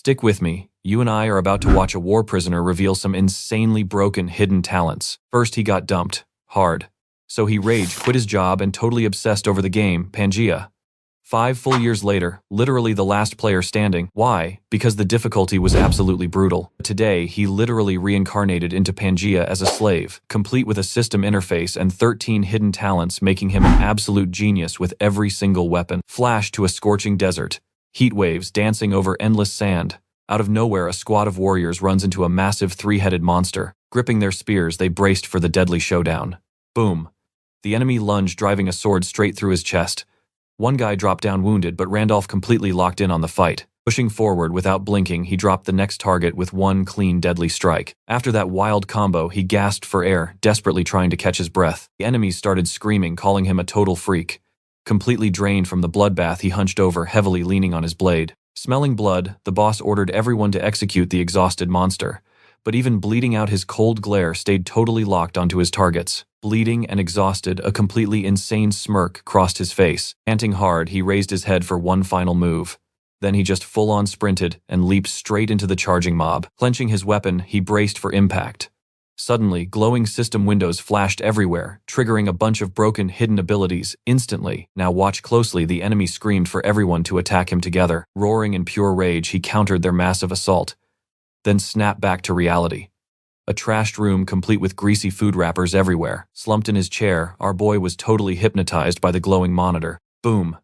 Stick with me. You and I are about to watch a war prisoner reveal some insanely broken hidden talents. First, he got dumped. Hard. So he rage quit his job and totally obsessed over the game, Pangea. 5 full years later, literally the last player standing. Why? Because the difficulty was absolutely brutal. Today, he literally reincarnated into Pangea as a slave, complete with a system interface and 13 hidden talents, making him an absolute genius with every single weapon. Flash to a scorching desert. Heat waves dancing over endless sand. Out of nowhere, a squad of warriors runs into a massive 3-headed monster. Gripping their spears, they braced for the deadly showdown. Boom. The enemy lunged, driving a sword straight through his chest. One guy dropped down wounded, but Randolph completely locked in on the fight. Pushing forward without blinking, he dropped the next target with one clean, deadly strike. After that wild combo, he gasped for air, desperately trying to catch his breath. The enemies started screaming, calling him a total freak. Completely drained from the bloodbath, he hunched over, heavily leaning on his blade. Smelling blood, the boss ordered everyone to execute the exhausted monster. But even bleeding out, his cold glare stayed totally locked onto his targets. Bleeding and exhausted, a completely insane smirk crossed his face. Panting hard, he raised his head for one final move. Then he just full-on sprinted and leaped straight into the charging mob. Clenching his weapon, he braced for impact. Suddenly, glowing system windows flashed everywhere, triggering a bunch of broken hidden abilities instantly. Now watch closely, the enemy screamed for everyone to attack him together. Roaring in pure rage, he countered their massive assault. Then snapped back to reality. A trashed room complete with greasy food wrappers everywhere. Slumped in his chair, our boy was totally hypnotized by the glowing monitor. Boom.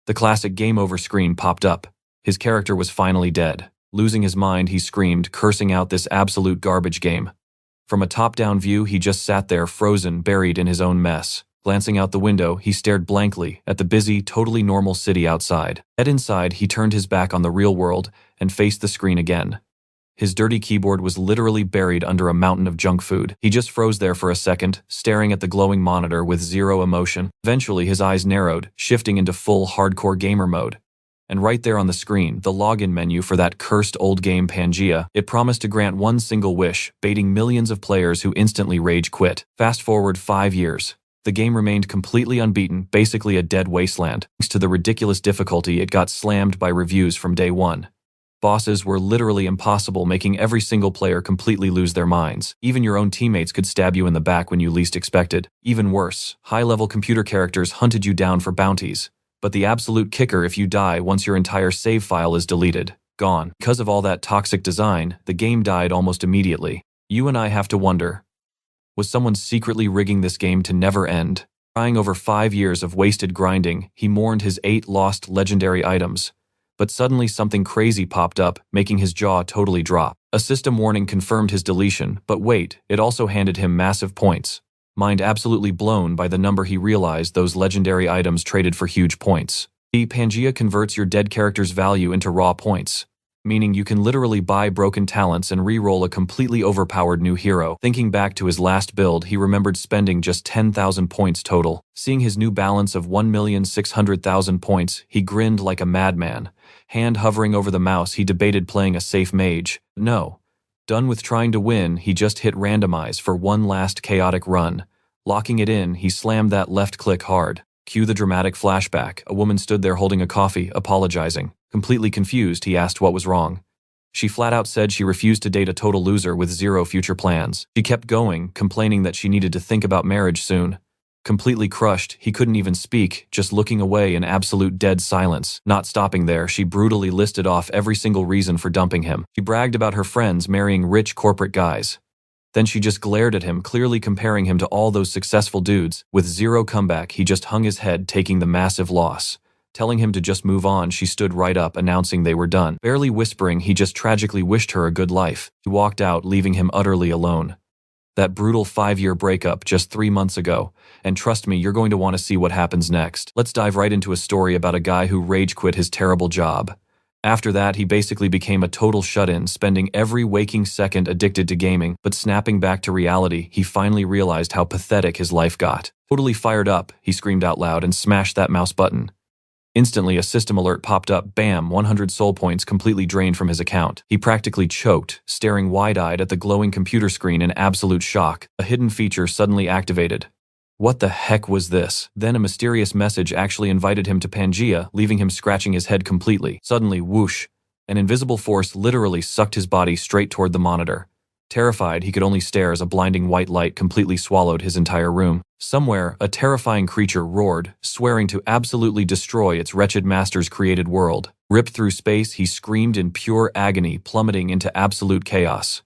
The classic game over screen popped up. His character was finally dead. Losing his mind, he screamed, cursing out this absolute garbage game. From a top-down view, he just sat there, frozen, buried in his own mess. Glancing out the window, he stared blankly at the busy, totally normal city outside. Head inside, he turned his back on the real world and faced the screen again. His dirty keyboard was literally buried under a mountain of junk food. He just froze there for a second, staring at the glowing monitor with zero emotion. Eventually, his eyes narrowed, shifting into full hardcore gamer mode. And right there on the screen, the login menu for that cursed old game Pangea. It promised to grant one single wish, baiting millions of players who instantly rage quit. Fast forward 5 years. The game remained completely unbeaten, basically a dead wasteland. Thanks to the ridiculous difficulty, it got slammed by reviews from day one. Bosses were literally impossible, making every single player completely lose their minds. Even your own teammates could stab you in the back when you least expected. Even worse, high-level computer characters hunted you down for bounties. But the absolute kicker, if you die once your entire save file is deleted, gone. Because of all that toxic design, the game died almost immediately. You and I have to wonder, was someone secretly rigging this game to never end? Crying over 5 years of wasted grinding, he mourned his 8 lost legendary items. But suddenly something crazy popped up, making his jaw totally drop. A system warning confirmed his deletion, but wait, it also handed him massive points. Mind absolutely blown by the number, he realized those legendary items traded for huge points. Pangea converts your dead character's value into raw points, meaning you can literally buy broken talents and re-roll a completely overpowered new hero. Thinking back to his last build, he remembered spending just 10,000 points total. Seeing his new balance of 1,600,000 points, he grinned like a madman. Hand hovering over the mouse, he debated playing a safe mage. No. Done with trying to win, he just hit randomize for one last chaotic run. Locking it in, he slammed that left click hard. Cue the dramatic flashback. A woman stood there holding a coffee, apologizing. Completely confused, he asked what was wrong. She flat out said she refused to date a total loser with zero future plans. She kept going, complaining that she needed to think about marriage soon. Completely crushed, he couldn't even speak, just looking away in absolute dead silence. Not stopping there, she brutally listed off every single reason for dumping him. She bragged about her friends marrying rich corporate guys. Then she just glared at him, clearly comparing him to all those successful dudes. With zero comeback, he just hung his head, taking the massive loss. Telling him to just move on, she stood right up, announcing they were done. Barely whispering, he just tragically wished her a good life. She walked out, leaving him utterly alone. That brutal 5-year breakup just 3 months ago, and trust me, you're going to want to see what happens next. Let's dive right into a story about a guy who rage quit his terrible job. After that, he basically became a total shut-in, spending every waking second addicted to gaming. But snapping back to reality, he finally realized how pathetic his life got. Totally fired up, he screamed out loud and smashed that mouse button. Instantly, a system alert popped up. Bam, 100 soul points completely drained from his account. He practically choked, staring wide-eyed at the glowing computer screen in absolute shock. A hidden feature suddenly activated. What the heck was this? Then a mysterious message actually invited him to Pangea, leaving him scratching his head completely. Suddenly, whoosh, An invisible force literally sucked his body straight toward the monitor. Terrified, he could only stare as a blinding white light completely swallowed his entire room. Somewhere, a terrifying creature roared, swearing to absolutely destroy its wretched master's created world. Ripped through space, he screamed in pure agony, plummeting into absolute chaos.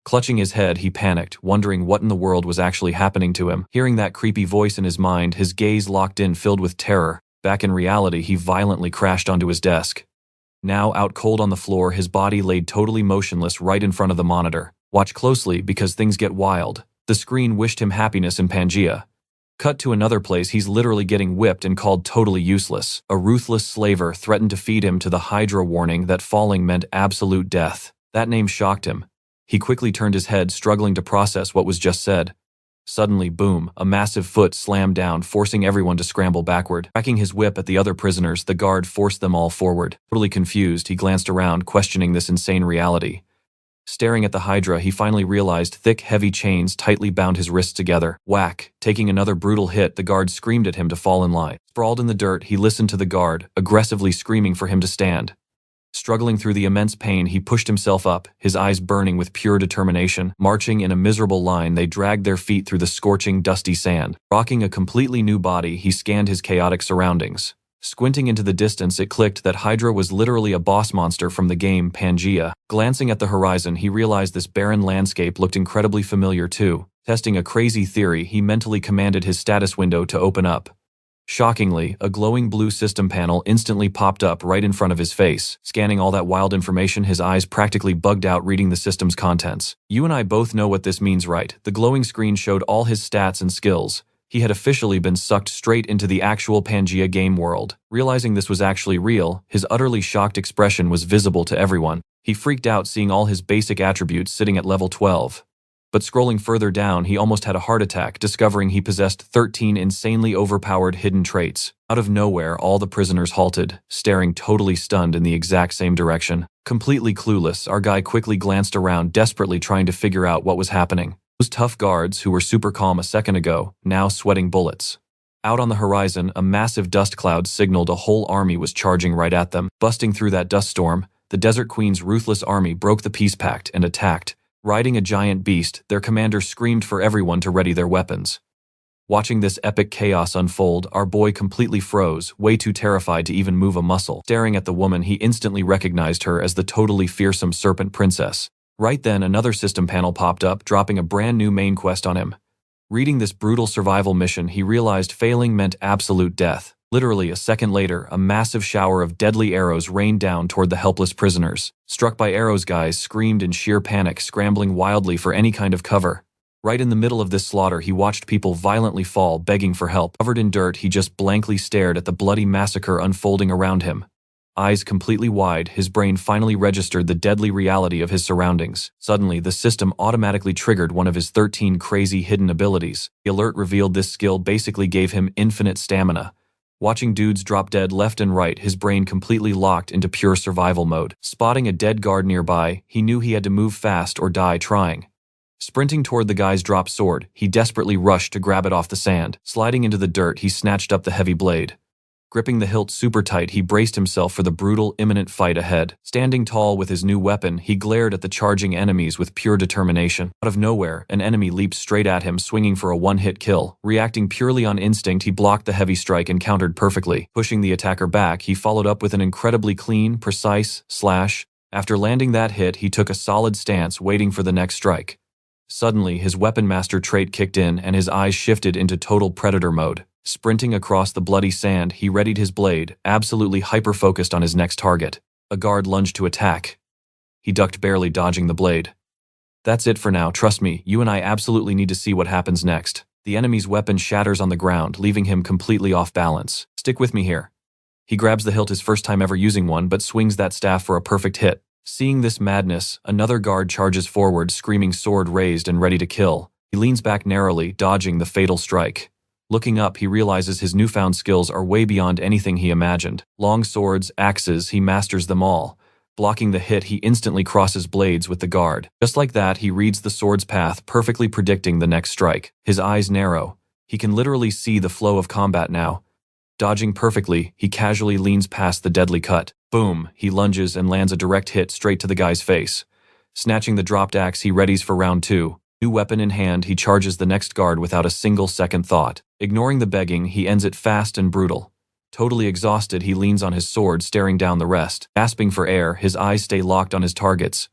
Clutching his head, he panicked, wondering what in the world was actually happening to him. Hearing that creepy voice in his mind, his gaze locked in, filled with terror. Back in reality, he violently crashed onto his desk. Now out cold on the floor, his body laid totally motionless right in front of the monitor. Watch closely, because things get wild. The screen wished him happiness in Pangea. Cut to another place, he's literally getting whipped and called totally useless. A ruthless slaver threatened to feed him to the Hydra, warning that falling meant absolute death. That name shocked him. He quickly turned his head, struggling to process what was just said. Suddenly, boom, a massive foot slammed down, forcing everyone to scramble backward. Cracking his whip at the other prisoners, the guard forced them all forward. Totally confused, he glanced around, questioning this insane reality. Staring at the Hydra, he finally realized thick, heavy chains tightly bound his wrists together. Whack! Taking another brutal hit, the guard screamed at him to fall in line. Sprawled in the dirt, he listened to the guard, aggressively screaming for him to stand. Struggling through the immense pain, he pushed himself up, his eyes burning with pure determination. Marching in a miserable line, they dragged their feet through the scorching, dusty sand. Rocking a completely new body, he scanned his chaotic surroundings. Squinting into the distance, it clicked that Hydra was literally a boss monster from the game Pangea. Glancing at the horizon, he realized this barren landscape looked incredibly familiar too. Testing a crazy theory, he mentally commanded his status window to open up. Shockingly, a glowing blue system panel instantly popped up right in front of his face. Scanning all that wild information, his eyes practically bugged out reading the system's contents. You and I both know what this means, right? The glowing screen showed all his stats and skills. He had officially been sucked straight into the actual Pangea game world. Realizing this was actually real, his utterly shocked expression was visible to everyone. He freaked out seeing all his basic attributes sitting at level 12. But scrolling further down, he almost had a heart attack, discovering he possessed 13 insanely overpowered hidden traits. Out of nowhere, all the prisoners halted, staring totally stunned in the exact same direction. Completely clueless, our guy quickly glanced around, desperately trying to figure out what was happening. Those tough guards, who were super calm a second ago, now sweating bullets. Out on the horizon, a massive dust cloud signaled a whole army was charging right at them. Busting through that dust storm, the Desert Queen's ruthless army broke the peace pact and attacked. Riding a giant beast, their commander screamed for everyone to ready their weapons. Watching this epic chaos unfold, our boy completely froze, way too terrified to even move a muscle. Staring at the woman, he instantly recognized her as the totally fearsome Serpent Princess. Right then, another system panel popped up, dropping a brand new main quest on him. Reading this brutal survival mission, he realized failing meant absolute death. Literally a second later, a massive shower of deadly arrows rained down toward the helpless prisoners. Struck by arrows, guys screamed in sheer panic, scrambling wildly for any kind of cover. Right in the middle of this slaughter, he watched people violently fall, begging for help. Covered in dirt, he just blankly stared at the bloody massacre unfolding around him. Eyes completely wide, his brain finally registered the deadly reality of his surroundings. Suddenly, the system automatically triggered one of his 13 crazy hidden abilities. The alert revealed this skill basically gave him infinite stamina. Watching dudes drop dead left and right, his brain completely locked into pure survival mode. Spotting a dead guard nearby, he knew he had to move fast or die trying. Sprinting toward the guy's dropped sword, he desperately rushed to grab it off the sand. Sliding into the dirt, he snatched up the heavy blade. Gripping the hilt super tight, he braced himself for the brutal, imminent fight ahead. Standing tall with his new weapon, he glared at the charging enemies with pure determination. Out of nowhere, an enemy leaped straight at him, swinging for a one-hit kill. Reacting purely on instinct, he blocked the heavy strike and countered perfectly. Pushing the attacker back, he followed up with an incredibly clean, precise slash. After landing that hit, he took a solid stance, waiting for the next strike. Suddenly, his weapon master trait kicked in, and his eyes shifted into total predator mode. Sprinting across the bloody sand, he readied his blade, absolutely hyper-focused on his next target. A guard lunged to attack. He ducked, barely dodging the blade. That's it for now, trust me, you and I absolutely need to see what happens next. The enemy's weapon shatters on the ground, leaving him completely off balance. Stick with me here. He grabs the hilt, his first time ever using one, but swings that staff for a perfect hit. Seeing this madness, another guard charges forward, screaming, sword raised and ready to kill. He leans back narrowly, dodging the fatal strike. Looking up, he realizes his newfound skills are way beyond anything he imagined. Long swords, axes, he masters them all. Blocking the hit, he instantly crosses blades with the guard. Just like that, he reads the sword's path, perfectly predicting the next strike. His eyes narrow. He can literally see the flow of combat now. Dodging perfectly, he casually leans past the deadly cut. Boom, he lunges and lands a direct hit straight to the guy's face. Snatching the dropped axe, he readies for round 2. New weapon in hand, he charges the next guard without a single second thought. Ignoring the begging, he ends it fast and brutal. Totally exhausted, he leans on his sword, staring down the rest. Gasping for air, his eyes stay locked on his targets.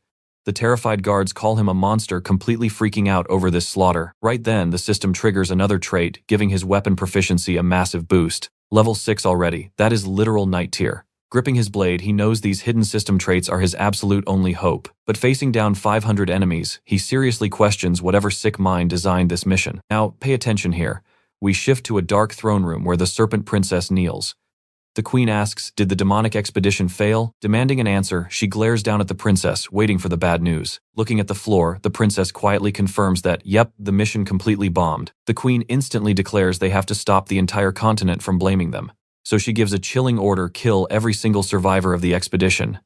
The terrified guards call him a monster, completely freaking out over this slaughter. Right then, the system triggers another trait, giving his weapon proficiency a massive boost. Level 6 already, that is literal night tier. Gripping his blade, he knows these hidden system traits are his absolute only hope. But facing down 500 enemies, he seriously questions whatever sick mind designed this mission. Now, pay attention here. We shift to a dark throne room where the serpent princess kneels. The queen asks, did the demonic expedition fail? Demanding an answer, she glares down at the princess, waiting for the bad news. Looking at the floor, the princess quietly confirms that, yep, the mission completely bombed. The queen instantly declares they have to stop the entire continent from blaming them. So she gives a chilling order, kill every single survivor of the expedition.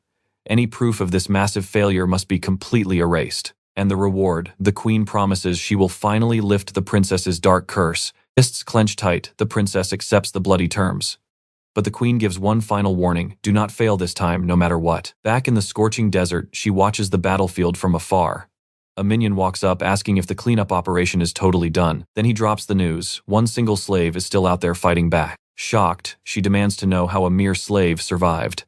Any proof of this massive failure must be completely erased. And the reward, the queen promises she will finally lift the princess's dark curse. Fists clenched tight, the princess accepts the bloody terms. But the queen gives one final warning, do not fail this time, no matter what. Back in the scorching desert, she watches the battlefield from afar. A minion walks up asking if the cleanup operation is totally done. Then he drops the news, one single slave is still out there fighting back. Shocked, she demands to know how a mere slave survived.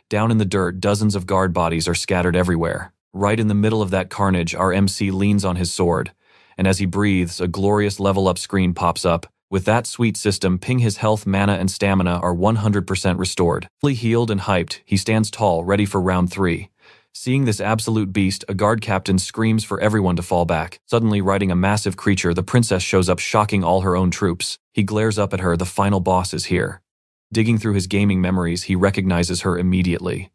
Down in the dirt, dozens of guard bodies are scattered everywhere. Right in the middle of that carnage, our MC leans on his sword. And as he breathes, a glorious level-up screen pops up. With that sweet system, ping his health, mana, and stamina are 100% restored. Fully healed and hyped, he stands tall, ready for round 3. Seeing this absolute beast, a guard captain screams for everyone to fall back. Suddenly, riding a massive creature, the princess shows up, shocking all her own troops. He glares up at her, the final boss is here. Digging through his gaming memories, he recognizes her immediately.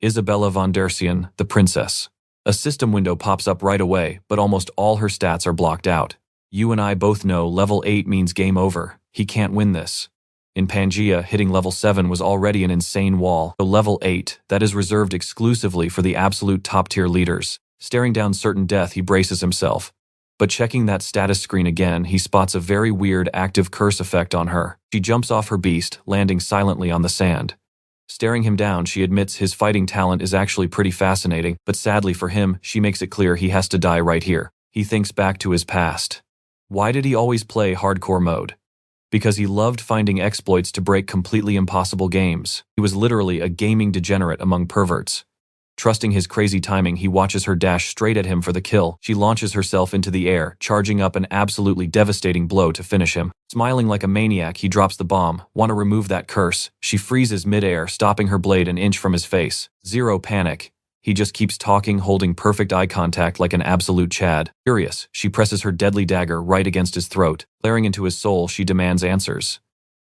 Isabella von Dercian, the princess. A system window pops up right away, but almost all her stats are blocked out. You and I both know level 8 means game over. He can't win this. In Pangea, hitting level 7 was already an insane wall. So level 8, that is reserved exclusively for the absolute top-tier leaders. Staring down certain death, he braces himself. But checking that status screen again, he spots a very weird active curse effect on her. She jumps off her beast, landing silently on the sand. Staring him down, she admits his fighting talent is actually pretty fascinating, but sadly for him, she makes it clear he has to die right here. He thinks back to his past. Why did he always play hardcore mode? Because he loved finding exploits to break completely impossible games. He was literally a gaming degenerate among perverts. Trusting his crazy timing, he watches her dash straight at him for the kill. She launches herself into the air, charging up an absolutely devastating blow to finish him. Smiling like a maniac, he drops the bomb. Want to remove that curse? She freezes midair, stopping her blade an inch from his face. Zero panic. He just keeps talking, holding perfect eye contact like an absolute Chad. Furious, she presses her deadly dagger right against his throat. Glaring into his soul, she demands answers.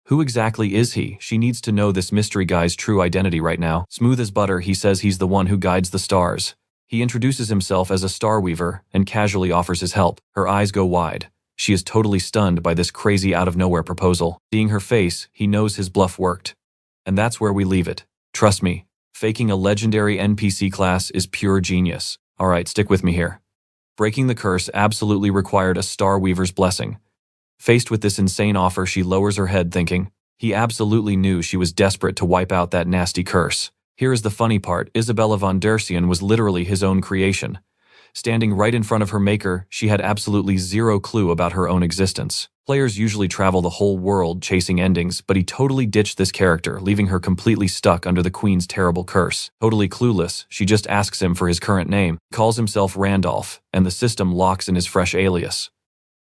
Who exactly is he? She needs to know this mystery guy's true identity right now. Smooth as butter, he says he's the one who guides the stars. He introduces himself as a star weaver and casually offers his help. Her eyes go wide. She is totally stunned by this crazy out-of-nowhere proposal. Seeing her face, he knows his bluff worked. And that's where we leave it. Trust me. Faking a legendary NPC class is pure genius. Alright, stick with me here. Breaking the curse absolutely required a Star Weaver's blessing. Faced with this insane offer, she lowers her head thinking, he absolutely knew she was desperate to wipe out that nasty curse. Here is the funny part, Isabella von Dercian was literally his own creation. Standing right in front of her maker, she had absolutely zero clue about her own existence. Players usually travel the whole world chasing endings, but he totally ditched this character, leaving her completely stuck under the Queen's terrible curse. Totally clueless, she just asks him for his current name, calls himself Randolph, and the system locks in his fresh alias.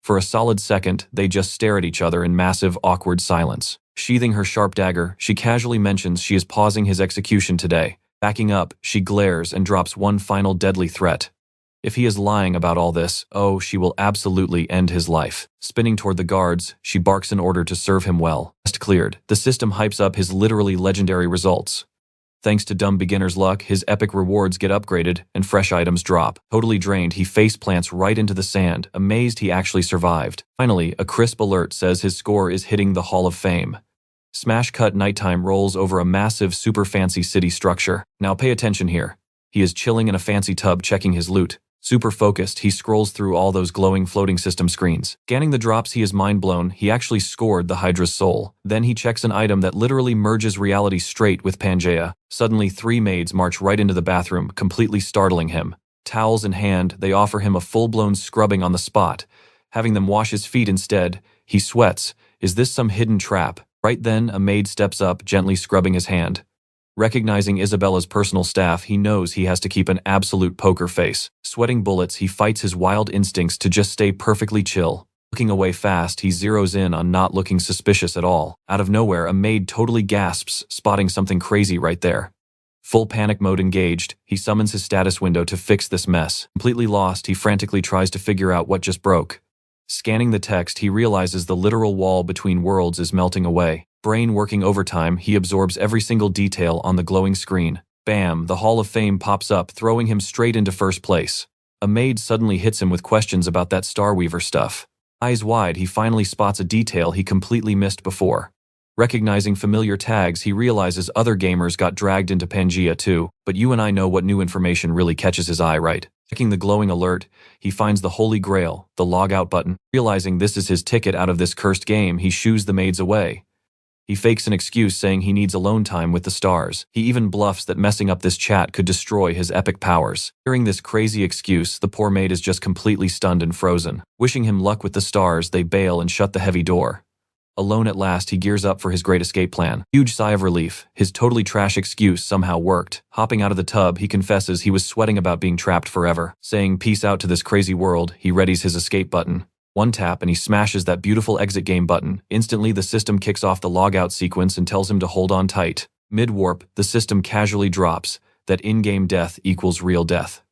For a solid second, they just stare at each other in massive, awkward silence. Sheathing her sharp dagger, she casually mentions she is pausing his execution today. Backing up, she glares and drops one final deadly threat. If he is lying about all this, oh, she will absolutely end his life. Spinning toward the guards, she barks an order to serve him well. Test cleared. The system hypes up his literally legendary results. Thanks to dumb beginner's luck, his epic rewards get upgraded and fresh items drop. Totally drained, he face plants right into the sand, amazed he actually survived. Finally, a crisp alert says his score is hitting the Hall of Fame. Smash cut nighttime rolls over a massive, super fancy city structure. Now pay attention here. He is chilling in a fancy tub checking his loot. Super focused, he scrolls through all those glowing floating system screens. Scanning the drops, he is mind-blown. He actually scored the Hydra's soul. Then he checks an item that literally merges reality straight with Pangea. Suddenly, 3 maids march right into the bathroom, completely startling him. Towels in hand, they offer him a full-blown scrubbing on the spot. Having them wash his feet instead, he sweats. Is this some hidden trap? Right then, a maid steps up, gently scrubbing his hand. Recognizing Isabella's personal staff, he knows he has to keep an absolute poker face. Sweating bullets, he fights his wild instincts to just stay perfectly chill. Looking away fast, he zeroes in on not looking suspicious at all. Out of nowhere, a maid totally gasps, spotting something crazy right there. Full panic mode engaged, he summons his status window to fix this mess. Completely lost, he frantically tries to figure out what just broke. Scanning the text, he realizes the literal wall between worlds is melting away. Brain working overtime, he absorbs every single detail on the glowing screen. Bam, the Hall of Fame pops up, throwing him straight into first place. A maid suddenly hits him with questions about that Starweaver stuff. Eyes wide, he finally spots a detail he completely missed before. Recognizing familiar tags, he realizes other gamers got dragged into Pangea too, but you and I know what new information really catches his eye, right? Checking the glowing alert, he finds the Holy Grail, the log out button. Realizing this is his ticket out of this cursed game, he shoos the maids away. He fakes an excuse saying he needs alone time with the stars. He even bluffs that messing up this chat could destroy his epic powers. Hearing this crazy excuse, the poor maid is just completely stunned and frozen. Wishing him luck with the stars, they bail and shut the heavy door. Alone at last, he gears up for his great escape plan. Huge sigh of relief. His totally trash excuse somehow worked. Hopping out of the tub, he confesses he was sweating about being trapped forever. Saying peace out to this crazy world, he readies his escape button. One tap and he smashes that beautiful exit game button. Instantly, the system kicks off the logout sequence and tells him to hold on tight. Mid-warp, the system casually drops that in-game death equals real death.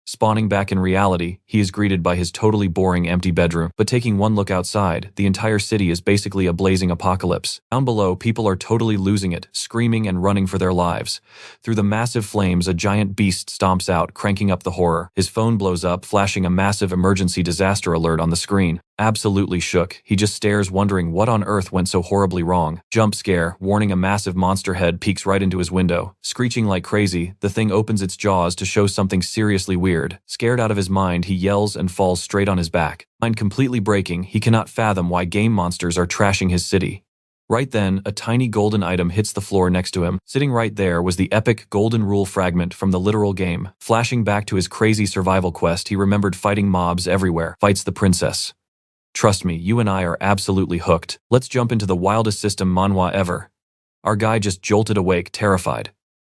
Spawning back in reality, he is greeted by his totally boring empty bedroom. But taking one look outside, the entire city is basically a blazing apocalypse. Down below, people are totally losing it, screaming and running for their lives. Through the massive flames, a giant beast stomps out, cranking up the horror. His phone blows up, flashing a massive emergency disaster alert on the screen. Absolutely shook, he just stares, wondering what on earth went so horribly wrong. Jump scare, warning a massive monster head peeks right into his window. Screeching like crazy, the thing opens its jaws to show something seriously weird. Scared out of his mind, he yells and falls straight on his back. Mind completely breaking, he cannot fathom why game monsters are trashing his city. Right then, a tiny golden item hits the floor next to him. Sitting right there was the epic golden rule fragment from the literal game. Flashing back to his crazy survival quest, he remembered fighting mobs everywhere. Fights the princess. Trust me, you and I are absolutely hooked. Let's jump into the wildest system manhwa ever. Our guy just jolted awake, terrified.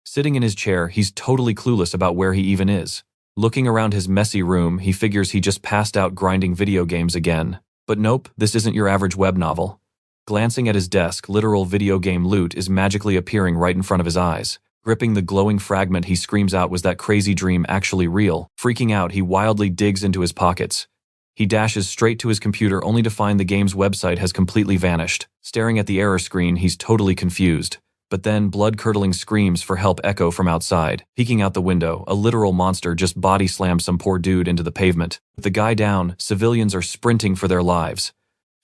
Sitting in his chair, he's totally clueless about where he even is. Looking around his messy room, he figures he just passed out grinding video games again. But nope, this isn't your average web novel. Glancing at his desk, literal video game loot is magically appearing right in front of his eyes. Gripping the glowing fragment, he screams out, was that crazy dream actually real? Freaking out, he wildly digs into his pockets. He dashes straight to his computer only to find the game's website has completely vanished. Staring at the error screen, he's totally confused. But then blood-curdling screams for help echo from outside. Peeking out the window, a literal monster just body slams some poor dude into the pavement. With the guy down, civilians are sprinting for their lives.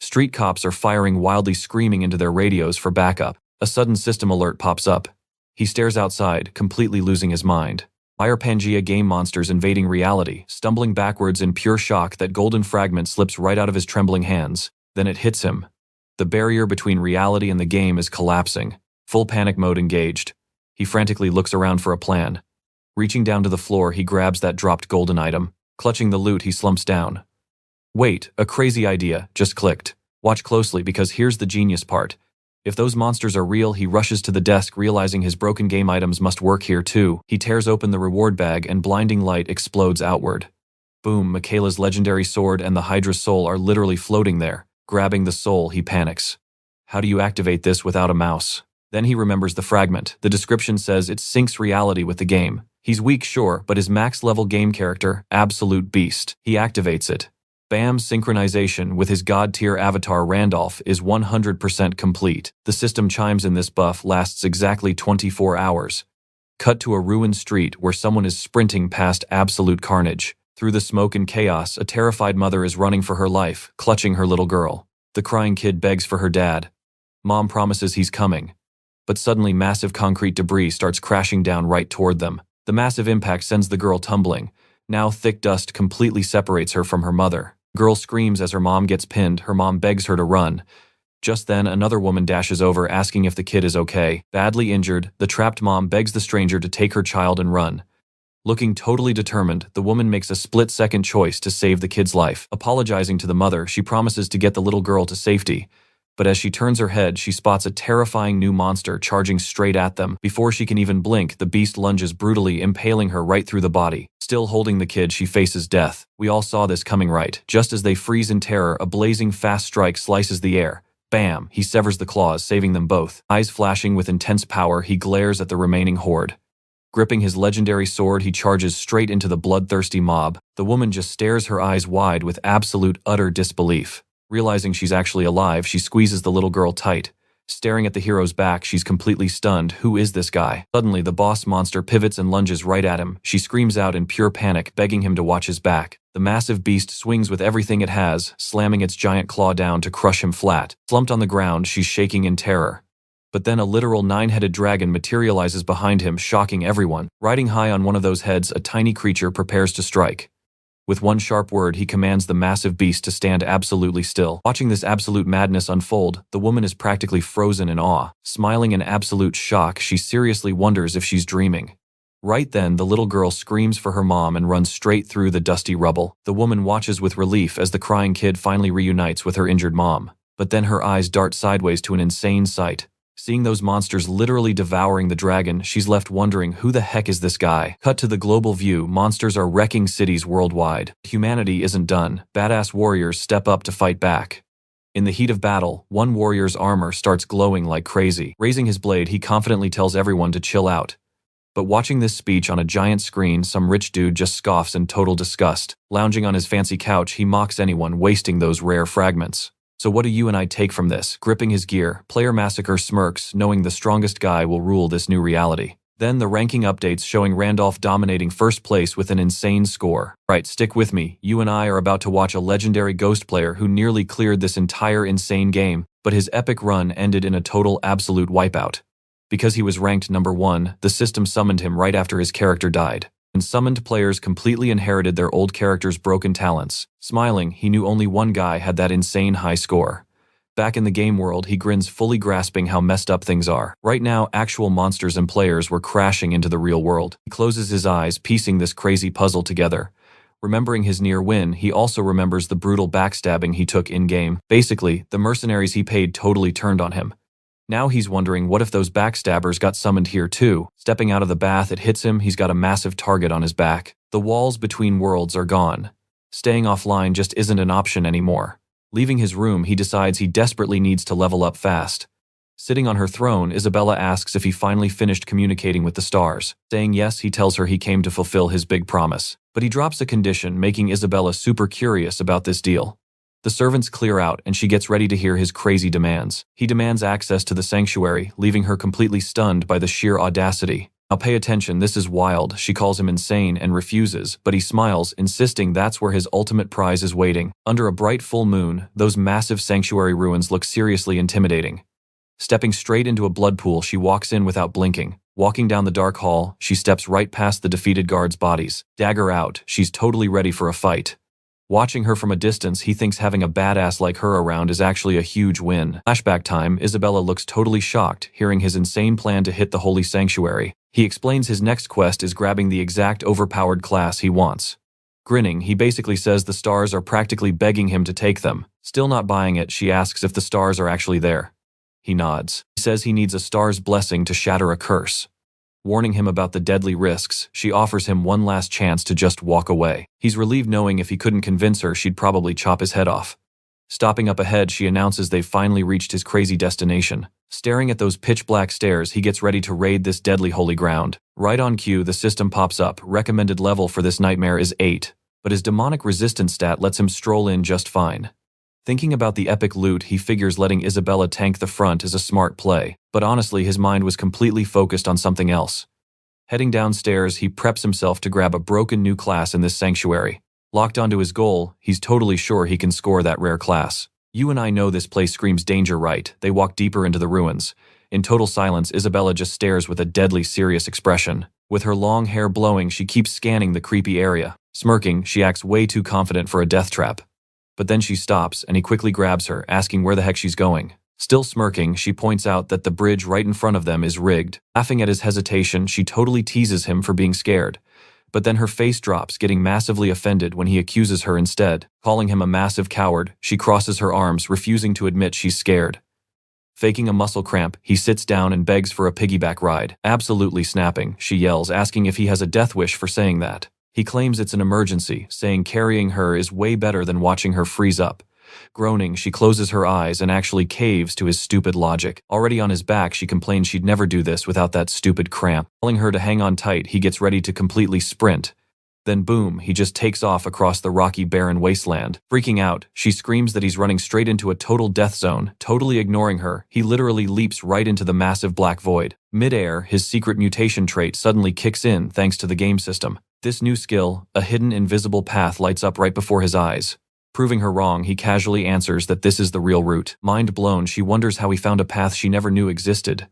Street cops are firing wildly, screaming into their radios for backup. A sudden system alert pops up. He stares outside, completely losing his mind. Why are Pangea game monsters invading reality? Stumbling backwards in pure shock, that golden fragment slips right out of his trembling hands. Then it hits him. The barrier between reality and the game is collapsing. Full panic mode engaged. He frantically looks around for a plan. Reaching down to the floor, he grabs that dropped golden item. Clutching the loot, he slumps down. Wait, a crazy idea just clicked. Watch closely, because here's the genius part. If those monsters are real, he rushes to the desk, realizing his broken game items must work here too. He tears open the reward bag and blinding light explodes outward. Boom, Michaela's legendary sword and the Hydra's soul are literally floating there. Grabbing the soul, he panics. How do you activate this without a mouse? Then he remembers the fragment. The description says it syncs reality with the game. He's weak, sure, but his max-level game character, absolute beast. He activates it. Bam, synchronization with his god-tier avatar Randolph is 100% complete. The system chimes in this buff lasts exactly 24 hours. Cut to a ruined street where someone is sprinting past absolute carnage. Through the smoke and chaos, a terrified mother is running for her life, clutching her little girl. The crying kid begs for her dad. Mom promises he's coming. But suddenly massive concrete debris starts crashing down right toward them. The massive impact sends the girl tumbling, Now thick dust completely separates her from her mother. Girl screams as her mom gets pinned. Her mom begs her to run. Just then, another woman dashes over asking if the kid is okay. Badly injured, the trapped mom begs the stranger to take her child and run. Looking totally determined, the woman makes a split-second choice to save the kid's life. Apologizing to the mother, she promises to get the little girl to safety. But as she turns her head, she spots a terrifying new monster charging straight at them. Before she can even blink, the beast lunges brutally, impaling her right through the body. Still holding the kid, she faces death. We all saw this coming, right? Just as they freeze in terror, a blazing fast strike slices the air. Bam! He severs the claws, saving them both. Eyes flashing with intense power, he glares at the remaining horde. Gripping his legendary sword, he charges straight into the bloodthirsty mob. The woman just stares, her eyes wide with absolute utter disbelief. Realizing she's actually alive, she squeezes the little girl tight. Staring at the hero's back, she's completely stunned. Who is this guy? Suddenly, the boss monster pivots and lunges right at him. She screams out in pure panic, begging him to watch his back. The massive beast swings with everything it has, slamming its giant claw down to crush him flat. Slumped on the ground, she's shaking in terror. But then a literal 9-headed dragon materializes behind him, shocking everyone. Riding high on one of those heads, a tiny creature prepares to strike. With one sharp word, he commands the massive beast to stand absolutely still. Watching this absolute madness unfold, the woman is practically frozen in awe. Smiling in absolute shock, she seriously wonders if she's dreaming. Right then, the little girl screams for her mom and runs straight through the dusty rubble. The woman watches with relief as the crying kid finally reunites with her injured mom. But then her eyes dart sideways to an insane sight. Seeing those monsters literally devouring the dragon, she's left wondering, who the heck is this guy? Cut to the global view, monsters are wrecking cities worldwide. Humanity isn't done. Badass warriors step up to fight back. In the heat of battle, one warrior's armor starts glowing like crazy. Raising his blade, he confidently tells everyone to chill out. But watching this speech on a giant screen, some rich dude just scoffs in total disgust. Lounging on his fancy couch, he mocks anyone wasting those rare fragments. So what do you and I take from this? Gripping his gear, Player Massacre smirks, knowing the strongest guy will rule this new reality. Then the ranking updates showing Randolph dominating first place with an insane score. Right, stick with me. You and I are about to watch a legendary ghost player who nearly cleared this entire insane game, but his epic run ended in a total absolute wipeout. Because he was ranked number 1, the system summoned him right after his character died. And summoned players completely inherited their old character's broken talents. Smiling, he knew only one guy had that insane high score. Back in the game world, he grins, fully grasping how messed up things are. Right now, actual monsters and players were crashing into the real world. He closes his eyes, piecing this crazy puzzle together. Remembering his near win, he also remembers the brutal backstabbing he took in-game. Basically, the mercenaries he paid totally turned on him. Now he's wondering, what if those backstabbers got summoned here too? Stepping out of the bath, it hits him, he's got a massive target on his back. The walls between worlds are gone. Staying offline just isn't an option anymore. Leaving his room, he decides he desperately needs to level up fast. Sitting on her throne, Isabella asks if he finally finished communicating with the stars. Saying yes, he tells her he came to fulfill his big promise. But he drops a condition, making Isabella super curious about this deal. The servants clear out, and she gets ready to hear his crazy demands. He demands access to the sanctuary, leaving her completely stunned by the sheer audacity. Now pay attention, this is wild. She calls him insane and refuses, but he smiles, insisting that's where his ultimate prize is waiting. Under a bright full moon, those massive sanctuary ruins look seriously intimidating. Stepping straight into a blood pool, she walks in without blinking. Walking down the dark hall, she steps right past the defeated guards' bodies. Dagger out, she's totally ready for a fight. Watching her from a distance, he thinks having a badass like her around is actually a huge win. Flashback time, Isabella looks totally shocked, hearing his insane plan to hit the holy sanctuary. He explains his next quest is grabbing the exact overpowered class he wants. Grinning, he basically says the stars are practically begging him to take them. Still not buying it, she asks if the stars are actually there. He nods. He says he needs a star's blessing to shatter a curse. Warning him about the deadly risks, she offers him one last chance to just walk away. He's relieved knowing if he couldn't convince her, she'd probably chop his head off. Stopping up ahead, she announces they've finally reached his crazy destination. Staring at those pitch-black stairs, he gets ready to raid this deadly holy ground. Right on cue, the system pops up. Recommended level for this nightmare is 8, but his demonic resistance stat lets him stroll in just fine. Thinking about the epic loot, he figures letting Isabella tank the front is a smart play, but honestly his mind was completely focused on something else. Heading downstairs, he preps himself to grab a broken new class in this sanctuary. Locked onto his goal, he's totally sure he can score that rare class. You and I know this place screams danger, right? They walk deeper into the ruins. In total silence, Isabella just stares with a deadly serious expression. With her long hair blowing, she keeps scanning the creepy area. Smirking, she acts way too confident for a death trap. But then she stops and he quickly grabs her, asking where the heck she's going. Still smirking, she points out that the bridge right in front of them is rigged. Laughing at his hesitation, she totally teases him for being scared. But then her face drops, getting massively offended when he accuses her instead. Calling him a massive coward, she crosses her arms, refusing to admit she's scared. Faking a muscle cramp, he sits down and begs for a piggyback ride. Absolutely snapping, she yells, asking if he has a death wish for saying that. He claims it's an emergency, saying carrying her is way better than watching her freeze up. Groaning, she closes her eyes and actually caves to his stupid logic. Already on his back, she complains she'd never do this without that stupid cramp. Telling her to hang on tight, he gets ready to completely sprint. Then boom, he just takes off across the rocky barren wasteland. Freaking out, she screams that he's running straight into a total death zone. Totally ignoring her, he literally leaps right into the massive black void. Mid-air, his secret mutation trait suddenly kicks in thanks to the game system. This new skill, a hidden invisible path, lights up right before his eyes. Proving her wrong, he casually answers that this is the real route. Mind blown, she wonders how he found a path she never knew existed.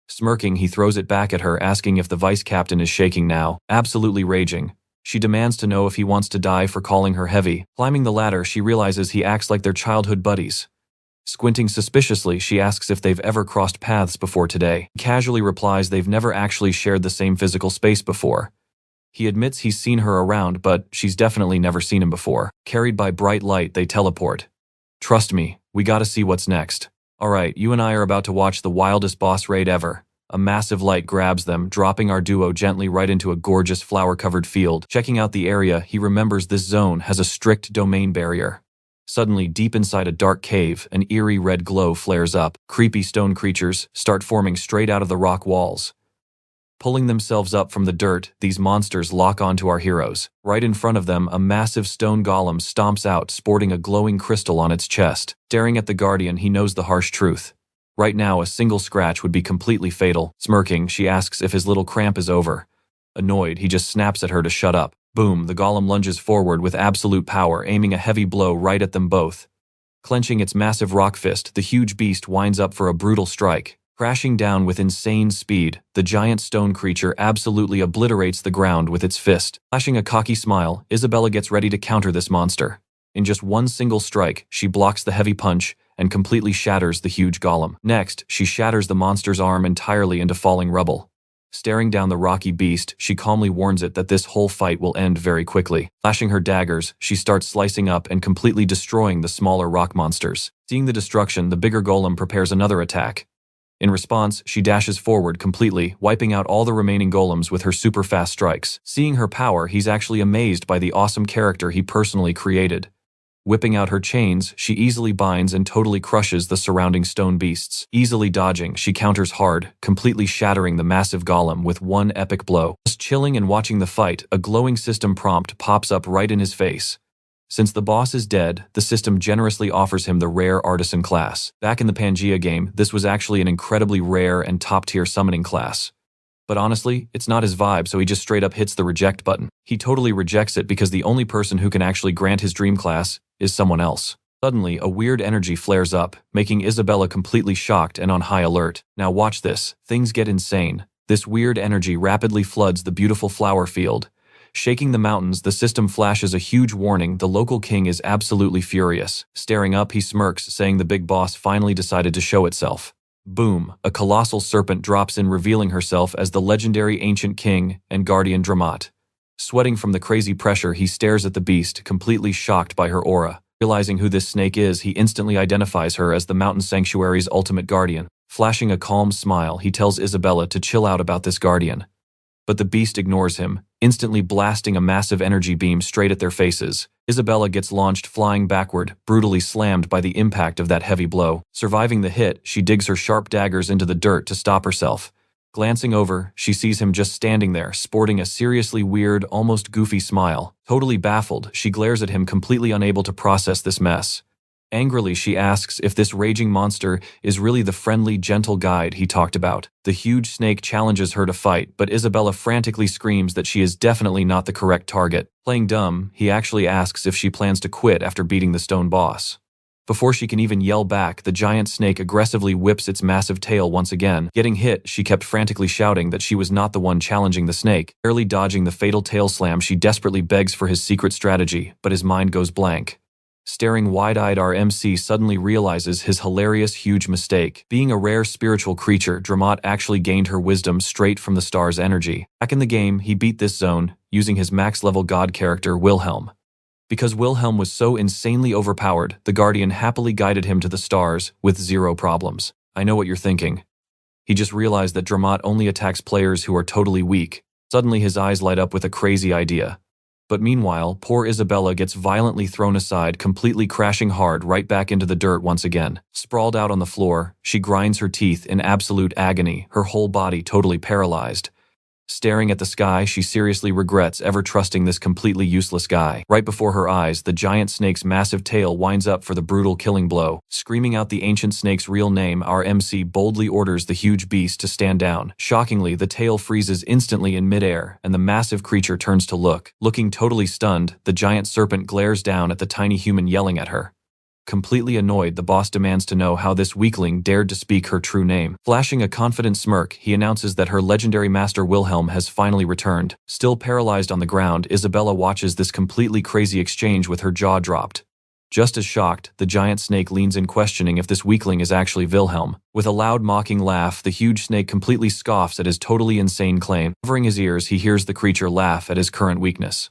Smirking, he throws it back at her, asking if the vice captain is shaking now. Absolutely raging, she demands to know if he wants to die for calling her heavy. Climbing the ladder, she realizes he acts like they're childhood buddies. Squinting suspiciously, she asks if they've ever crossed paths before today. He casually replies they've never actually shared the same physical space before. He admits he's seen her around, but she's definitely never seen him before. Carried by bright light, they teleport. Trust me, we gotta see what's next. Alright, you and I are about to watch the wildest boss raid ever. A massive light grabs them, dropping our duo gently right into a gorgeous flower-covered field. Checking out the area, he remembers this zone has a strict domain barrier. Suddenly, deep inside a dark cave, an eerie red glow flares up. Creepy stone creatures start forming straight out of the rock walls. Pulling themselves up from the dirt, these monsters lock onto our heroes. Right in front of them, a massive stone golem stomps out, sporting a glowing crystal on its chest. Staring at the Guardian, he knows the harsh truth. Right now, a single scratch would be completely fatal. Smirking, she asks if his little cramp is over. Annoyed, he just snaps at her to shut up. Boom, the golem lunges forward with absolute power, aiming a heavy blow right at them both. Clenching its massive rock fist, the huge beast winds up for a brutal strike. Crashing down with insane speed, the giant stone creature absolutely obliterates the ground with its fist. Flashing a cocky smile, Isabella gets ready to counter this monster. In just one single strike, she blocks the heavy punch and completely shatters the huge golem. Next, she shatters the monster's arm entirely into falling rubble. Staring down the rocky beast, she calmly warns it that this whole fight will end very quickly. Flashing her daggers, she starts slicing up and completely destroying the smaller rock monsters. Seeing the destruction, the bigger golem prepares another attack. In response, she dashes forward completely, wiping out all the remaining golems with her super fast strikes. Seeing her power, he's actually amazed by the awesome character he personally created. Whipping out her chains, she easily binds and totally crushes the surrounding stone beasts. Easily dodging, she counters hard, completely shattering the massive golem with one epic blow. Just chilling and watching the fight, a glowing system prompt pops up right in his face. Since the boss is dead, the system generously offers him the rare artisan class. Back in the Pangea game, this was actually an incredibly rare and top-tier summoning class. But honestly, it's not his vibe, so he just straight up hits the reject button. He totally rejects it because the only person who can actually grant his dream class is someone else. Suddenly, a weird energy flares up, making Isabella completely shocked and on high alert. Now watch this. Things get insane. This weird energy rapidly floods the beautiful flower field. Shaking the mountains, the system flashes a huge warning. The local king is absolutely furious. Staring up, he smirks, saying the big boss finally decided to show itself. Boom, a colossal serpent drops in, revealing herself as the legendary ancient king and guardian Dramat. Sweating from the crazy pressure, he stares at the beast, completely shocked by her aura. Realizing who this snake is, he instantly identifies her as the mountain sanctuary's ultimate guardian. Flashing a calm smile, he tells Isabella to chill out about this guardian. But the beast ignores him, instantly blasting a massive energy beam straight at their faces. Isabella gets launched flying backward, brutally slammed by the impact of that heavy blow. Surviving the hit, she digs her sharp daggers into the dirt to stop herself. Glancing over, she sees him just standing there, sporting a seriously weird, almost goofy smile. Totally baffled, she glares at him, completely unable to process this mess. Angrily, she asks if this raging monster is really the friendly, gentle guide he talked about. The huge snake challenges her to fight, but Isabella frantically screams that she is definitely not the correct target. Playing dumb, he actually asks if she plans to quit after beating the stone boss. Before she can even yell back, the giant snake aggressively whips its massive tail once again. Getting hit, she kept frantically shouting that she was not the one challenging the snake. Barely dodging the fatal tail slam, she desperately begs for his secret strategy, but his mind goes blank. Staring wide-eyed, our MC suddenly realizes his hilarious huge mistake. Being a rare spiritual creature, Dramat actually gained her wisdom straight from the star's energy. Back in the game, he beat this zone, using his max-level god character, Wilhelm. Because Wilhelm was so insanely overpowered, the Guardian happily guided him to the stars with zero problems. I know what you're thinking. He just realized that Dramat only attacks players who are totally weak. Suddenly his eyes light up with a crazy idea. But meanwhile, poor Isabella gets violently thrown aside, completely crashing hard right back into the dirt once again. Sprawled out on the floor, she grinds her teeth in absolute agony, her whole body totally paralyzed. Staring at the sky, she seriously regrets ever trusting this completely useless guy. Right before her eyes, the giant snake's massive tail winds up for the brutal killing blow. Screaming out the ancient snake's real name, our MC boldly orders the huge beast to stand down. Shockingly, the tail freezes instantly in midair, and the massive creature turns to look. Looking totally stunned, the giant serpent glares down at the tiny human yelling at her. Completely annoyed, the boss demands to know how this weakling dared to speak her true name. Flashing a confident smirk, he announces that her legendary master Wilhelm has finally returned. Still paralyzed on the ground, Isabella watches this completely crazy exchange with her jaw dropped. Just as shocked, the giant snake leans in, questioning if this weakling is actually Wilhelm. With a loud mocking laugh, the huge snake completely scoffs at his totally insane claim. Covering his ears, he hears the creature laugh at his current weakness.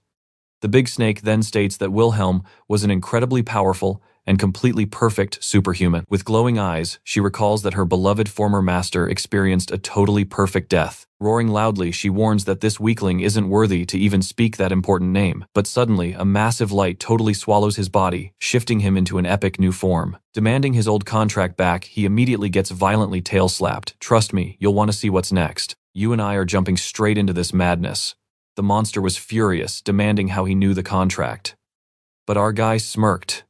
The big snake then states that Wilhelm was an incredibly powerful and completely perfect superhuman. With glowing eyes, she recalls that her beloved former master experienced a totally perfect death. Roaring loudly, she warns that this weakling isn't worthy to even speak that important name. But suddenly, a massive light totally swallows his body, shifting him into an epic new form. Demanding his old contract back, he immediately gets violently tail-slapped. Trust me, you'll want to see what's next. You and I are jumping straight into this madness. The monster was furious, demanding how he knew the contract. But our guy smirked.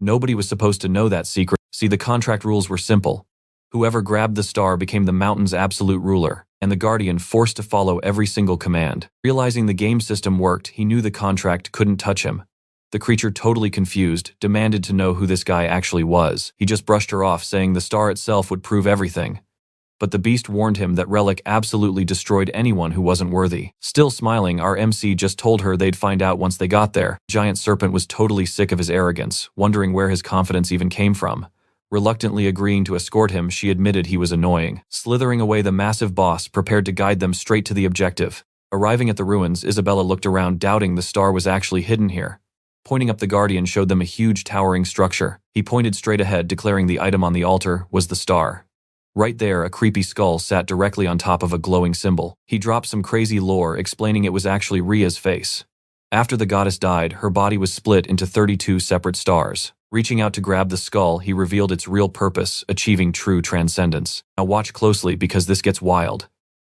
Nobody was supposed to know that secret. See, the contract rules were simple. Whoever grabbed the star became the mountain's absolute ruler, and the Guardian forced to follow every single command. Realizing the game system worked, he knew the contract couldn't touch him. The creature, totally confused, demanded to know who this guy actually was. He just brushed her off, saying the star itself would prove everything. But the beast warned him that Relic absolutely destroyed anyone who wasn't worthy. Still smiling, our MC just told her they'd find out once they got there. Giant Serpent was totally sick of his arrogance, wondering where his confidence even came from. Reluctantly agreeing to escort him, she admitted he was annoying. Slithering away, the massive boss prepared to guide them straight to the objective. Arriving at the ruins, Isabella looked around, doubting the star was actually hidden here. Pointing up, the Guardian showed them a huge towering structure. He pointed straight ahead, declaring the item on the altar was the star. Right there, a creepy skull sat directly on top of a glowing symbol. He dropped some crazy lore, explaining it was actually Rhea's face. After the goddess died, her body was split into 32 separate stars. Reaching out to grab the skull, he revealed its real purpose, achieving true transcendence. Now watch closely, because this gets wild.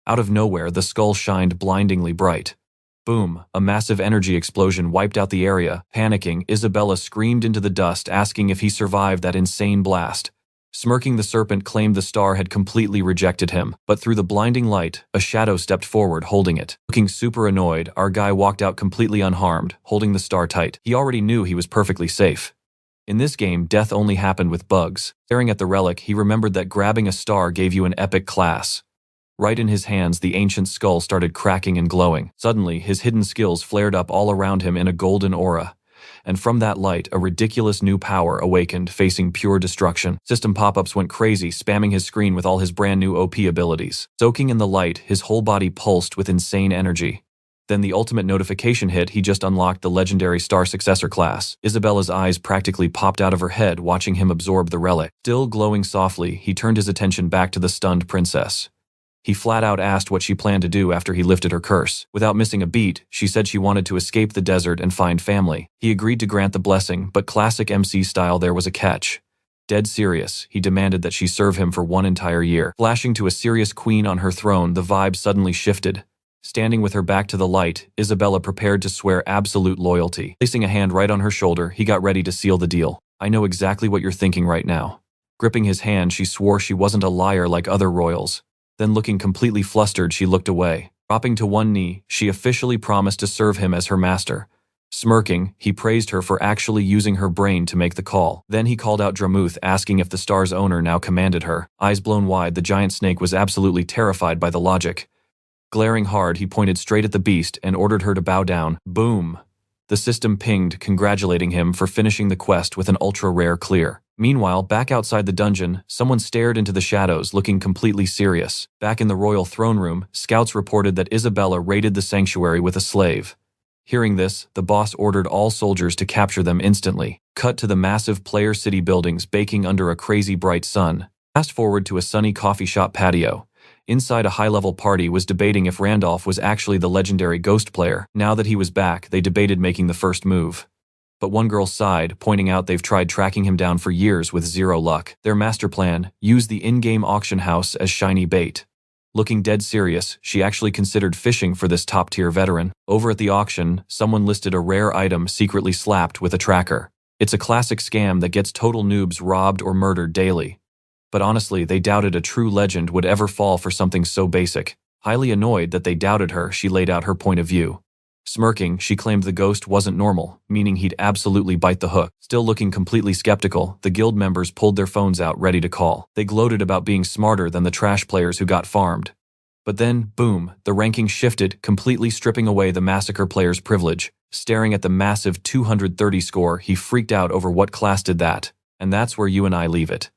Out of nowhere, the skull shined blindingly bright. Boom! A massive energy explosion wiped out the area. Panicking, Isabella screamed into the dust, asking if he survived that insane blast. Smirking, the serpent claimed the star had completely rejected him, but through the blinding light, a shadow stepped forward holding it. Looking super annoyed, our guy walked out completely unharmed, holding the star tight. He already knew he was perfectly safe. In this game, death only happened with bugs. Staring at the relic, he remembered that grabbing a star gave you an epic class. Right in his hands, the ancient skull started cracking and glowing. Suddenly, his hidden skills flared up all around him in a golden aura. And from that light, a ridiculous new power awakened, facing pure destruction. System pop-ups went crazy, spamming his screen with all his brand new OP abilities. Soaking in the light, his whole body pulsed with insane energy. Then the ultimate notification hit. He just unlocked the legendary star successor class. Isabella's eyes practically popped out of her head, watching him absorb the relic. Still glowing softly, he turned his attention back to the stunned princess. He flat out asked what she planned to do after he lifted her curse. Without missing a beat, she said she wanted to escape the desert and find family. He agreed to grant the blessing, but classic MC style, there was a catch. Dead serious, he demanded that she serve him for 1 entire year. Flashing to a serious queen on her throne, the vibe suddenly shifted. Standing with her back to the light, Isabella prepared to swear absolute loyalty. Placing a hand right on her shoulder, he got ready to seal the deal. I know exactly what you're thinking right now. Gripping his hand, she swore she wasn't a liar like other royals. Then, looking completely flustered, she looked away. Dropping to one knee, she officially promised to serve him as her master. Smirking, he praised her for actually using her brain to make the call. Then he called out Dramuth, asking if the star's owner now commanded her. Eyes blown wide, the giant snake was absolutely terrified by the logic. Glaring hard, he pointed straight at the beast and ordered her to bow down. Boom! The system pinged, congratulating him for finishing the quest with an ultra-rare clear. Meanwhile, back outside the dungeon, someone stared into the shadows, looking completely serious. Back in the royal throne room, scouts reported that Isabella raided the sanctuary with a slave. Hearing this, the boss ordered all soldiers to capture them instantly. Cut to the massive Player City buildings baking under a crazy bright sun. Fast forward to a sunny coffee shop patio. Inside, a high-level party was debating if Randolph was actually the legendary ghost player. Now that he was back, they debated making the first move. But one girl sighed, pointing out they've tried tracking him down for years with zero luck. Their master plan: use the in-game auction house as shiny bait. Looking dead serious, she actually considered fishing for this top-tier veteran. Over at the auction, someone listed a rare item secretly slapped with a tracker. It's a classic scam that gets total noobs robbed or murdered daily. But honestly, they doubted a true legend would ever fall for something so basic. Highly annoyed that they doubted her, she laid out her point of view. Smirking, she claimed the ghost wasn't normal, meaning he'd absolutely bite the hook. Still looking completely skeptical, the guild members pulled their phones out ready to call. They gloated about being smarter than the trash players who got farmed. But then, boom, the ranking shifted, completely stripping away the massacre player's privilege. Staring at the massive 230 score, he freaked out over what class did that. And that's where you and I leave it.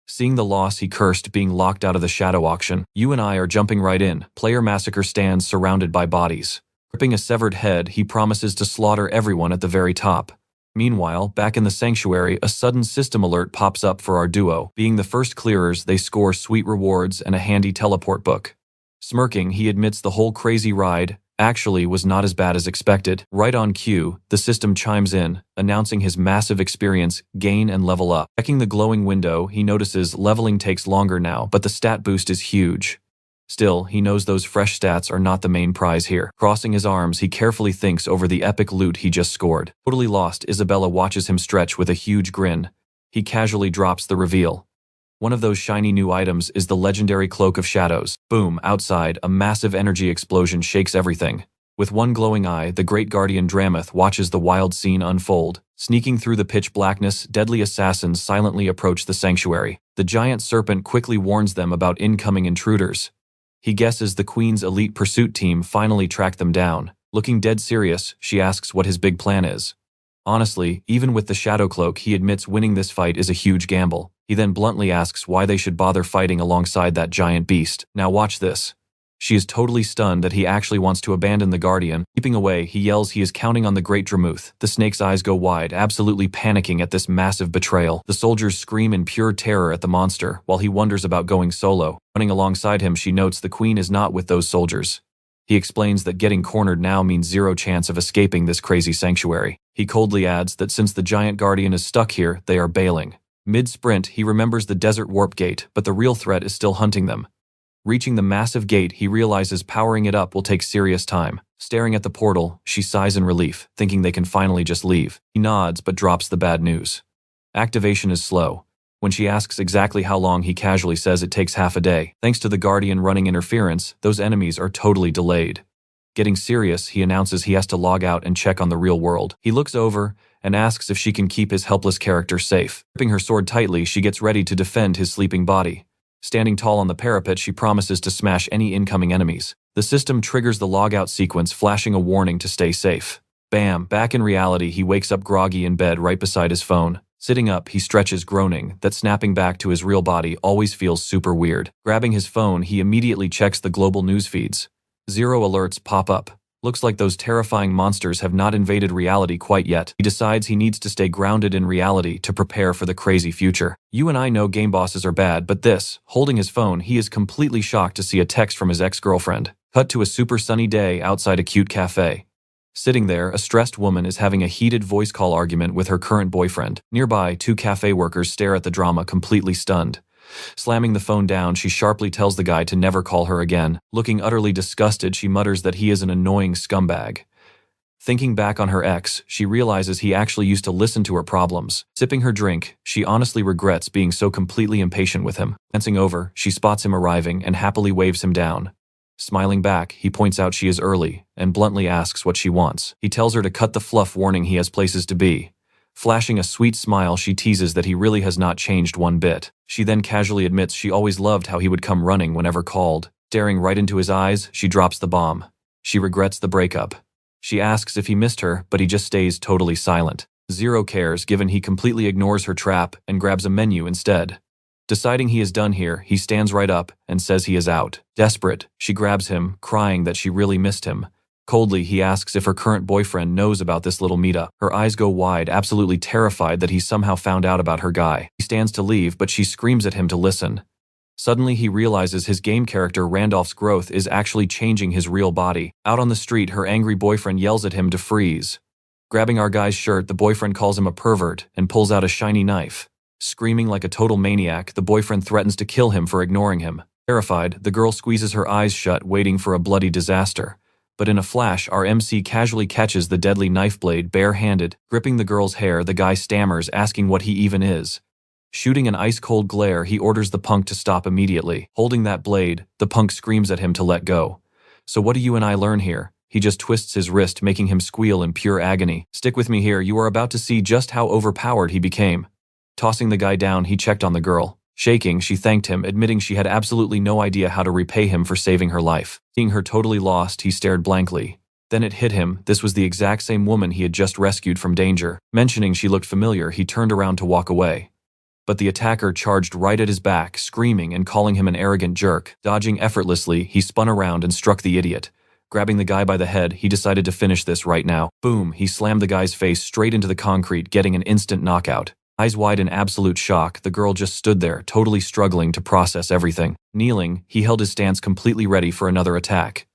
Seeing the loss, he cursed, being locked out of the shadow auction. You and I are jumping right in. Player massacre stands surrounded by bodies. Ripping a severed head, he promises to slaughter everyone at the very top. Meanwhile, back in the sanctuary, a sudden system alert pops up for our duo. Being the first clearers, they score sweet rewards and a handy teleport book. Smirking, he admits the whole crazy ride actually was not as bad as expected. Right on cue, the system chimes in, announcing his massive experience, gain and level up. Checking the glowing window, he notices leveling takes longer now, but the stat boost is huge. Still, he knows those fresh stats are not the main prize here. Crossing his arms, he carefully thinks over the epic loot he just scored. Totally lost, Isabella watches him stretch with a huge grin. He casually drops the reveal. One of those shiny new items is the legendary Cloak of Shadows. Boom, outside, a massive energy explosion shakes everything. With one glowing eye, the great guardian Dramuth watches the wild scene unfold. Sneaking through the pitch blackness, deadly assassins silently approach the sanctuary. The giant serpent quickly warns them about incoming intruders. He guesses the Queen's elite pursuit team finally tracked them down. Looking dead serious, she asks what his big plan is. Honestly, even with the Shadow Cloak, he admits winning this fight is a huge gamble. He then bluntly asks why they should bother fighting alongside that giant beast. Now watch this. She is totally stunned that he actually wants to abandon the Guardian. Keeping away, he yells he is counting on the great Dramuth. The snake's eyes go wide, absolutely panicking at this massive betrayal. The soldiers scream in pure terror at the monster, while he wonders about going solo. Running alongside him, she notes the Queen is not with those soldiers. He explains that getting cornered now means zero chance of escaping this crazy sanctuary. He coldly adds that since the giant Guardian is stuck here, they are bailing. Mid-sprint, he remembers the desert warp gate, but the real threat is still hunting them. Reaching the massive gate, he realizes powering it up will take serious time. Staring at the portal, she sighs in relief, thinking they can finally just leave. He nods but drops the bad news. Activation is slow. When she asks exactly how long, he casually says it takes half a day. Thanks to the Guardian running interference, those enemies are totally delayed. Getting serious, he announces he has to log out and check on the real world. He looks over and asks if she can keep his helpless character safe. Gripping her sword tightly, she gets ready to defend his sleeping body. Standing tall on the parapet, she promises to smash any incoming enemies. The system triggers the logout sequence, flashing a warning to stay safe. Bam! Back in reality, he wakes up groggy in bed right beside his phone. Sitting up, he stretches, groaning that snapping back to his real body always feels super weird. Grabbing his phone, he immediately checks the global news feeds. 0 alerts pop up. Looks like those terrifying monsters have not invaded reality quite yet. He decides he needs to stay grounded in reality to prepare for the crazy future. You and I know game bosses are bad, but this, holding his phone, he is completely shocked to see a text from his ex-girlfriend. Cut to a super sunny day outside a cute cafe. Sitting there, a stressed woman is having a heated voice call argument with her current boyfriend. Nearby, 2 cafe workers stare at the drama, completely stunned. Slamming the phone down, she sharply tells the guy to never call her again. Looking utterly disgusted, she mutters that he is an annoying scumbag. Thinking back on her ex, she realizes he actually used to listen to her problems. Sipping her drink, she honestly regrets being so completely impatient with him. Glancing over, she spots him arriving and happily waves him down. Smiling back, he points out she is early, and bluntly asks what she wants. He tells her to cut the fluff, warning he has places to be. Flashing a sweet smile, she teases that he really has not changed one bit. She then casually admits she always loved how he would come running whenever called. Staring right into his eyes, she drops the bomb. She regrets the breakup. She asks if he missed her, but he just stays totally silent. Zero cares, given he completely ignores her trap and grabs a menu instead. Deciding he is done here, he stands right up and says he is out. Desperate, she grabs him, crying that she really missed him. Coldly, he asks if her current boyfriend knows about this little meetup. Her eyes go wide, absolutely terrified that he somehow found out about her guy. He stands to leave, but she screams at him to listen. Suddenly, he realizes his game character Randolph's growth is actually changing his real body. Out on the street, her angry boyfriend yells at him to freeze. Grabbing our guy's shirt, the boyfriend calls him a pervert and pulls out a shiny knife. Screaming like a total maniac, the boyfriend threatens to kill him for ignoring him. Terrified, the girl squeezes her eyes shut, waiting for a bloody disaster. But in a flash, our MC casually catches the deadly knife blade bare-handed. Gripping the girl's hair, the guy stammers, asking what he even is. Shooting an ice-cold glare, he orders the punk to stop immediately. Holding that blade, the punk screams at him to let go. So what do you and I learn here? He just twists his wrist, making him squeal in pure agony. Stick with me here, you are about to see just how overpowered he became. Tossing the guy down, he checked on the girl. Shaking, she thanked him, admitting she had absolutely no idea how to repay him for saving her life. Seeing her totally lost, he stared blankly. Then it hit him, this was the exact same woman he had just rescued from danger. Mentioning she looked familiar, he turned around to walk away. But the attacker charged right at his back, screaming and calling him an arrogant jerk. Dodging effortlessly, he spun around and struck the idiot. Grabbing the guy by the head, he decided to finish this right now. Boom, he slammed the guy's face straight into the concrete, getting an instant knockout. Eyes wide in absolute shock, the girl just stood there, totally struggling to process everything. Kneeling, he held his stance, completely ready for another attack.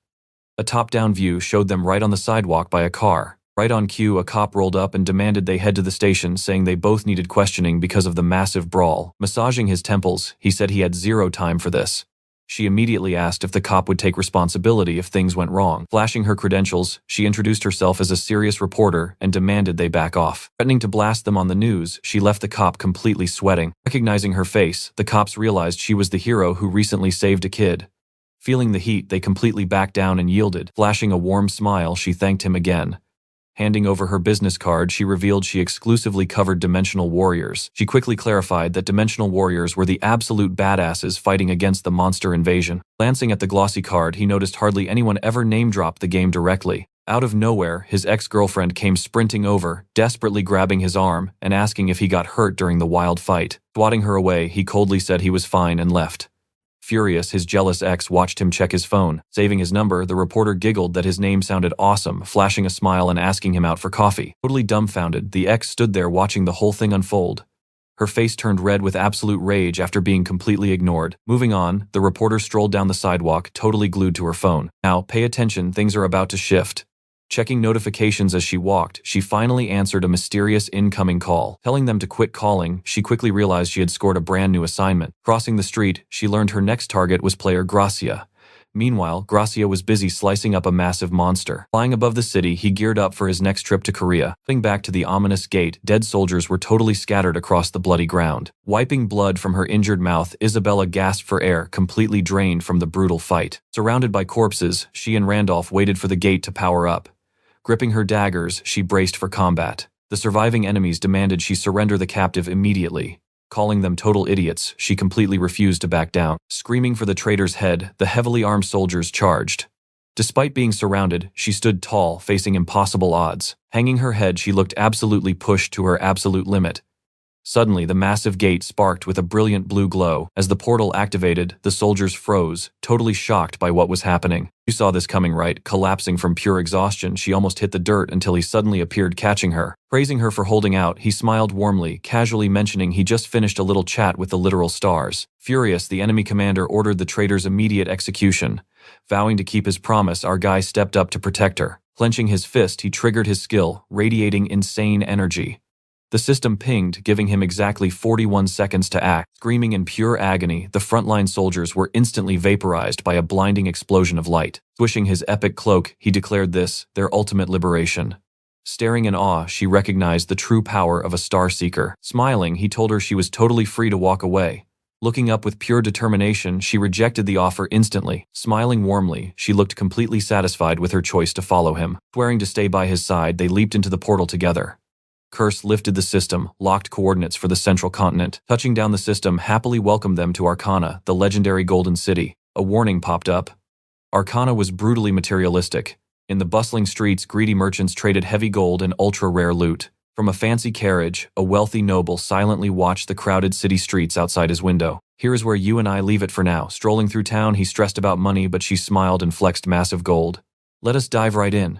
A top-down view showed them right on the sidewalk by a car. Right on cue, a cop rolled up and demanded they head to the station, saying they both needed questioning because of the massive brawl. Massaging his temples, he said he had zero time for this. She immediately asked if the cop would take responsibility if things went wrong. Flashing her credentials, she introduced herself as a serious reporter and demanded they back off. Threatening to blast them on the news, she left the cop completely sweating. Recognizing her face, the cops realized she was the hero who recently saved a kid. Feeling the heat, they completely backed down and yielded. Flashing a warm smile, she thanked him again. Handing over her business card, she revealed she exclusively covered Dimensional Warriors. She quickly clarified that Dimensional Warriors were the absolute badasses fighting against the monster invasion. Glancing at the glossy card, he noticed hardly anyone ever name-dropped the game directly. Out of nowhere, his ex-girlfriend came sprinting over, desperately grabbing his arm and asking if he got hurt during the wild fight. Swatting her away, he coldly said he was fine and left. Furious, his jealous ex watched him check his phone. Saving his number, the reporter giggled that his name sounded awesome, flashing a smile and asking him out for coffee. Totally dumbfounded, the ex stood there watching the whole thing unfold. Her face turned red with absolute rage after being completely ignored. Moving on, the reporter strolled down the sidewalk, totally glued to her phone. Now, pay attention, things are about to shift. Checking notifications as she walked, she finally answered a mysterious incoming call. Telling them to quit calling, she quickly realized she had scored a brand new assignment. Crossing the street, she learned her next target was player Gracia. Meanwhile, Gracia was busy slicing up a massive monster. Flying above the city, he geared up for his next trip to Korea. Heading back to the ominous gate, dead soldiers were totally scattered across the bloody ground. Wiping blood from her injured mouth, Isabella gasped for air, completely drained from the brutal fight. Surrounded by corpses, she and Randolph waited for the gate to power up. Gripping her daggers, she braced for combat. The surviving enemies demanded she surrender the captive immediately. Calling them total idiots, she completely refused to back down. Screaming for the traitor's head, the heavily armed soldiers charged. Despite being surrounded, she stood tall, facing impossible odds. Hanging her head, she looked absolutely pushed to her absolute limit. Suddenly, the massive gate sparked with a brilliant blue glow. As the portal activated, the soldiers froze, totally shocked by what was happening. You saw this coming, right? Collapsing from pure exhaustion, she almost hit the dirt until he suddenly appeared, catching her. Praising her for holding out, he smiled warmly, casually mentioning he just finished a little chat with the literal stars. Furious, the enemy commander ordered the traitor's immediate execution. Vowing to keep his promise, our guy stepped up to protect her. Clenching his fist, he triggered his skill, radiating insane energy. The system pinged, giving him exactly 41 seconds to act. Screaming in pure agony, the frontline soldiers were instantly vaporized by a blinding explosion of light. Swishing his epic cloak, he declared this their ultimate liberation. Staring in awe, she recognized the true power of a star seeker. Smiling, he told her she was totally free to walk away. Looking up with pure determination, she rejected the offer instantly. Smiling warmly, she looked completely satisfied with her choice to follow him. Swearing to stay by his side, they leaped into the portal together. Curse lifted the system, locked coordinates for the central continent. Touching down the system happily welcomed them to Arcana, the legendary Golden City. A warning popped up. Arcana was brutally materialistic. In the bustling streets, greedy merchants traded heavy gold and ultra-rare loot. From a fancy carriage, a wealthy noble silently watched the crowded city streets outside his window. Here is where you and I leave it for now. Strolling through town, he stressed about money, but she smiled and flexed massive gold. Let us dive right in.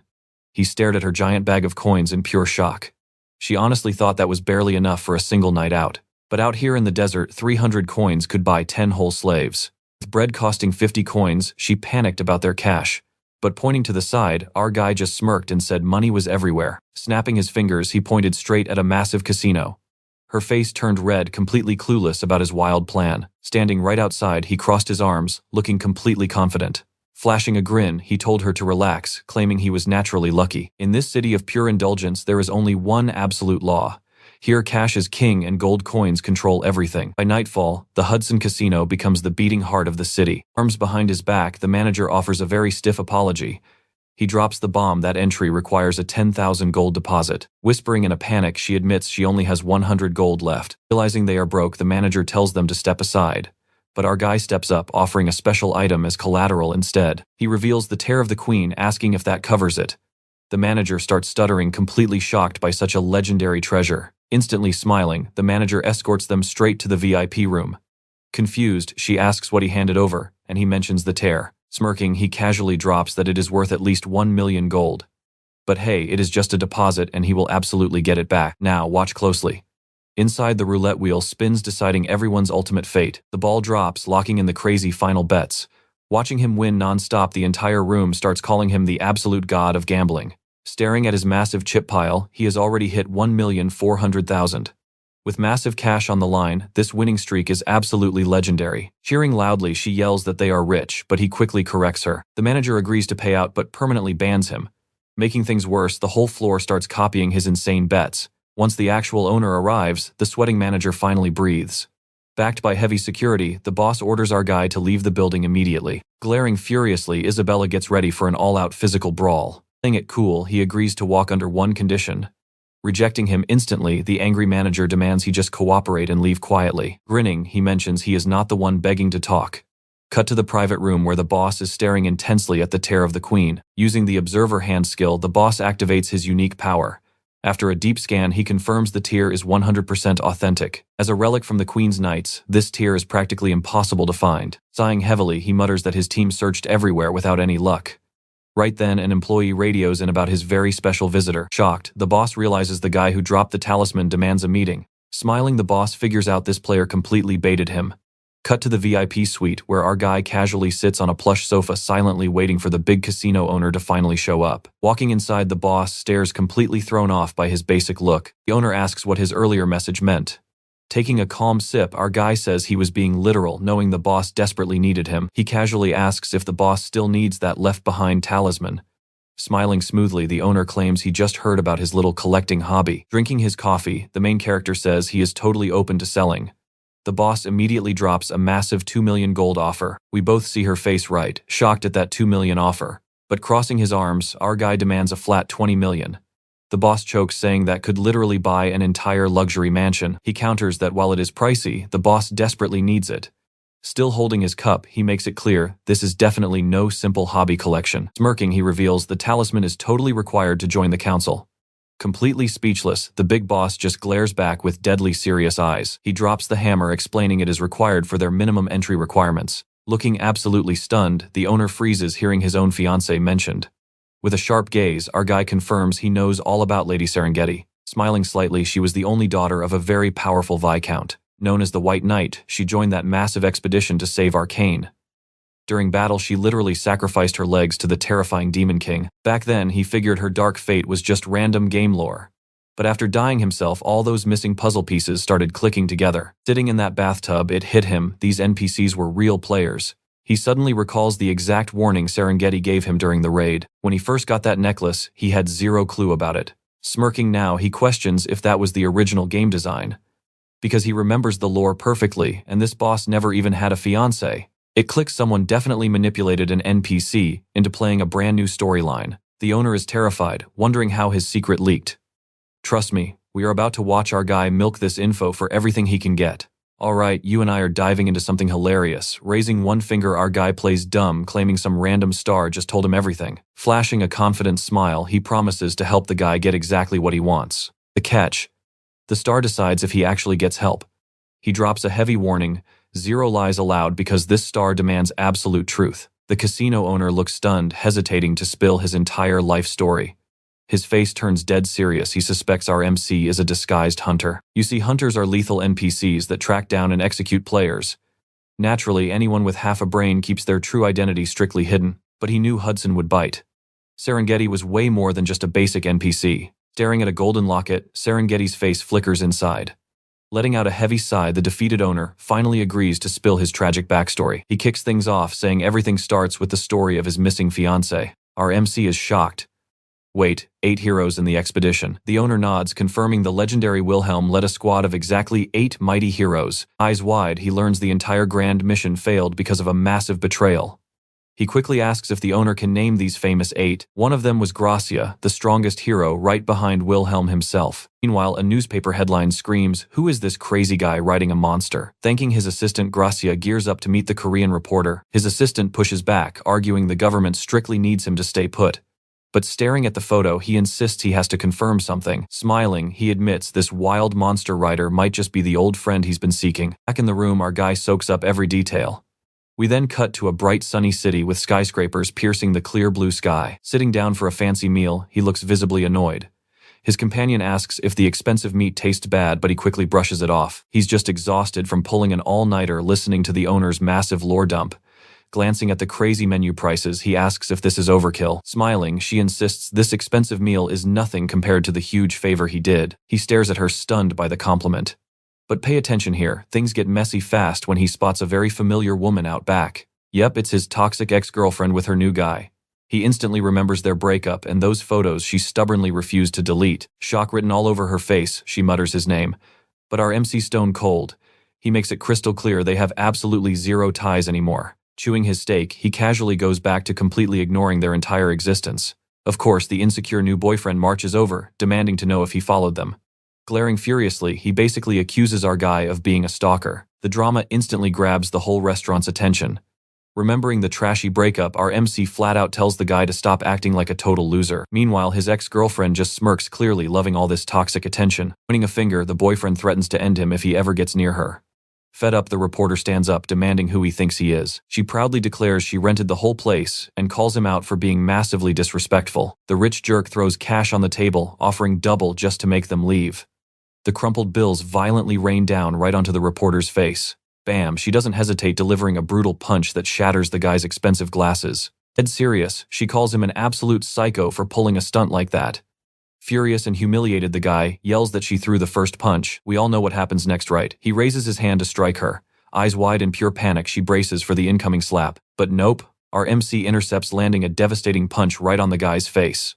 He stared at her giant bag of coins in pure shock. She honestly thought that was barely enough for a single night out. But out here in the desert, 300 coins could buy 10 whole slaves. With bread costing 50 coins, she panicked about their cash. But pointing to the side, our guy just smirked and said money was everywhere. Snapping his fingers, he pointed straight at a massive casino. Her face turned red, completely clueless about his wild plan. Standing right outside, he crossed his arms, looking completely confident. Flashing a grin, he told her to relax, claiming he was naturally lucky. In this city of pure indulgence, there is only one absolute law. Here, cash is king and gold coins control everything. By nightfall, the Hudson Casino becomes the beating heart of the city. Arms behind his back, the manager offers a very stiff apology. He drops the bomb that entry requires a 10,000 gold deposit. Whispering in a panic, she admits she only has 100 gold left. Realizing they are broke, the manager tells them to step aside. But our guy steps up, offering a special item as collateral instead. He reveals the tear of the queen, asking if that covers it. The manager starts stuttering, completely shocked by such a legendary treasure. Instantly smiling, the manager escorts them straight to the VIP room. Confused, she asks what he handed over, and he mentions the tear. Smirking, he casually drops that it is worth at least 1 million gold. But hey, it is just a deposit and he will absolutely get it back. Now, watch closely. Inside, the roulette wheel spins, deciding everyone's ultimate fate. The ball drops, locking in the crazy final bets. Watching him win non-stop, the entire room starts calling him the absolute god of gambling. Staring at his massive chip pile, he has already hit 1,400,000. With massive cash on the line, this winning streak is absolutely legendary. Cheering loudly, she yells that they are rich, but he quickly corrects her. The manager agrees to pay out but permanently bans him. Making things worse, the whole floor starts copying his insane bets. Once the actual owner arrives, the sweating manager finally breathes. Backed by heavy security, the boss orders our guy to leave the building immediately. Glaring furiously, Isabella gets ready for an all-out physical brawl. Playing it cool, he agrees to walk under one condition. Rejecting him instantly, the angry manager demands he just cooperate and leave quietly. Grinning, he mentions he is not the one begging to talk. Cut to the private room where the boss is staring intensely at the tear of the queen. Using the observer hand skill, the boss activates his unique power. After a deep scan, he confirms the tear is 100% authentic. As a relic from the Queen's Knights, this tear is practically impossible to find. Sighing heavily, he mutters that his team searched everywhere without any luck. Right then, an employee radios in about his very special visitor. Shocked, the boss realizes the guy who dropped the talisman demands a meeting. Smiling, the boss figures out this player completely baited him. Cut to the VIP suite, where our guy casually sits on a plush sofa silently waiting for the big casino owner to finally show up. Walking inside, the boss stares completely thrown off by his basic look. The owner asks what his earlier message meant. Taking a calm sip, our guy says he was being literal, knowing the boss desperately needed him. He casually asks if the boss still needs that left-behind talisman. Smiling smoothly, the owner claims he just heard about his little collecting hobby. Drinking his coffee, the main character says he is totally open to selling. The boss immediately drops a massive 2 million gold offer. We both see her face right, shocked at that 2 million offer. But crossing his arms, our guy demands a flat 20 million. The boss chokes, saying that could literally buy an entire luxury mansion. He counters that while it is pricey, the boss desperately needs it. Still holding his cup, he makes it clear this is definitely no simple hobby collection. Smirking, he reveals the talisman is totally required to join the council. Completely speechless, the big boss just glares back with deadly serious eyes. He drops the hammer, explaining it is required for their minimum entry requirements. Looking absolutely stunned, the owner freezes hearing his own fiancée mentioned. With a sharp gaze, our guy confirms he knows all about Lady Serengeti. Smiling slightly, she was the only daughter of a very powerful viscount. Known as the White Knight, she joined that massive expedition to save Arcane. During battle, she literally sacrificed her legs to the terrifying Demon King. Back then, he figured her dark fate was just random game lore. But after dying himself, all those missing puzzle pieces started clicking together. Sitting in that bathtub, it hit him, these NPCs were real players. He suddenly recalls the exact warning Serengeti gave him during the raid. When he first got that necklace, he had zero clue about it. Smirking now, he questions if that was the original game design. because he remembers the lore perfectly, and this boss never even had a fiancé. It clicks someone definitely manipulated an NPC into playing a brand new storyline. The owner is terrified, wondering how his secret leaked. Trust me, we are about to watch our guy milk this info for everything he can get. Alright, you and I are diving into something hilarious. Raising one finger, our guy plays dumb, claiming some random star just told him everything. Flashing a confident smile, he promises to help the guy get exactly what he wants. The catch: the star decides if he actually gets help. He drops a heavy warning: 0 lies allowed, because this star demands absolute truth. The casino owner looks stunned, hesitating to spill his entire life story. His face turns dead serious. He suspects our MC is a disguised hunter. You see, hunters are lethal NPCs that track down and execute players. Naturally, anyone with half a brain keeps their true identity strictly hidden, but he knew Hudson would bite. Serengeti was way more than just a basic NPC. Staring at a golden locket, Serengeti's face flickers inside. Letting out a heavy sigh, the defeated owner finally agrees to spill his tragic backstory. He kicks things off, saying everything starts with the story of his missing fiancée. Our MC is shocked. Wait, 8 heroes in the expedition. The owner nods, confirming the legendary Wilhelm led a squad of exactly 8 mighty heroes. Eyes wide, he learns the entire grand mission failed because of a massive betrayal. He quickly asks if the owner can name these famous 8. One of them was Gracia, the strongest hero, right behind Wilhelm himself. Meanwhile, a newspaper headline screams, "Who is this crazy guy riding a monster?" Thanking his assistant, Gracia gears up to meet the Korean reporter. His assistant pushes back, arguing the government strictly needs him to stay put. But staring at the photo, he insists he has to confirm something. Smiling, he admits this wild monster rider might just be the old friend he's been seeking. Back in the room, our guy soaks up every detail. We then cut to a bright sunny city with skyscrapers piercing the clear blue sky. Sitting down for a fancy meal, he looks visibly annoyed. His companion asks if the expensive meat tastes bad, but he quickly brushes it off. He's just exhausted from pulling an all-nighter listening to the owner's massive lore dump. Glancing at the crazy menu prices, he asks if this is overkill. Smiling, she insists this expensive meal is nothing compared to the huge favor he did. He stares at her, stunned by the compliment. But pay attention here, things get messy fast when he spots a very familiar woman out back. Yep, it's his toxic ex-girlfriend with her new guy. He instantly remembers their breakup and those photos she stubbornly refused to delete. Shock written all over her face, she mutters his name. But our MC stone cold. He makes it crystal clear they have absolutely zero ties anymore. Chewing his steak, he casually goes back to completely ignoring their entire existence. Of course, the insecure new boyfriend marches over, demanding to know if he followed them. Glaring furiously, he basically accuses our guy of being a stalker. The drama instantly grabs the whole restaurant's attention. Remembering the trashy breakup, our MC flat out tells the guy to stop acting like a total loser. Meanwhile, his ex-girlfriend just smirks, clearly loving all this toxic attention. Pointing a finger, the boyfriend threatens to end him if he ever gets near her. Fed up, the reporter stands up, demanding who he thinks he is. She proudly declares she rented the whole place and calls him out for being massively disrespectful. The rich jerk throws cash on the table, offering double just to make them leave. The crumpled bills violently rain down right onto the reporter's face. Bam, she doesn't hesitate, delivering a brutal punch that shatters the guy's expensive glasses. Dead serious, she calls him an absolute psycho for pulling a stunt like that. Furious and humiliated, the guy yells that she threw the first punch. We all know what happens next, right? He raises his hand to strike her. Eyes wide in pure panic, she braces for the incoming slap. But nope, our MC intercepts, landing a devastating punch right on the guy's face.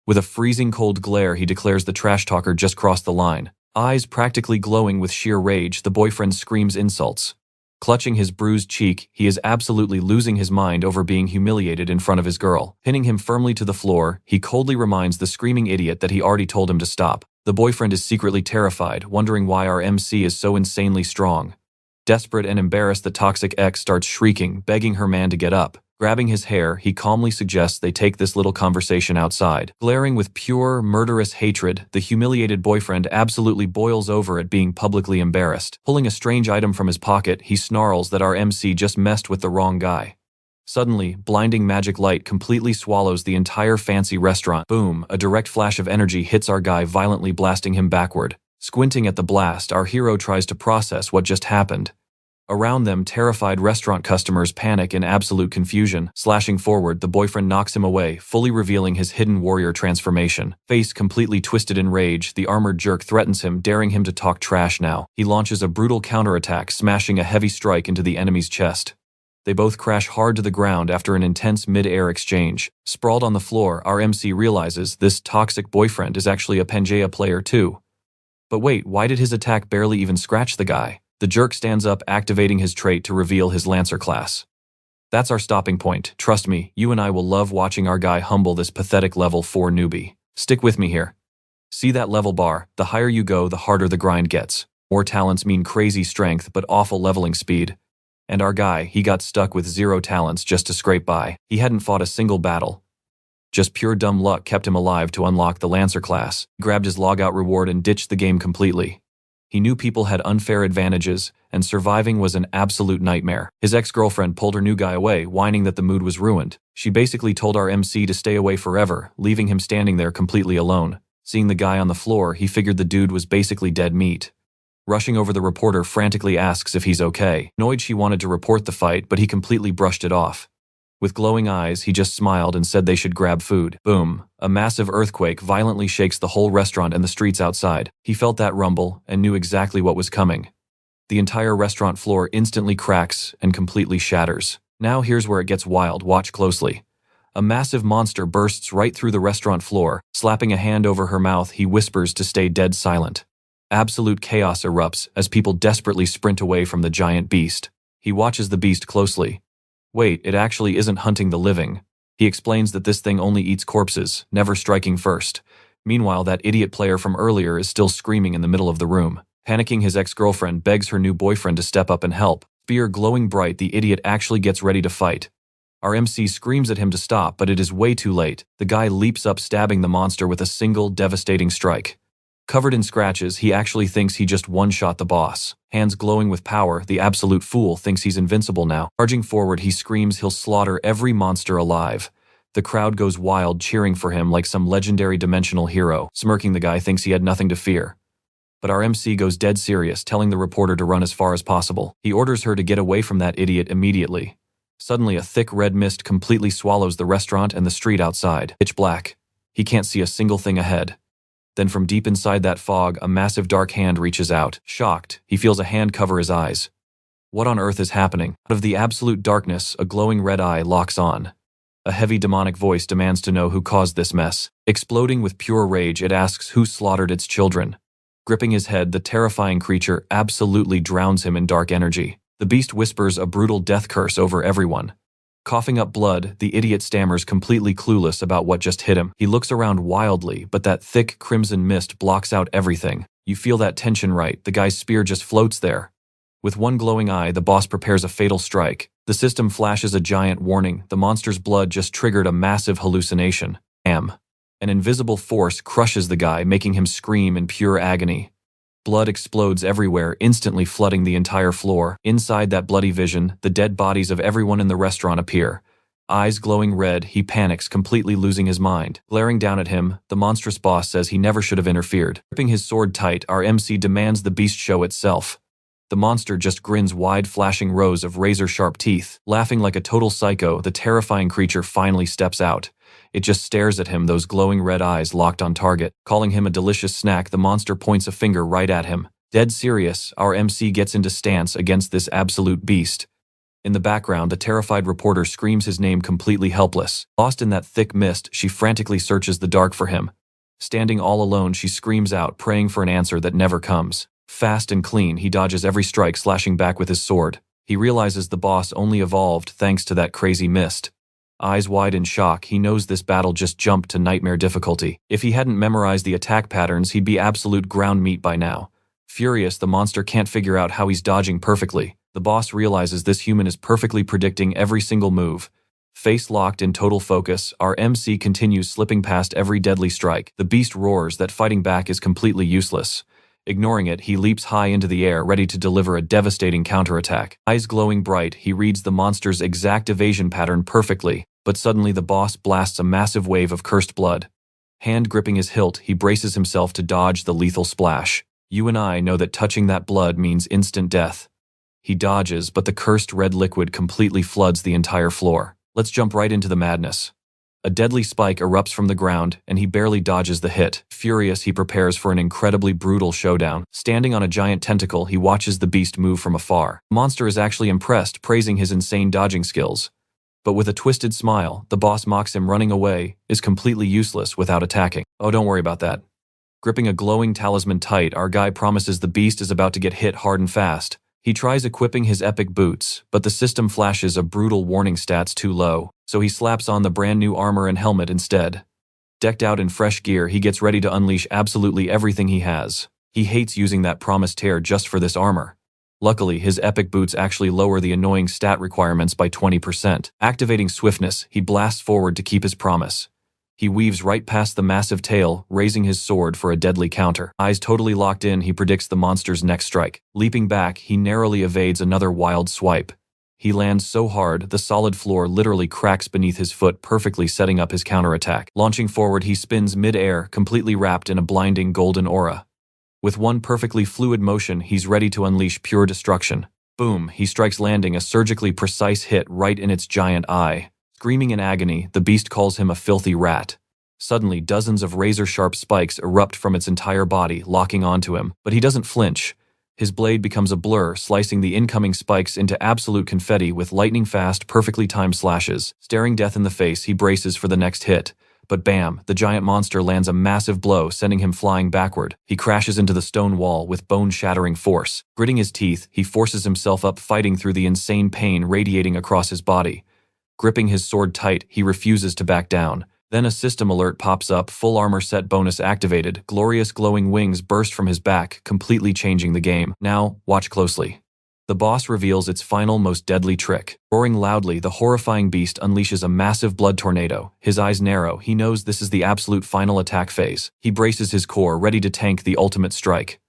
With a freezing cold glare, he declares the trash talker just crossed the line. Eyes practically glowing with sheer rage, the boyfriend screams insults. Clutching his bruised cheek, he is absolutely losing his mind over being humiliated in front of his girl. Pinning him firmly to the floor, he coldly reminds the screaming idiot that he already told him to stop. The boyfriend is secretly terrified, wondering why our MC is so insanely strong. Desperate and embarrassed, the toxic ex starts shrieking, begging her man to get up. Grabbing his hair, he calmly suggests they take this little conversation outside. Glaring with pure, murderous hatred, the humiliated boyfriend absolutely boils over at being publicly embarrassed. Pulling a strange item from his pocket, he snarls that our MC just messed with the wrong guy. Suddenly, blinding magic light completely swallows the entire fancy restaurant. Boom, a direct flash of energy hits our guy, violently blasting him backward. Squinting at the blast, our hero tries to process what just happened. Around them, terrified restaurant customers panic in absolute confusion. Slashing forward, the boyfriend knocks him away, fully revealing his hidden warrior transformation. Face completely twisted in rage, the armored jerk threatens him, daring him to talk trash now. He launches a brutal counterattack, smashing a heavy strike into the enemy's chest. They both crash hard to the ground after an intense mid-air exchange. Sprawled on the floor, our MC realizes this toxic boyfriend is actually a Pangea player too. But wait, why did his attack barely even scratch the guy? The jerk stands up, activating his trait to reveal his Lancer class. That's our stopping point. Trust me, you and I will love watching our guy humble this pathetic level 4 newbie. Stick with me here. See that level bar? The higher you go, the harder the grind gets. More talents mean crazy strength but awful leveling speed. And our guy, he got stuck with 0 talents just to scrape by. He hadn't fought a single battle. Just pure dumb luck kept him alive to unlock the Lancer class. He grabbed his logout reward and ditched the game completely. He knew people had unfair advantages, and surviving was an absolute nightmare. His ex-girlfriend pulled her new guy away, whining that the mood was ruined. She basically told our MC to stay away forever, leaving him standing there completely alone. Seeing the guy on the floor, he figured the dude was basically dead meat. Rushing over, the reporter frantically asks if he's okay. Annoyed, she wanted to report the fight, but he completely brushed it off. With glowing eyes, he just smiled and said they should grab food. Boom. A massive earthquake violently shakes the whole restaurant and the streets outside. He felt that rumble and knew exactly what was coming. The entire restaurant floor instantly cracks and completely shatters. Now here's where it gets wild. Watch closely. A massive monster bursts right through the restaurant floor. Slapping a hand over her mouth, he whispers to stay dead silent. Absolute chaos erupts as people desperately sprint away from the giant beast. He watches the beast closely. Wait, it actually isn't hunting the living. He explains that this thing only eats corpses, never striking first. Meanwhile, that idiot player from earlier is still screaming in the middle of the room. Panicking, his ex-girlfriend begs her new boyfriend to step up and help. Spear glowing bright, the idiot actually gets ready to fight. Our MC screams at him to stop, but it is way too late. The guy leaps up, stabbing the monster with a single, devastating strike. Covered in scratches, he actually thinks he just one-shot the boss. Hands glowing with power, the absolute fool thinks he's invincible now. Charging forward, he screams he'll slaughter every monster alive. The crowd goes wild, cheering for him like some legendary dimensional hero. Smirking, the guy thinks he had nothing to fear. But our MC goes dead serious, telling the reporter to run as far as possible. He orders her to get away from that idiot immediately. Suddenly, a thick red mist completely swallows the restaurant and the street outside. Pitch black. He can't see a single thing ahead. Then from deep inside that fog, a massive dark hand reaches out. Shocked, he feels a hand cover his eyes. What on earth is happening? Out of the absolute darkness, a glowing red eye locks on. A heavy demonic voice demands to know who caused this mess. Exploding with pure rage, it asks who slaughtered its children. Gripping his head, the terrifying creature absolutely drowns him in dark energy. The beast whispers a brutal death curse over everyone. Coughing up blood, the idiot stammers, completely clueless about what just hit him. He looks around wildly, but that thick crimson mist blocks out everything. You feel that tension, right? The guy's spear just floats there. With one glowing eye, the boss prepares a fatal strike. The system flashes a giant warning. The monster's blood just triggered a massive hallucination. An invisible force crushes the guy, making him scream in pure agony. Blood explodes everywhere, instantly flooding the entire floor. Inside that bloody vision, the dead bodies of everyone in the restaurant appear. Eyes glowing red, he panics, completely losing his mind. Glaring down at him, the monstrous boss says he never should have interfered. Gripping his sword tight, our MC demands the beast show itself. The monster just grins wide, flashing rows of razor-sharp teeth. Laughing like a total psycho, the terrifying creature finally steps out. It just stares at him, those glowing red eyes locked on target. Calling him a delicious snack, the monster points a finger right at him. Dead serious, our MC gets into stance against this absolute beast. In the background, the terrified reporter screams his name, completely helpless. Lost in that thick mist, she frantically searches the dark for him. Standing all alone, she screams out, praying for an answer that never comes. Fast and clean, he dodges every strike, slashing back with his sword. He realizes the boss only evolved thanks to that crazy mist. Eyes wide in shock, he knows this battle just jumped to nightmare difficulty. If he hadn't memorized the attack patterns, he'd be absolute ground meat by now. Furious, the monster can't figure out how he's dodging perfectly. The boss realizes this human is perfectly predicting every single move. Face locked in total focus, our MC continues slipping past every deadly strike. The beast roars that fighting back is completely useless. Ignoring it, he leaps high into the air, ready to deliver a devastating counterattack. Eyes glowing bright, he reads the monster's exact evasion pattern perfectly, but suddenly the boss blasts a massive wave of cursed blood. Hand gripping his hilt, he braces himself to dodge the lethal splash. You and I know that touching that blood means instant death. He dodges, but the cursed red liquid completely floods the entire floor. Let's jump right into the madness. A deadly spike erupts from the ground, and he barely dodges the hit. Furious, he prepares for an incredibly brutal showdown. Standing on a giant tentacle, he watches the beast move from afar. The monster is actually impressed, praising his insane dodging skills. But with a twisted smile, the boss mocks him. Running away is completely useless without attacking. Oh, don't worry about that. Gripping a glowing talisman tight, our guy promises the beast is about to get hit hard and fast. He tries equipping his epic boots, but the system flashes a brutal warning stats too low, so he slaps on the brand new armor and helmet instead. Decked out in fresh gear, he gets ready to unleash absolutely everything he has. He hates using that promised tear just for this armor. Luckily, his epic boots actually lower the annoying stat requirements by 20%. Activating swiftness, he blasts forward to keep his promise. He weaves right past the massive tail, raising his sword for a deadly counter. Eyes totally locked in, he predicts the monster's next strike. Leaping back, he narrowly evades another wild swipe. He lands so hard, the solid floor literally cracks beneath his foot, perfectly setting up his counterattack. Launching forward, he spins mid-air, completely wrapped in a blinding golden aura. With one perfectly fluid motion, he's ready to unleash pure destruction. Boom, he strikes, landing a surgically precise hit right in its giant eye. Screaming in agony, the beast calls him a filthy rat. Suddenly, dozens of razor-sharp spikes erupt from its entire body, locking onto him, but he doesn't flinch. His blade becomes a blur, slicing the incoming spikes into absolute confetti with lightning-fast, perfectly timed slashes. Staring death in the face, he braces for the next hit. But bam, the giant monster lands a massive blow, sending him flying backward. He crashes into the stone wall with bone-shattering force. Gritting his teeth, he forces himself up, fighting through the insane pain radiating across his body. Gripping his sword tight, he refuses to back down. Then a system alert pops up, full armor set bonus activated. Glorious glowing wings burst from his back, completely changing the game. Now, watch closely. The boss reveals its final, most deadly trick. Roaring loudly, the horrifying beast unleashes a massive blood tornado. His eyes narrow, he knows this is the absolute final attack phase. He braces his core, ready to tank the ultimate strike.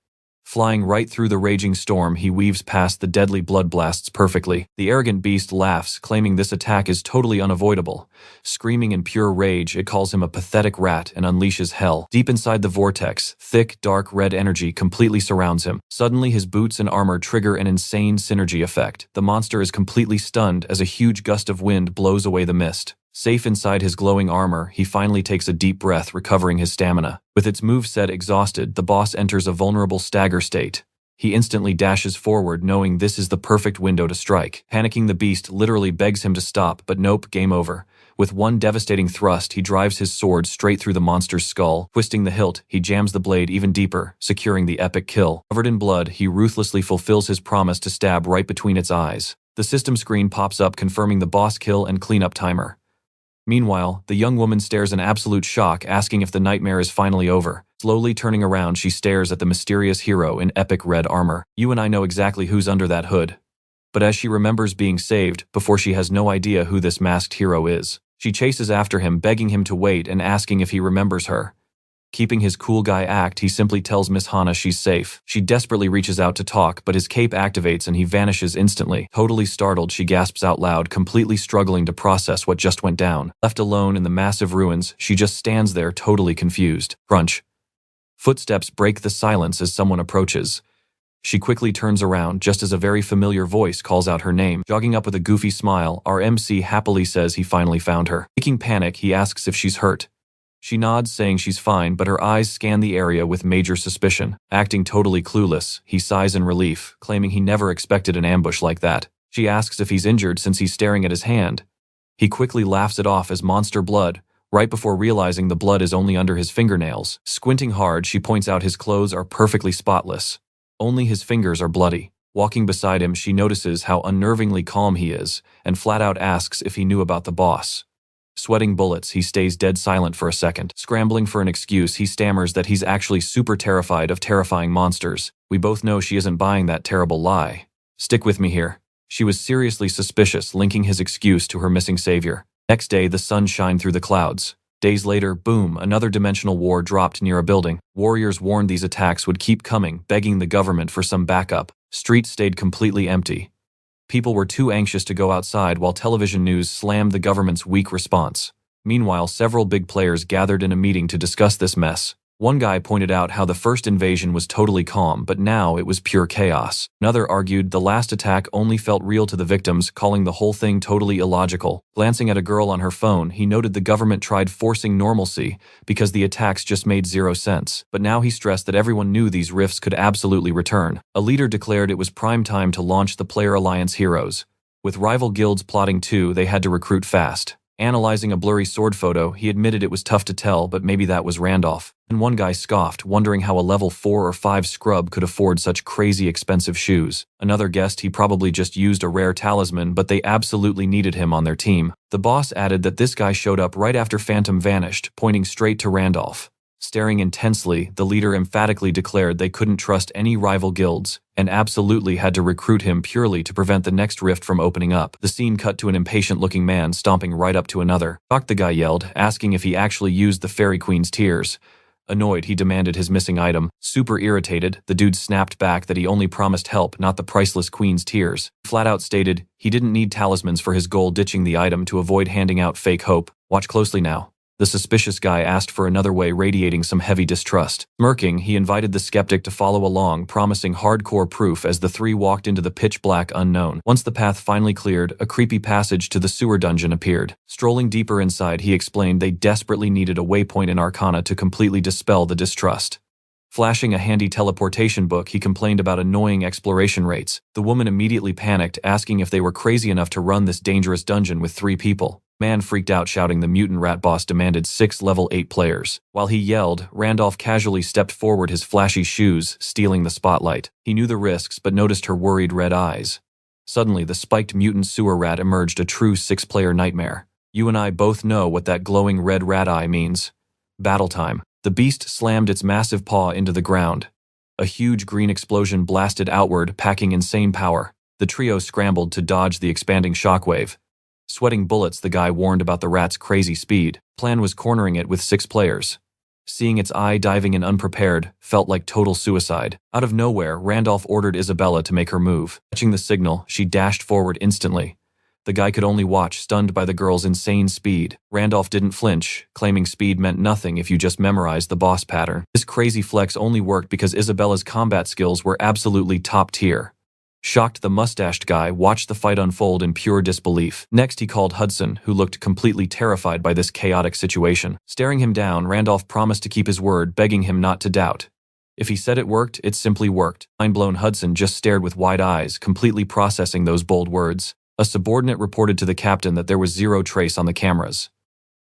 Flying right through the raging storm, he weaves past the deadly blood blasts perfectly. The arrogant beast laughs, claiming this attack is totally unavoidable. Screaming in pure rage, it calls him a pathetic rat and unleashes hell. Deep inside the vortex, thick, dark red energy completely surrounds him. Suddenly, his boots and armor trigger an insane synergy effect. The monster is completely stunned as a huge gust of wind blows away the mist. Safe inside his glowing armor, he finally takes a deep breath, recovering his stamina. With its moveset exhausted, the boss enters a vulnerable stagger state. He instantly dashes forward, knowing this is the perfect window to strike. Panicking, the beast literally begs him to stop, but nope, game over. With one devastating thrust, he drives his sword straight through the monster's skull. Twisting the hilt, he jams the blade even deeper, securing the epic kill. Covered in blood, he ruthlessly fulfills his promise to stab right between its eyes. The system screen pops up, confirming the boss kill and cleanup timer. Meanwhile, the young woman stares in absolute shock, asking if the nightmare is finally over. Slowly turning around, she stares at the mysterious hero in epic red armor. You and I know exactly who's under that hood. But as she remembers being saved, before she has no idea who this masked hero is, she chases after him, begging him to wait and asking if he remembers her. Keeping his cool guy act, he simply tells Miss Hana she's safe. She desperately reaches out to talk, but his cape activates and he vanishes instantly. Totally startled, she gasps out loud, completely struggling to process what just went down. Left alone in the massive ruins, she just stands there, totally confused. Crunch. Footsteps break the silence as someone approaches. She quickly turns around just as a very familiar voice calls out her name. Jogging up with a goofy smile, our MC happily says he finally found her. Taking panic, he asks if she's hurt. She nods, saying she's fine, but her eyes scan the area with major suspicion. Acting totally clueless, he sighs in relief, claiming he never expected an ambush like that. She asks if he's injured since he's staring at his hand. He quickly laughs it off as monster blood, right before realizing the blood is only under his fingernails. Squinting hard, she points out his clothes are perfectly spotless. Only his fingers are bloody. Walking beside him, she notices how unnervingly calm he is, and flat out asks if he knew about the boss. Sweating bullets, he stays dead silent for a second. Scrambling for an excuse, he stammers that he's actually super terrified of terrifying monsters. We both know she isn't buying that terrible lie. Stick with me here. She was seriously suspicious, linking his excuse to her missing savior. Next day, the sun shined through the clouds. Days later, boom, another dimensional war dropped near a building. Warriors warned these attacks would keep coming, begging the government for some backup. Streets stayed completely empty. People were too anxious to go outside, while television news slammed the government's weak response. Meanwhile, several big players gathered in a meeting to discuss this mess. One guy pointed out how the first invasion was totally calm, but now it was pure chaos. Another argued the last attack only felt real to the victims, calling the whole thing totally illogical. Glancing at a girl on her phone, he noted the government tried forcing normalcy because the attacks just made zero sense. But now he stressed that everyone knew these rifts could absolutely return. A leader declared it was prime time to launch the Player Alliance heroes. With rival guilds plotting too, they had to recruit fast. Analyzing a blurry sword photo, he admitted it was tough to tell, but maybe that was Randolph. And one guy scoffed, wondering how a level 4 or 5 scrub could afford such crazy expensive shoes. Another guessed he probably just used a rare talisman, but they absolutely needed him on their team. The boss added that this guy showed up right after Phantom vanished, pointing straight to Randolph. Staring intensely, the leader emphatically declared they couldn't trust any rival guilds, and absolutely had to recruit him purely to prevent the next rift from opening up. The scene cut to an impatient-looking man stomping right up to another. Shocked, the guy yelled, asking if he actually used the Fairy Queen's tears. Annoyed, he demanded his missing item. Super irritated, the dude snapped back that he only promised help, not the priceless Queen's tears. Flat out stated he didn't need talismans for his goal, ditching the item to avoid handing out fake hope. Watch closely now. The suspicious guy asked for another way, radiating some heavy distrust. Smirking, he invited the skeptic to follow along, promising hardcore proof as the three walked into the pitch-black unknown. Once the path finally cleared, a creepy passage to the sewer dungeon appeared. Strolling deeper inside, he explained they desperately needed a waypoint in Arcana to completely dispel the distrust. Flashing a handy teleportation book, he complained about annoying exploration rates. The woman immediately panicked, asking if they were crazy enough to run this dangerous dungeon with 3 people. Man freaked out, shouting the mutant rat boss demanded 6 level 8 players. While he yelled, Randolph casually stepped forward, his flashy shoes stealing the spotlight. He knew the risks, but noticed her worried red eyes. Suddenly, the spiked mutant sewer rat emerged, a true 6-player nightmare. You and I both know what that glowing red rat eye means. Battle time. The beast slammed its massive paw into the ground. A huge green explosion blasted outward, packing insane power. The trio scrambled to dodge the expanding shockwave. Sweating bullets, the guy warned about the rat's crazy speed. Plan was cornering it with 6 players. Seeing its eye diving in unprepared felt like total suicide. Out of nowhere, Randolph ordered Isabella to make her move. Catching the signal, she dashed forward instantly. The guy could only watch, stunned by the girl's insane speed. Randolph didn't flinch, claiming speed meant nothing if you just memorized the boss pattern. This crazy flex only worked because Isabella's combat skills were absolutely top tier. Shocked, the mustached guy watched the fight unfold in pure disbelief. Next, he called Hudson, who looked completely terrified by this chaotic situation. Staring him down, Randolph promised to keep his word, begging him not to doubt. If he said it worked, it simply worked. Mind-blown, Hudson just stared with wide eyes, completely processing those bold words. A subordinate reported to the captain that there was 0 trace on the cameras.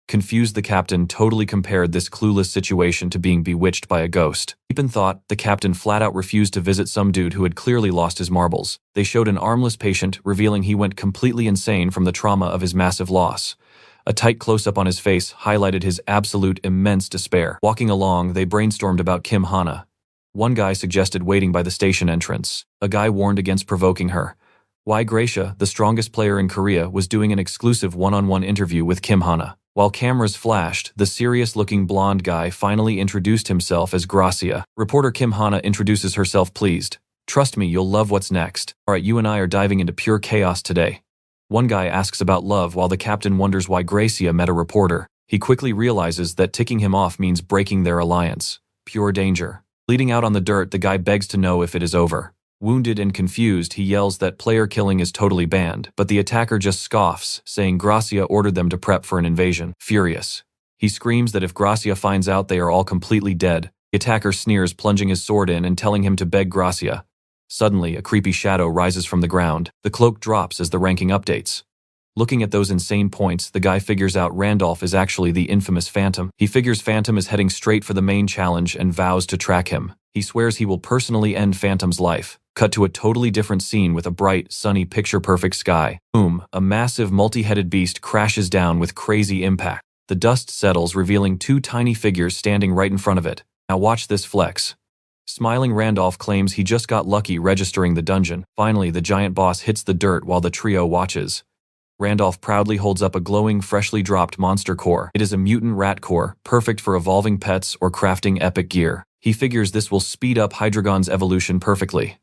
Confused, the captain totally compared this clueless situation to being bewitched by a ghost. Deep in thought, the captain flat-out refused to visit some dude who had clearly lost his marbles. They showed an armless patient, revealing he went completely insane from the trauma of his massive loss. A tight close-up on his face highlighted his absolute immense despair. Walking along, they brainstormed about Kim Hana. One guy suggested waiting by the station entrance. A guy warned against provoking her. Why Gracia, the strongest player in Korea, was doing an exclusive one-on-one interview with Kim Hana. While cameras flashed, the serious-looking blonde guy finally introduced himself as Gracia. Reporter Kim Hana introduces herself pleased. Trust me, you'll love what's next. Alright, you and I are diving into pure chaos today. One guy asks about love while the captain wonders why Gracia met a reporter. He quickly realizes that ticking him off means breaking their alliance. Pure danger. Bleeding out on the dirt, the guy begs to know if it is over. Wounded and confused, he yells that player killing is totally banned, but the attacker just scoffs, saying Gracia ordered them to prep for an invasion. Furious, he screams that if Gracia finds out they are all completely dead. The attacker sneers, plunging his sword in and telling him to beg Gracia. Suddenly, a creepy shadow rises from the ground. The cloak drops as the ranking updates. Looking at those insane points, the guy figures out Randolph is actually the infamous Phantom. He figures Phantom is heading straight for the main challenge and vows to track him. He swears he will personally end Phantom's life. Cut to a totally different scene with a bright, sunny, picture-perfect sky. Boom, a massive multi-headed beast crashes down with crazy impact. The dust settles, revealing 2 tiny figures standing right in front of it. Now watch this flex. Smiling, Randolph claims he just got lucky registering the dungeon. Finally, the giant boss hits the dirt while the trio watches. Randolph proudly holds up a glowing, freshly dropped monster core. It is a mutant rat core, perfect for evolving pets or crafting epic gear. He figures this will speed up Hydragon's evolution perfectly.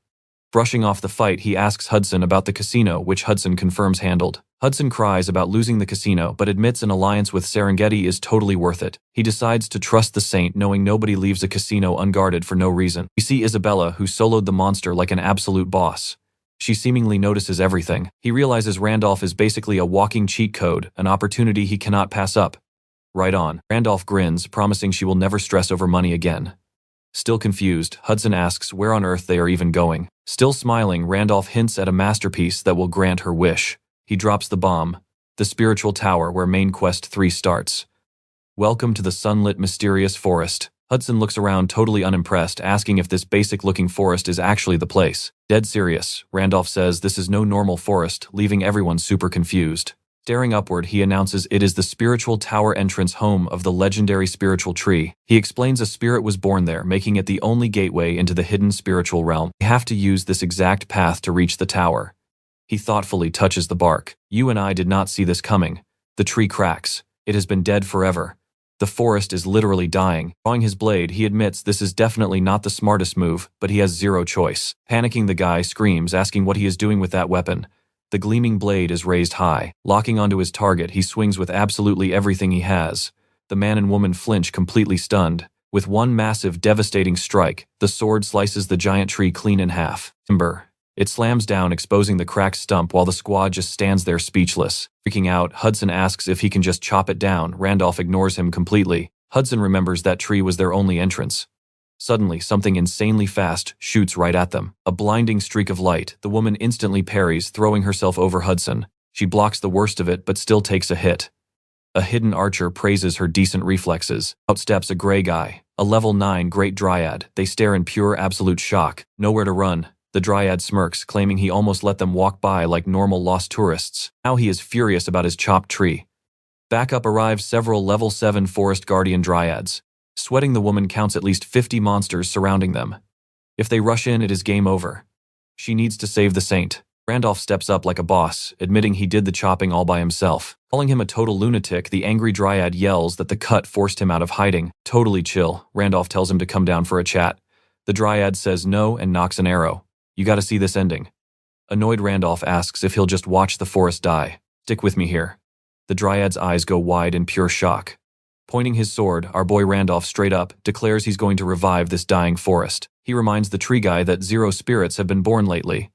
Brushing off the fight, he asks Hudson about the casino, which Hudson confirms handled. Hudson cries about losing the casino, but admits an alliance with Serengeti is totally worth it. He decides to trust the Saint, knowing nobody leaves a casino unguarded for no reason. We see Isabella, who soloed the monster like an absolute boss. She seemingly notices everything. He realizes Randolph is basically a walking cheat code, an opportunity he cannot pass up. Right on. Randolph grins, promising she will never stress over money again. Still confused, Hudson asks where on earth they are even going. Still smiling, Randolph hints at a masterpiece that will grant her wish. He drops the bomb. The spiritual tower where main quest 3 starts. Welcome to the sunlit, mysterious forest. Hudson looks around totally unimpressed, asking if this basic-looking forest is actually the place. Dead serious, Randolph says this is no normal forest, leaving everyone super confused. Staring upward, he announces it is the spiritual tower entrance, home of the legendary spiritual tree. He explains a spirit was born there, making it the only gateway into the hidden spiritual realm. You have to use this exact path to reach the tower. He thoughtfully touches the bark. You and I did not see this coming. The tree cracks. It has been dead forever. The forest is literally dying. Drawing his blade, he admits this is definitely not the smartest move, but he has zero choice. Panicking, the guy screams, asking what he is doing with that weapon. The gleaming blade is raised high. Locking onto his target, he swings with absolutely everything he has. The man and woman flinch, completely stunned. With one massive, devastating strike, the sword slices the giant tree clean in half. Timber. It slams down, exposing the cracked stump while the squad just stands there speechless. Freaking out, Hudson asks if he can just chop it down. Randolph ignores him completely. Hudson remembers that tree was their only entrance. Suddenly, something insanely fast shoots right at them. A blinding streak of light. The woman instantly parries, throwing herself over Hudson. She blocks the worst of it, but still takes a hit. A hidden archer praises her decent reflexes. Out steps a gray guy, a level 9 great dryad. They stare in pure absolute shock. Nowhere to run. The dryad smirks, claiming he almost let them walk by like normal lost tourists. Now he is furious about his chopped tree. Backup arrives, several level 7 forest guardian dryads. Sweating, the woman counts at least 50 monsters surrounding them. If they rush in, it is game over. She needs to save the saint. Randolph steps up like a boss, admitting he did the chopping all by himself. Calling him a total lunatic, the angry dryad yells that the cut forced him out of hiding. Totally chill, Randolph tells him to come down for a chat. The dryad says no and knocks an arrow. You gotta see this ending. Annoyed, Randolph asks if he'll just watch the forest die. Stick with me here. The dryad's eyes go wide in pure shock. Pointing his sword, our boy Randolph straight up declares he's going to revive this dying forest. He reminds the tree guy that 0 spirits have been born lately.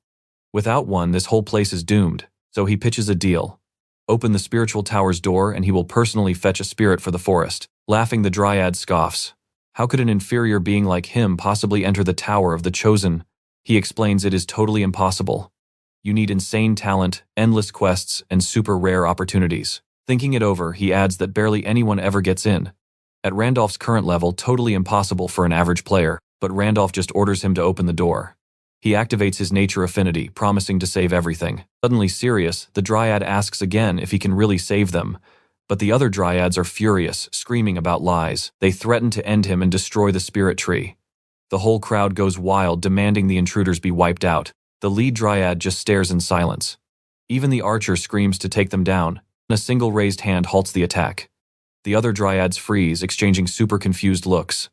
Without one, this whole place is doomed, so he pitches a deal. Open the spiritual tower's door and he will personally fetch a spirit for the forest. Laughing, the dryad scoffs. How could an inferior being like him possibly enter the tower of the chosen? He explains it is totally impossible. You need insane talent, endless quests, and super rare opportunities. Thinking it over, he adds that barely anyone ever gets in. At Randolph's current level, totally impossible for an average player, but Randolph just orders him to open the door. He activates his nature affinity, promising to save everything. Suddenly serious, the dryad asks again if he can really save them, but the other dryads are furious, screaming about lies. They threaten to end him and destroy the spirit tree. The whole crowd goes wild, demanding the intruders be wiped out. The lead dryad just stares in silence. Even the archer screams to take them down. A single raised hand halts the attack. The other dryads freeze, exchanging super confused looks.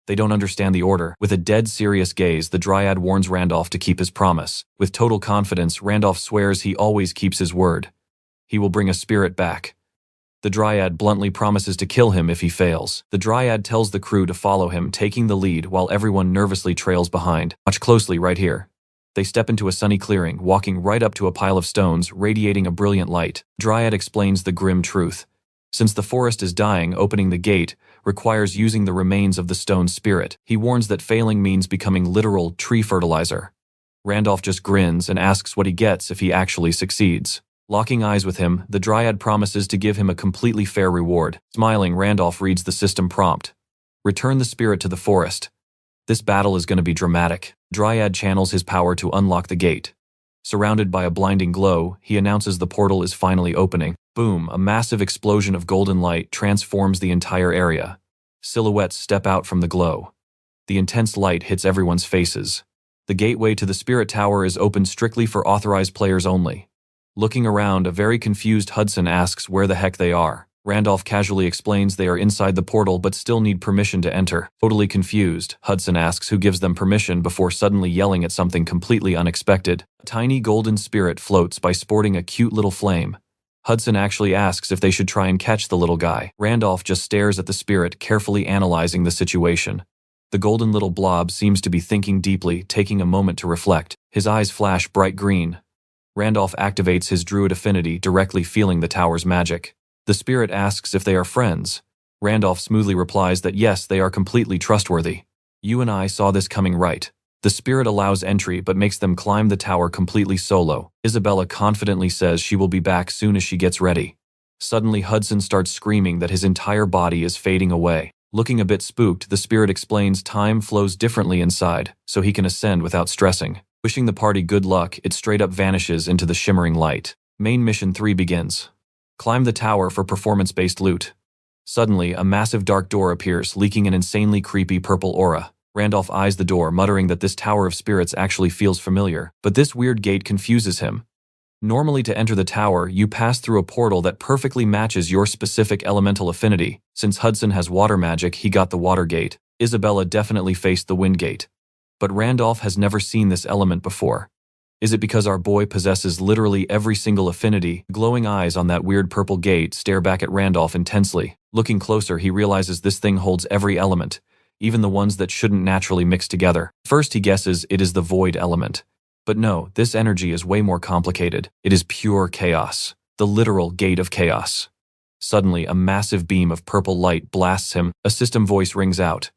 They don't understand the order. With a dead serious gaze, the dryad warns Randolph to keep his promise. With total confidence, Randolph swears he always keeps his word. He will bring a spirit back. The dryad bluntly promises to kill him if he fails. The dryad tells the crew to follow him, taking the lead while everyone nervously trails behind. Watch closely right here. They step into a sunny clearing, walking right up to a pile of stones, radiating a brilliant light. Dryad explains the grim truth. Since the forest is dying, opening the gate requires using the remains of the stone spirit. He warns that failing means becoming literal tree fertilizer. Randolph just grins and asks what he gets if he actually succeeds. Locking eyes with him, the dryad promises to give him a completely fair reward. Smiling, Randolph reads the system prompt. Return the spirit to the forest. This battle is going to be dramatic. Dryad channels his power to unlock the gate. Surrounded by a blinding glow, he announces the portal is finally opening. Boom, a massive explosion of golden light transforms the entire area. Silhouettes step out from the glow. The intense light hits everyone's faces. The gateway to the spirit tower is open strictly for authorized players only. Looking around, a very confused Hudson asks where the heck they are. Randolph casually explains they are inside the portal but still need permission to enter. Totally confused, Hudson asks who gives them permission before suddenly yelling at something completely unexpected. A tiny golden spirit floats by sporting a cute little flame. Hudson actually asks if they should try and catch the little guy. Randolph just stares at the spirit, carefully analyzing the situation. The golden little blob seems to be thinking deeply, taking a moment to reflect. His eyes flash bright green. Randolph activates his druid affinity, directly feeling the tower's magic. The spirit asks if they are friends. Randolph smoothly replies that yes, they are completely trustworthy. You and I saw this coming, right? The spirit allows entry but makes them climb the tower completely solo. Isabella confidently says she will be back soon as she gets ready. Suddenly Hudson starts screaming that his entire body is fading away. Looking a bit spooked, the spirit explains time flows differently inside, so he can ascend without stressing. Wishing the party good luck, it straight up vanishes into the shimmering light. Main Mission 3 begins. Climb the tower for performance-based loot. Suddenly, a massive dark door appears, leaking an insanely creepy purple aura. Randolph eyes the door, muttering that this tower of spirits actually feels familiar, but this weird gate confuses him. Normally, to enter the tower, you pass through a portal that perfectly matches your specific elemental affinity. Since Hudson has water magic, he got the water gate. Isabella definitely faced the wind gate. But Randolph has never seen this element before. Is it because our boy possesses literally every single affinity? Glowing eyes on that weird purple gate stare back at Randolph intensely. Looking closer, he realizes this thing holds every element, even the ones that shouldn't naturally mix together. First, he guesses it is the void element. But no, this energy is way more complicated. It is pure chaos. The literal gate of chaos. Suddenly, a massive beam of purple light blasts him. A system voice rings out.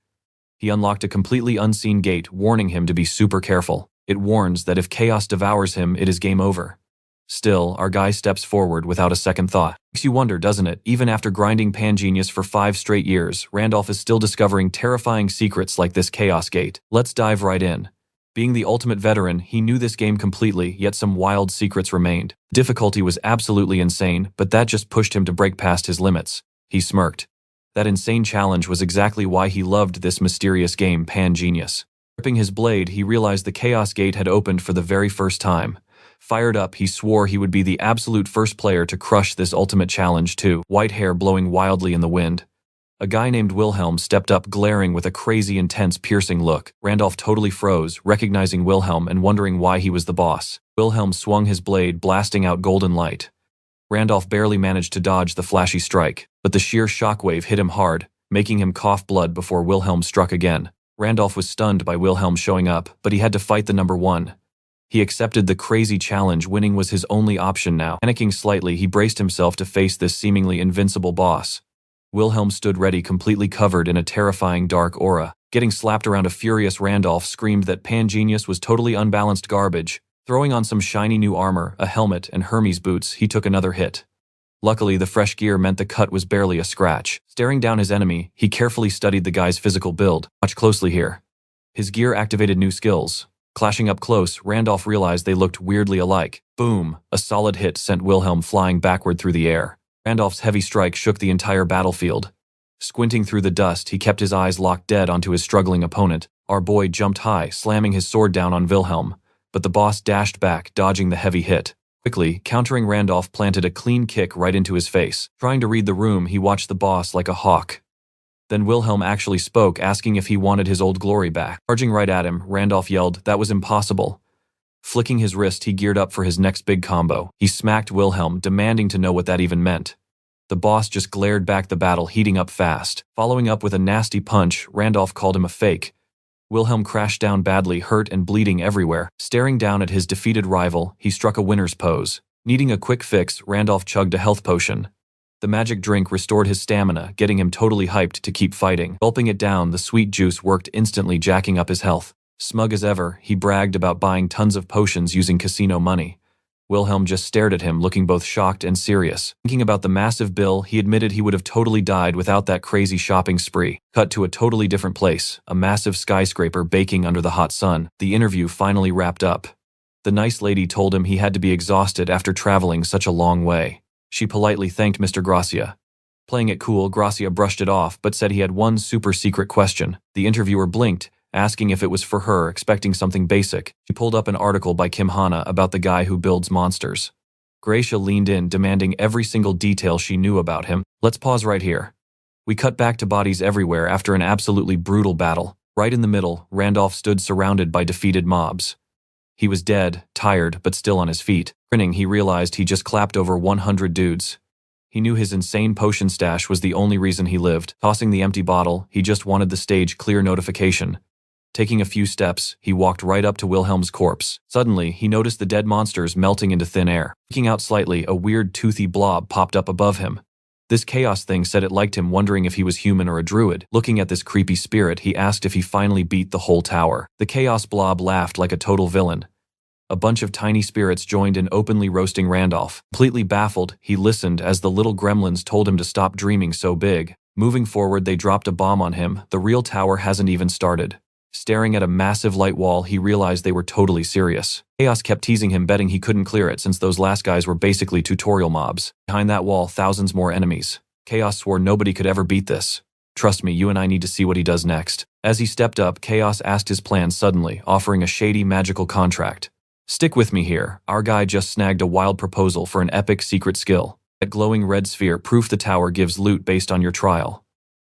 He unlocked a completely unseen gate, warning him to be super careful. It warns that if chaos devours him, it is game over. Still, our guy steps forward without a second thought. Makes you wonder, doesn't it? Even after grinding Pangenius for 5 straight years, Randolph is still discovering terrifying secrets like this chaos gate. Let's dive right in. Being the ultimate veteran, he knew this game completely, yet some wild secrets remained. Difficulty was absolutely insane, but that just pushed him to break past his limits. He smirked. That insane challenge was exactly why he loved this mysterious game, Pangenius. Gripping his blade, he realized the Chaos Gate had opened for the very first time. Fired up, he swore he would be the absolute first player to crush this ultimate challenge too. White hair blowing wildly in the wind. A guy named Wilhelm stepped up, glaring with a crazy, intense, piercing look. Randolph totally froze, recognizing Wilhelm and wondering why he was the boss. Wilhelm swung his blade, blasting out golden light. Randolph barely managed to dodge the flashy strike, but the sheer shockwave hit him hard, making him cough blood before Wilhelm struck again. Randolph was stunned by Wilhelm showing up, but he had to fight the number one. He accepted the crazy challenge. Winning was his only option now. Panicking slightly, he braced himself to face this seemingly invincible boss. Wilhelm stood ready, completely covered in a terrifying dark aura. Getting slapped around, a furious Randolph screamed that Pangenius was totally unbalanced garbage. Throwing on some shiny new armor, a helmet, and Hermes boots, he took another hit. Luckily, the fresh gear meant the cut was barely a scratch. Staring down his enemy, he carefully studied the guy's physical build. Watch closely here. His gear activated new skills. Clashing up close, Randolph realized they looked weirdly alike. Boom! A solid hit sent Wilhelm flying backward through the air. Randolph's heavy strike shook the entire battlefield. Squinting through the dust, he kept his eyes locked dead onto his struggling opponent. Our boy jumped high, slamming his sword down on Wilhelm, but the boss dashed back, dodging the heavy hit. Quickly, countering, Randolph planted a clean kick right into his face. Trying to read the room, he watched the boss like a hawk. Then Wilhelm actually spoke, asking if he wanted his old glory back. Charging right at him, Randolph yelled, "That was impossible." Flicking his wrist, he geared up for his next big combo. He smacked Wilhelm, demanding to know what that even meant. The boss just glared back, the battle heating up fast. Following up with a nasty punch, Randolph called him a fake. Wilhelm crashed down badly, hurt and bleeding everywhere. Staring down at his defeated rival, he struck a winner's pose. Needing a quick fix, Randolph chugged a health potion. The magic drink restored his stamina, getting him totally hyped to keep fighting. Gulping it down, the sweet juice worked instantly, jacking up his health. Smug as ever, he bragged about buying tons of potions using casino money. Wilhelm just stared at him, looking both shocked and serious. Thinking about the massive bill, he admitted he would have totally died without that crazy shopping spree. Cut to a totally different place, a massive skyscraper baking under the hot sun. The interview finally wrapped up. The nice lady told him he had to be exhausted after traveling such a long way. She politely thanked Mr. Gracia. Playing it cool, Gracia brushed it off, but said he had one super secret question. The interviewer blinked, asking if it was for her, expecting something basic. She pulled up an article by Kim Hana about the guy who builds monsters. Gracia leaned in, demanding every single detail she knew about him. Let's pause right here. We cut back to bodies everywhere after an absolutely brutal battle. Right in the middle, Randolph stood surrounded by defeated mobs. He was dead, tired, but still on his feet. Grinning, he realized he just clapped over 100 dudes. He knew his insane potion stash was the only reason he lived. Tossing the empty bottle, he just wanted the stage clear notification. Taking a few steps, he walked right up to Wilhelm's corpse. Suddenly, he noticed the dead monsters melting into thin air. Peeking out slightly, a weird toothy blob popped up above him. This chaos thing said it liked him, wondering if he was human or a druid. Looking at this creepy spirit, he asked if he finally beat the whole tower. The chaos blob laughed like a total villain. A bunch of tiny spirits joined in openly roasting Randolph. Completely baffled, he listened as the little gremlins told him to stop dreaming so big. Moving forward, they dropped a bomb on him. The real tower hasn't even started. Staring at a massive light wall, he realized they were totally serious. Chaos kept teasing him, betting he couldn't clear it since those last guys were basically tutorial mobs. Behind that wall, thousands more enemies. Chaos swore nobody could ever beat this. Trust me, you and I need to see what he does next. As he stepped up, Chaos asked his plan suddenly, offering a shady magical contract. Stick with me here. Our guy just snagged a wild proposal for an epic secret skill. That glowing red sphere, proof the tower gives loot based on your trial.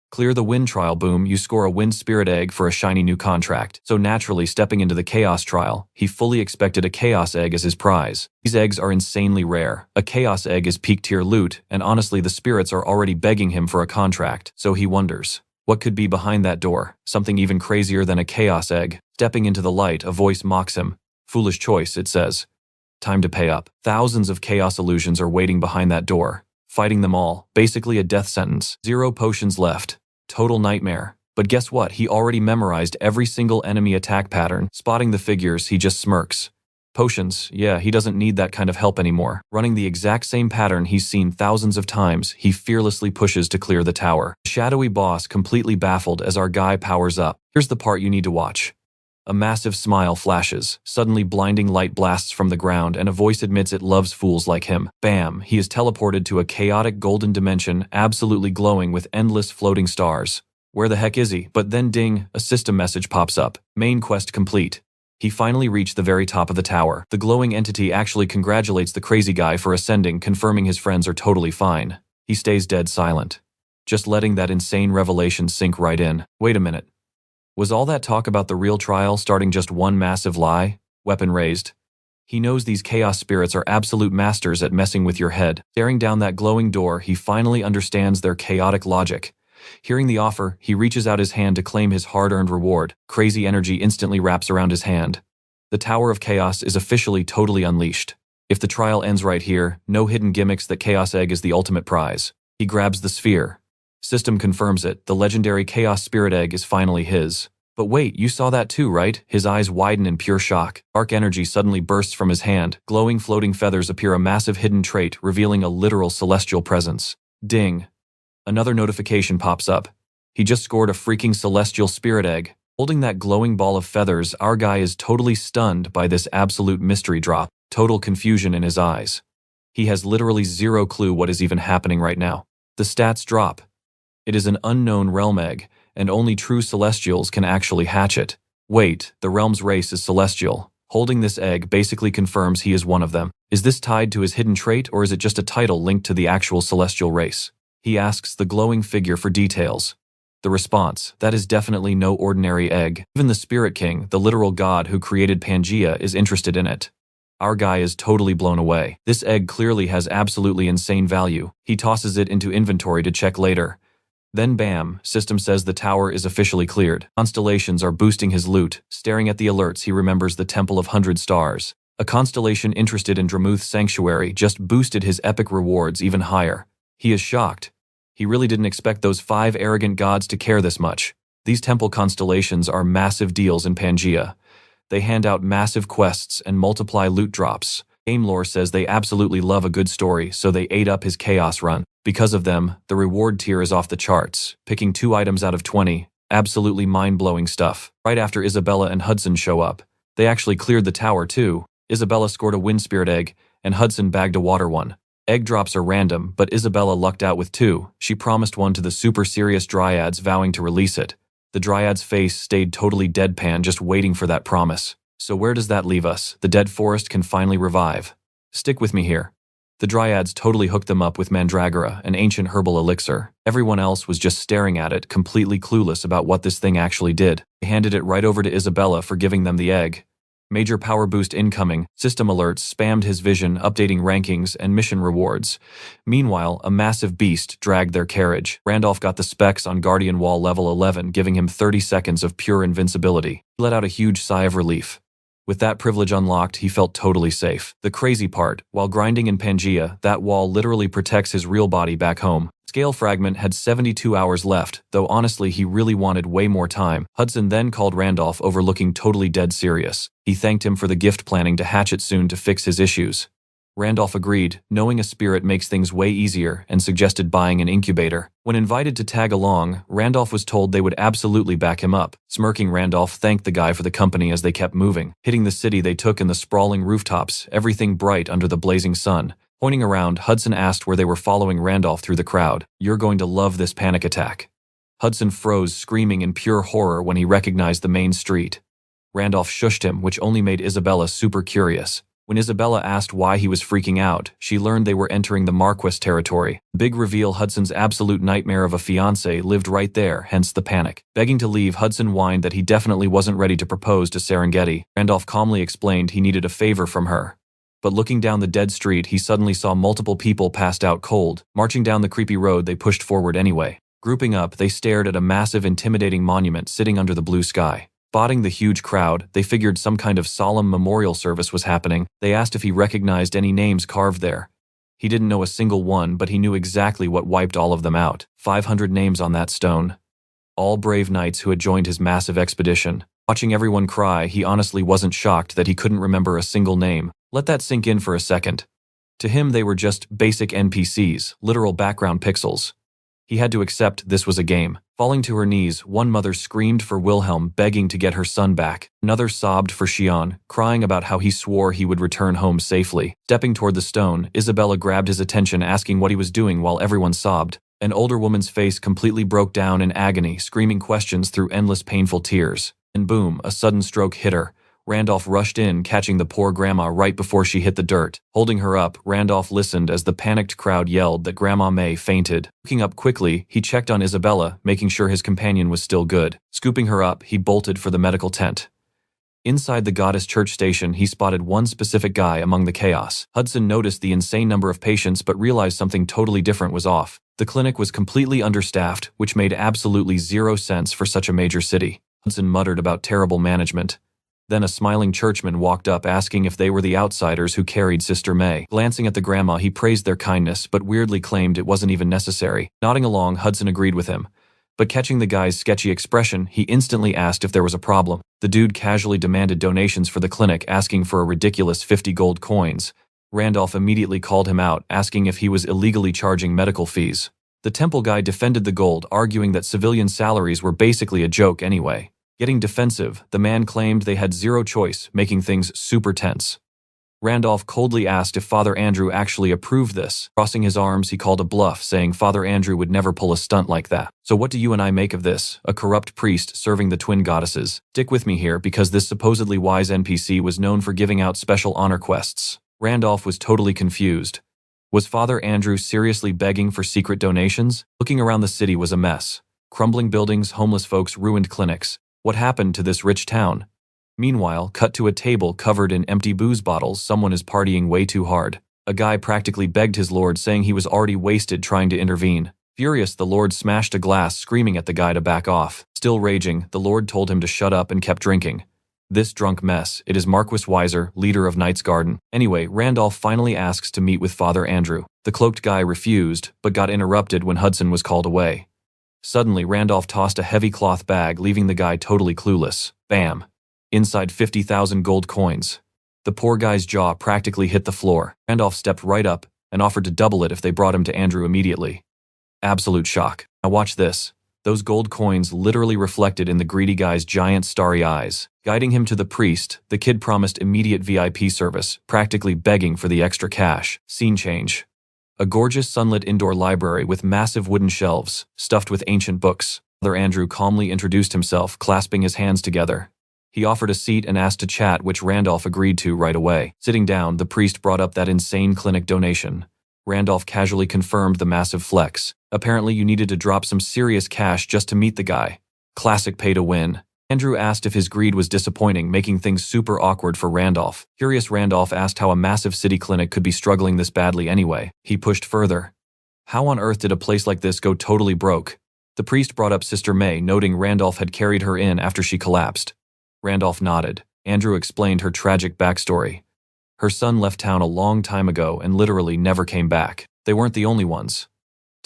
Clear the wind trial, boom, you score a wind spirit egg for a shiny new contract. So naturally, stepping into the chaos trial, he fully expected a chaos egg as his prize. These eggs are insanely rare. A chaos egg is peak tier loot, and honestly the spirits are already begging him for a contract. So he wonders, what could be behind that door? Something even crazier than a chaos egg. Stepping into the light, a voice mocks him. Foolish choice, it says. Time to pay up. Thousands of chaos illusions are waiting behind that door. Fighting them all, basically a death sentence. 0 potions left. Total nightmare. But guess what? He already memorized every single enemy attack pattern. Spotting the figures, he just smirks. Potions, yeah, he doesn't need that kind of help anymore. Running the exact same pattern he's seen thousands of times, he fearlessly pushes to clear the tower. The shadowy boss completely baffled as our guy powers up. Here's the part you need to watch. A massive smile flashes, suddenly blinding light blasts from the ground, and a voice admits it loves fools like him. Bam, he is teleported to a chaotic golden dimension, absolutely glowing with endless floating stars. Where the heck is he? But then ding, a system message pops up. Main quest complete. He finally reached the very top of the tower. The glowing entity actually congratulates the crazy guy for ascending, confirming his friends are totally fine. He stays dead silent, just letting that insane revelation sink right in. Wait a minute. Was all that talk about the real trial starting just one massive lie? Weapon raised. He knows these chaos spirits are absolute masters at messing with your head. Staring down that glowing door, he finally understands their chaotic logic. Hearing the offer, he reaches out his hand to claim his hard-earned reward. Crazy energy instantly wraps around his hand. The Tower of Chaos is officially totally unleashed. If the trial ends right here, no hidden gimmicks, that Chaos Egg is the ultimate prize. He grabs the sphere. System confirms it, the legendary Chaos Spirit Egg is finally his. But wait, you saw that too, right? His eyes widen in pure shock. Dark energy suddenly bursts from his hand. Glowing floating feathers appear, a massive hidden trait, revealing a literal celestial presence. Ding. Another notification pops up. He just scored a freaking celestial spirit egg. Holding that glowing ball of feathers, our guy is totally stunned by this absolute mystery drop. Total confusion in his eyes. He has literally zero clue what is even happening right now. The stats drop. It is an unknown realm egg, and only true celestials can actually hatch it. Wait, the realm's race is celestial. Holding this egg basically confirms he is one of them. Is this tied to his hidden trait, or is it just a title linked to the actual celestial race? He asks the glowing figure for details. The response, that is definitely no ordinary egg. Even the Spirit King, the literal god who created Pangea, is interested in it. Our guy is totally blown away. This egg clearly has absolutely insane value. He tosses it into inventory to check later. Then bam, system says the tower is officially cleared. Constellations are boosting his loot. Staring at the alerts, he remembers the Temple of 100 Stars. A constellation interested in Dramuth's sanctuary just boosted his epic rewards even higher. He is shocked. He really didn't expect those 5 arrogant gods to care this much. These temple constellations are massive deals in Pangea. They hand out massive quests and multiply loot drops. Game lore says they absolutely love a good story, so they ate up his chaos run. Because of them, the reward tier is off the charts, picking 2 items out of 20. Absolutely mind-blowing stuff. Right after Isabella and Hudson show up, they actually cleared the tower too. Isabella scored a wind spirit egg, and Hudson bagged a water one. Egg drops are random, but Isabella lucked out with 2. She promised one to the super serious dryads, vowing to release it. The dryad's face stayed totally deadpan, just waiting for that promise. So where does that leave us? The dead forest can finally revive. Stick with me here. The dryads totally hooked them up with mandragora, an ancient herbal elixir. Everyone else was just staring at it, completely clueless about what this thing actually did. They handed it right over to Isabella for giving them the egg. Major power boost incoming. System alerts spammed his vision, updating rankings and mission rewards. Meanwhile, a massive beast dragged their carriage. Randolph got the specs on Guardian Wall level 11, giving him 30 seconds of pure invincibility. He let out a huge sigh of relief. With that privilege unlocked, he felt totally safe. The crazy part, while grinding in Pangea, that wall literally protects his real body back home. Scale Fragment had 72 hours left, though honestly he really wanted way more time. Hudson then called Randolph over looking totally dead serious. He thanked him for the gift, planning to hatch it soon to fix his issues. Randolph agreed, knowing a spirit makes things way easier, and suggested buying an incubator. When invited to tag along, Randolph was told they would absolutely back him up. Smirking, Randolph thanked the guy for the company as they kept moving. Hitting the city, they took in the sprawling rooftops, everything bright under the blazing sun. Pointing around, Hudson asked where they were, following Randolph through the crowd. "You're going to love this panic attack." Hudson froze, screaming in pure horror when he recognized the main street. Randolph shushed him, which only made Isabella super curious. When Isabella asked why he was freaking out, she learned they were entering the Marquis territory. Big reveal: Hudson's absolute nightmare of a fiancé lived right there, hence the panic. Begging to leave, Hudson whined that he definitely wasn't ready to propose to Serengeti. Randolph calmly explained he needed a favor from her. But looking down the dead street, he suddenly saw multiple people passed out cold. Marching down the creepy road, they pushed forward anyway. Grouping up, they stared at a massive, intimidating monument sitting under the blue sky. Spotting the huge crowd, they figured some kind of solemn memorial service was happening. They asked if he recognized any names carved there. He didn't know a single one, but he knew exactly what wiped all of them out. 500 names on that stone. All brave knights who had joined his massive expedition. Watching everyone cry, he honestly wasn't shocked that he couldn't remember a single name. Let that sink in for a second. To him, they were just basic NPCs, literal background pixels. He had to accept this was a game. Falling to her knees, one mother screamed for Wilhelm, begging to get her son back. Another sobbed for Xian, crying about how he swore he would return home safely. Stepping toward the stone, Isabella grabbed his attention, asking what he was doing while everyone sobbed. An older woman's face completely broke down in agony, screaming questions through endless painful tears. And boom, a sudden stroke hit her. Randolph rushed in, catching the poor grandma right before she hit the dirt. Holding her up, Randolph listened as the panicked crowd yelled that Grandma May fainted. Looking up quickly, he checked on Isabella, making sure his companion was still good. Scooping her up, he bolted for the medical tent. Inside the Goddess Church station, he spotted one specific guy among the chaos. Hudson noticed the insane number of patients but realized something totally different was off. The clinic was completely understaffed, which made absolutely zero sense for such a major city. Hudson muttered about terrible management. Then a smiling churchman walked up, asking if they were the outsiders who carried Sister May. Glancing at the grandma, he praised their kindness, but weirdly claimed it wasn't even necessary. Nodding along, Hudson agreed with him. But catching the guy's sketchy expression, he instantly asked if there was a problem. The dude casually demanded donations for the clinic, asking for a ridiculous 50 gold coins. Randolph immediately called him out, asking if he was illegally charging medical fees. The temple guy defended the gold, arguing that civilian salaries were basically a joke anyway. Getting defensive, the man claimed they had zero choice, making things super tense. Randolph coldly asked if Father Andrew actually approved this. Crossing his arms, he called a bluff, saying Father Andrew would never pull a stunt like that. "So what do you and I make of this? A corrupt priest serving the twin goddesses. Stick with me here, because this supposedly wise NPC was known for giving out special honor quests." Randolph was totally confused. Was Father Andrew seriously begging for secret donations? Looking around, the city was a mess. Crumbling buildings, homeless folks, ruined clinics. What happened to this rich town? Meanwhile, cut to a table covered in empty booze bottles. Someone is partying way too hard. A guy practically begged his lord, saying he was already wasted, trying to intervene. Furious, the lord smashed a glass, screaming at the guy to back off. Still raging, the lord told him to shut up and kept drinking. This drunk mess, it is Marquis Weiser, leader of Knight's Garden. Anyway, Randolph finally asks to meet with Father Andrew. The cloaked guy refused, but got interrupted when Hudson was called away. Suddenly, Randolph tossed a heavy cloth bag, leaving the guy totally clueless. Bam! Inside 50,000 gold coins. The poor guy's jaw practically hit the floor. Randolph stepped right up and offered to double it if they brought him to Andrew immediately. Absolute shock. Now watch this. Those gold coins literally reflected in the greedy guy's giant starry eyes. Guiding him to the priest, the kid promised immediate VIP service, practically begging for the extra cash. Scene change. A gorgeous sunlit indoor library with massive wooden shelves, stuffed with ancient books. Father Andrew calmly introduced himself, clasping his hands together. He offered a seat and asked to chat, which Randolph agreed to right away. Sitting down, the priest brought up that insane clinic donation. Randolph casually confirmed the massive flex. Apparently you needed to drop some serious cash just to meet the guy. Classic pay to win. Andrew asked if his greed was disappointing, making things super awkward for Randolph. Curious, Randolph asked how a massive city clinic could be struggling this badly anyway. He pushed further. How on earth did a place like this go totally broke? The priest brought up Sister May, noting Randolph had carried her in after she collapsed. Randolph nodded. Andrew explained her tragic backstory. Her son left town a long time ago and literally never came back. They weren't the only ones.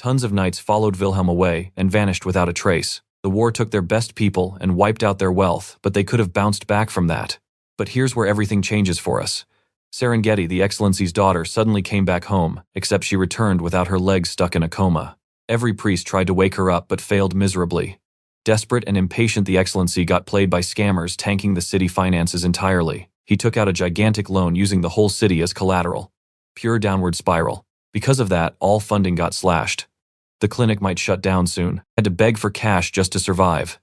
Tons of knights followed Wilhelm away and vanished without a trace. The war took their best people and wiped out their wealth, but they could have bounced back from that. But here's where everything changes for us. Serengeti, the Excellency's daughter, suddenly came back home, except she returned without her legs stuck in a coma. Every priest tried to wake her up but failed miserably. Desperate and impatient, the Excellency got played by scammers tanking the city finances entirely. He took out a gigantic loan using the whole city as collateral. Pure downward spiral. Because of that, all funding got slashed. The clinic might shut down soon. Had to beg for cash just to survive.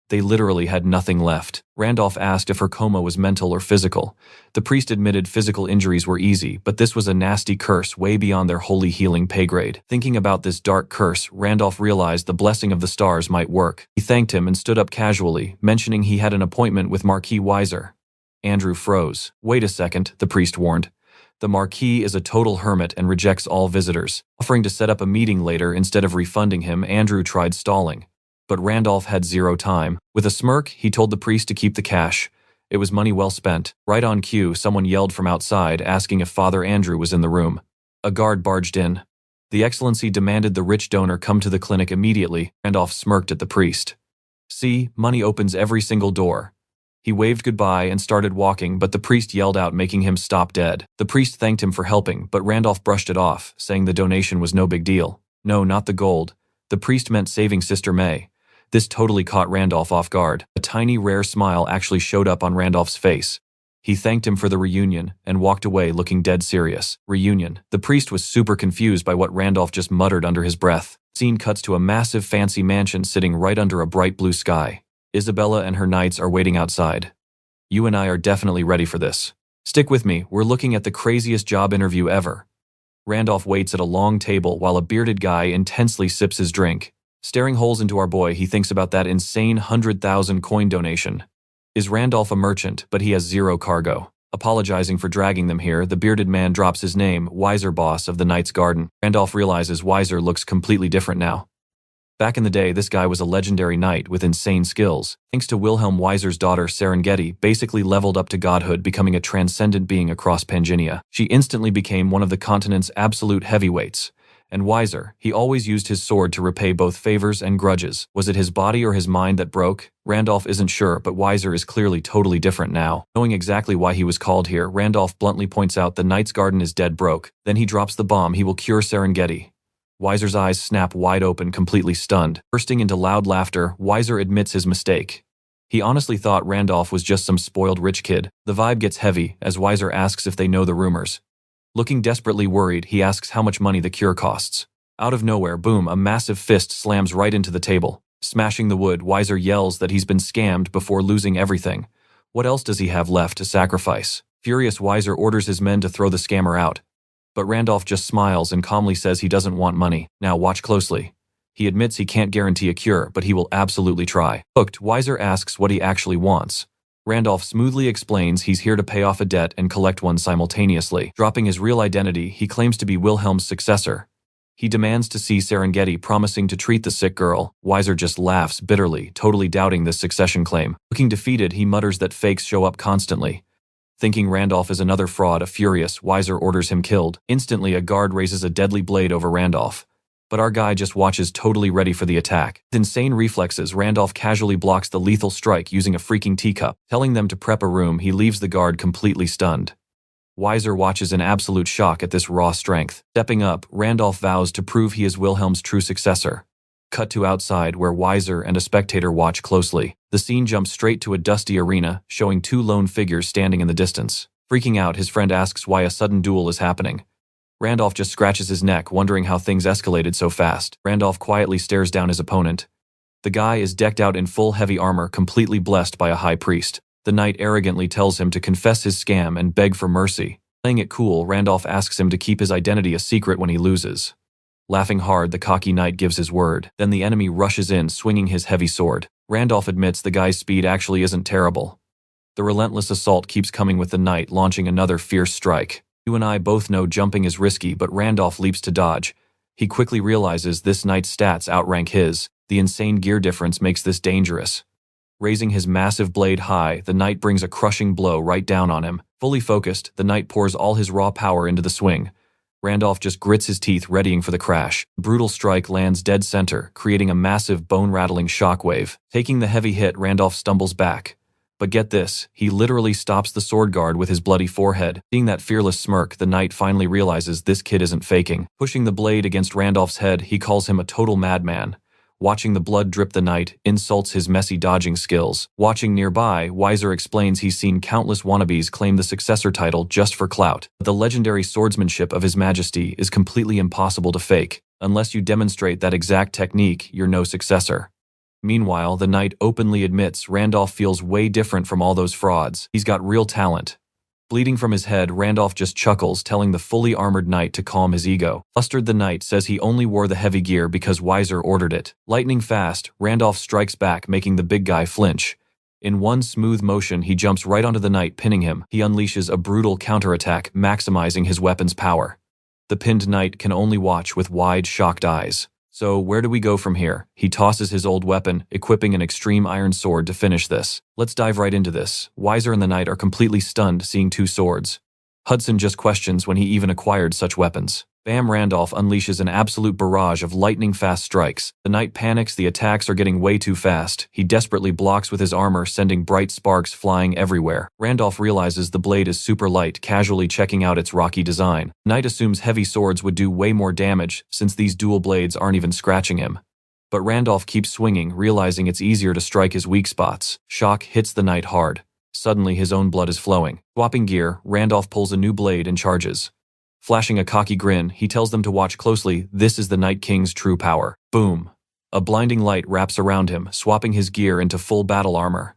They literally had nothing left. Randolph asked if her coma was mental or physical. The priest admitted physical injuries were easy, but this was a nasty curse way beyond their holy healing pay grade. Thinking about this dark curse, Randolph realized the blessing of the stars might work. He thanked him and stood up casually, mentioning he had an appointment with Marquis Weiser. Andrew froze. Wait a second, the priest warned. The Marquis is a total hermit and rejects all visitors. Offering to set up a meeting later instead of refunding him, Andrew tried stalling. But Randolph had zero time. With a smirk, he told the priest to keep the cash. It was money well spent. Right on cue, someone yelled from outside, asking if Father Andrew was in the room. A guard barged in. The Excellency demanded the rich donor come to the clinic immediately. Randolph smirked at the priest. See, money opens every single door. He waved goodbye and started walking, but the priest yelled out, making him stop dead. The priest thanked him for helping, but Randolph brushed it off, saying the donation was no big deal. No, not the gold. The priest meant saving Sister May. This totally caught Randolph off guard. A tiny, rare smile actually showed up on Randolph's face. He thanked him for the reunion and walked away looking dead serious. Reunion. The priest was super confused by what Randolph just muttered under his breath. Scene cuts to a massive fancy mansion sitting right under a bright blue sky. Isabella and her knights are waiting outside. You and I are definitely ready for this. Stick with me, we're looking at the craziest job interview ever. Randolph waits at a long table while a bearded guy intensely sips his drink. Staring holes into our boy, he thinks about that insane 100,000 coin donation. Is Randolph a merchant, but he has zero cargo? Apologizing for dragging them here, the bearded man drops his name, Weiser, boss of the Knight's Garden. Randolph realizes Weiser looks completely different now. Back in the day, this guy was a legendary knight with insane skills. Thanks to Wilhelm Weiser's daughter, Serengeti basically leveled up to godhood, becoming a transcendent being across Pangea. She instantly became one of the continent's absolute heavyweights. And Weiser, he always used his sword to repay both favors and grudges. Was it his body or his mind that broke? Randolph isn't sure, but Weiser is clearly totally different now. Knowing exactly why he was called here, Randolph bluntly points out the Knight's Garden is dead broke. Then he drops the bomb: he will cure Serengeti. Weiser's eyes snap wide open, completely stunned. Bursting into loud laughter, Weiser admits his mistake. He honestly thought Randolph was just some spoiled rich kid. The vibe gets heavy as Weiser asks if they know the rumors. Looking desperately worried, he asks how much money the cure costs. Out of nowhere, boom, a massive fist slams right into the table. Smashing the wood, Weiser yells that he's been scammed before losing everything. What else does he have left to sacrifice? Furious, Weiser orders his men to throw the scammer out. But Randolph just smiles and calmly says he doesn't want money. Now watch closely. He admits he can't guarantee a cure, but he will absolutely try. Hooked, Weiser asks what he actually wants. Randolph smoothly explains he's here to pay off a debt and collect one simultaneously. Dropping his real identity, he claims to be Wilhelm's successor. He demands to see Serengeti, promising to treat the sick girl. Weiser just laughs bitterly, totally doubting this succession claim. Looking defeated, he mutters that fakes show up constantly. Thinking Randolph is another fraud, a furious Weiser orders him killed. Instantly, a guard raises a deadly blade over Randolph. But our guy just watches, totally ready for the attack. With insane reflexes, Randolph casually blocks the lethal strike using a freaking teacup. Telling them to prep a room, he leaves the guard completely stunned. Weiser watches in absolute shock at this raw strength. Stepping up, Randolph vows to prove he is Wilhelm's true successor. Cut to outside, where Weiser and a spectator watch closely. The scene jumps straight to a dusty arena, showing two lone figures standing in the distance. Freaking out, his friend asks why a sudden duel is happening. Randolph just scratches his neck, wondering how things escalated so fast. Randolph quietly stares down his opponent. The guy is decked out in full heavy armor, completely blessed by a high priest. The knight arrogantly tells him to confess his scam and beg for mercy. Playing it cool, Randolph asks him to keep his identity a secret when he loses. Laughing hard, the cocky knight gives his word. Then the enemy rushes in, swinging his heavy sword. Randolph admits the guy's speed actually isn't terrible. The relentless assault keeps coming, with the knight launching another fierce strike. You and I both know jumping is risky, but Randolph leaps to dodge. He quickly realizes this knight's stats outrank his. The insane gear difference makes this dangerous. Raising his massive blade high, the knight brings a crushing blow right down on him. Fully focused, the knight pours all his raw power into the swing. Randolph just grits his teeth, readying for the crash. Brutal strike lands dead center, creating a massive bone-rattling shockwave. Taking the heavy hit, Randolph stumbles back. But get this, he literally stops the sword guard with his bloody forehead. Seeing that fearless smirk, the knight finally realizes this kid isn't faking. Pushing the blade against Randolph's head, he calls him a total madman. Watching the blood drip, the knight insults his messy dodging skills. Watching nearby, Weiser explains he's seen countless wannabes claim the successor title just for clout. But the legendary swordsmanship of His Majesty is completely impossible to fake. Unless you demonstrate that exact technique, you're no successor. Meanwhile, the knight openly admits Randolph feels way different from all those frauds. He's got real talent. Bleeding from his head, Randolph just chuckles, telling the fully armored knight to calm his ego. Flustered, the knight says he only wore the heavy gear because Weiser ordered it. Lightning fast, Randolph strikes back, making the big guy flinch. In one smooth motion, he jumps right onto the knight, pinning him. He unleashes a brutal counterattack, maximizing his weapon's power. The pinned knight can only watch with wide, shocked eyes. So where do we go from here? He tosses his old weapon, equipping an extreme iron sword to finish this. Let's dive right into this. Weiser and the knight are completely stunned seeing two swords. Hudson just questions when he even acquired such weapons. Bam! Randolph unleashes an absolute barrage of lightning-fast strikes. The knight panics, the attacks are getting way too fast. He desperately blocks with his armor, sending bright sparks flying everywhere. Randolph realizes the blade is super light, casually checking out its rocky design. Knight assumes heavy swords would do way more damage, since these dual blades aren't even scratching him. But Randolph keeps swinging, realizing it's easier to strike his weak spots. Shock hits the knight hard. Suddenly, his own blood is flowing. Swapping gear, Randolph pulls a new blade and charges. Flashing a cocky grin, he tells them to watch closely. This is the Night King's true power. Boom! A blinding light wraps around him, swapping his gear into full battle armor.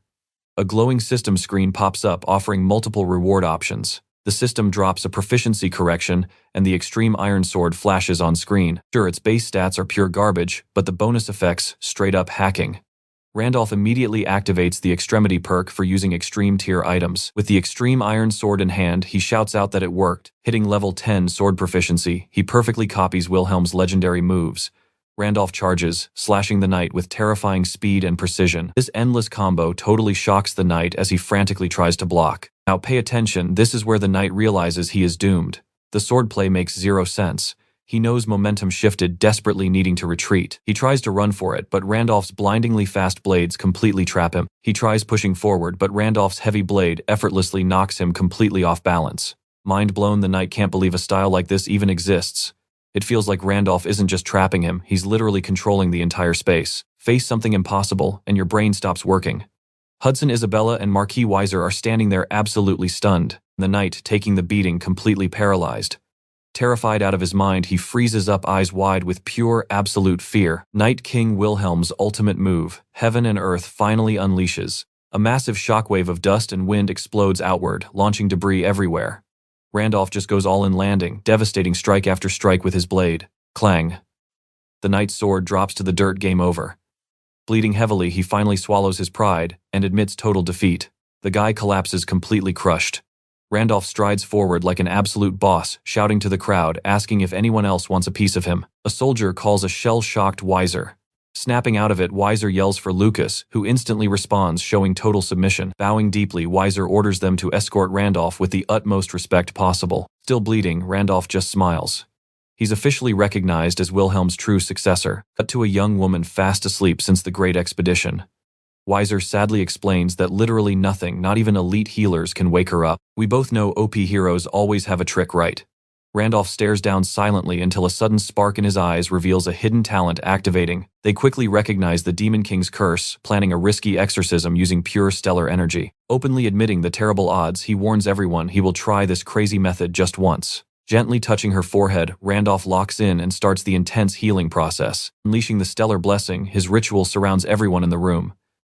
A glowing system screen pops up, offering multiple reward options. The system drops a proficiency correction, and the extreme iron sword flashes on screen. Sure, its base stats are pure garbage, but the bonus effects, straight up hacking. Randolph immediately activates the extremity perk for using extreme tier items. With the extreme iron sword in hand, he shouts out that it worked. Hitting level 10 sword proficiency, he perfectly copies Wilhelm's legendary moves. Randolph charges, slashing the knight with terrifying speed and precision. This endless combo totally shocks the knight as he frantically tries to block. Now pay attention, this is where the knight realizes he is doomed. The swordplay makes zero sense. He knows momentum shifted, desperately needing to retreat. He tries to run for it, but Randolph's blindingly fast blades completely trap him. He tries pushing forward, but Randolph's heavy blade effortlessly knocks him completely off balance. Mind blown, the knight can't believe a style like this even exists. It feels like Randolph isn't just trapping him, he's literally controlling the entire space. Face something impossible, and your brain stops working. Hudson, Isabella, and Marquis Weiser are standing there absolutely stunned, the knight taking the beating completely paralyzed. Terrified out of his mind, he freezes up, eyes wide with pure, absolute fear. Night King Wilhelm's ultimate move, Heaven and Earth, finally unleashes. A massive shockwave of dust and wind explodes outward, launching debris everywhere. Randolph just goes all in, landing, devastating strike after strike with his blade. Clang. The knight's sword drops to the dirt, game over. Bleeding heavily, he finally swallows his pride and admits total defeat. The guy collapses completely crushed. Randolph strides forward like an absolute boss, shouting to the crowd, asking if anyone else wants a piece of him. A soldier calls a shell-shocked Weiser. Snapping out of it, Weiser yells for Lucas, who instantly responds, showing total submission. Bowing deeply, Weiser orders them to escort Randolph with the utmost respect possible. Still bleeding, Randolph just smiles. He's officially recognized as Wilhelm's true successor. Cut to a young woman fast asleep since the Great Expedition. Weiser sadly explains that literally nothing, not even elite healers, can wake her up. We both know OP heroes always have a trick, right? Randolph stares down silently until a sudden spark in his eyes reveals a hidden talent activating. They quickly recognize the Demon King's curse, planning a risky exorcism using pure stellar energy. Openly admitting the terrible odds, he warns everyone he will try this crazy method just once. Gently touching her forehead, Randolph locks in and starts the intense healing process. Unleashing the stellar blessing, his ritual surrounds everyone in the room.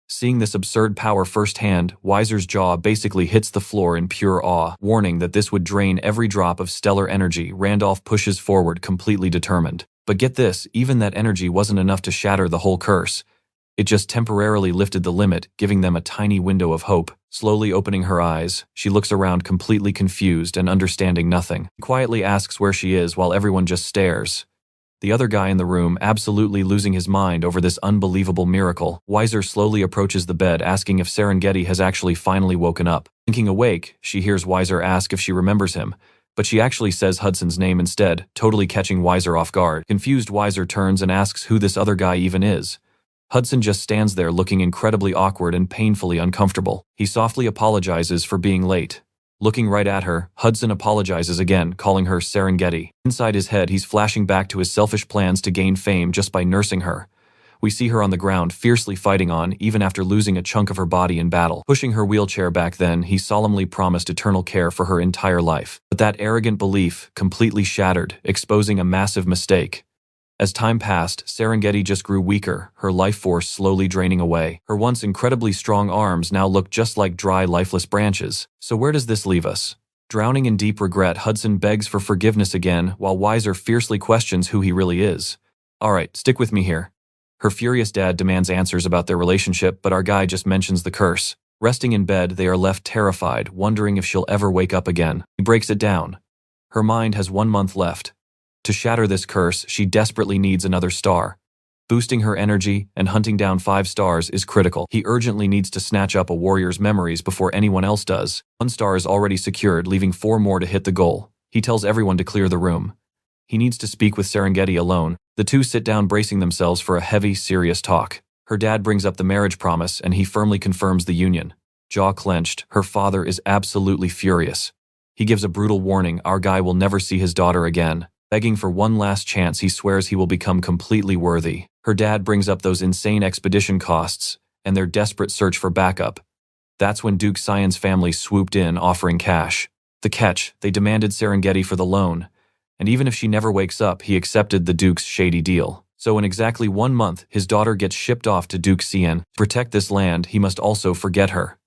Seeing this absurd power firsthand, Weiser's jaw basically hits the floor in pure awe. Warning that this would drain every drop of stellar energy, Randolph pushes forward, completely determined. But get this, even that energy wasn't enough to shatter the whole curse. It just temporarily lifted the limit, giving them a tiny window of hope. Slowly opening her eyes, she looks around completely confused and understanding nothing. He quietly asks where she is while everyone just stares. The other guy in the room absolutely losing his mind over this unbelievable miracle. Weiser slowly approaches the bed, asking if Serengeti has actually finally woken up. Thinking awake, she hears Weiser ask if she remembers him. But she actually says Hudson's name instead, totally catching Weiser off guard. Confused, Weiser turns and asks who this other guy even is. Hudson just stands there looking incredibly awkward and painfully uncomfortable. He softly apologizes for being late. Looking right at her, Hudson apologizes again, calling her Serengeti. Inside his head, he's flashing back to his selfish plans to gain fame just by nursing her. We see her on the ground, fiercely fighting on, even after losing a chunk of her body in battle. Pushing her wheelchair back then, he solemnly promised eternal care for her entire life. But that arrogant belief completely shattered, exposing a massive mistake. As time passed, Serengeti just grew weaker, her life force slowly draining away. Her once incredibly strong arms now looked just like dry, lifeless branches. So where does this leave us? Drowning in deep regret, Hudson begs for forgiveness again, while Weiser fiercely questions who he really is. Alright, stick with me here. Her furious dad demands answers about their relationship, but our guy just mentions the curse. Resting in bed, they are left terrified, wondering if she'll ever wake up again. He breaks it down. Her mind has 1 month left. To shatter this curse, she desperately needs another star. Boosting her energy and hunting down 5 stars is critical. He urgently needs to snatch up a warrior's memories before anyone else does. 1 star is already secured, leaving 4 more to hit the goal. He tells everyone to clear the room. He needs to speak with Serengeti alone. The two sit down, bracing themselves for a heavy, serious talk. Her dad brings up the marriage promise, and he firmly confirms the union. Jaw clenched, her father is absolutely furious. He gives a brutal warning: our guy will never see his daughter again. Begging for one last chance, he swears he will become completely worthy. Her dad brings up those insane expedition costs and their desperate search for backup. That's when Duke Cyan's family swooped in, offering cash. The catch: they demanded Serengeti for the loan. And even if she never wakes up, he accepted the Duke's shady deal. So in exactly 1 month, his daughter gets shipped off to Duke Cyan. To protect this land, he must also forget her.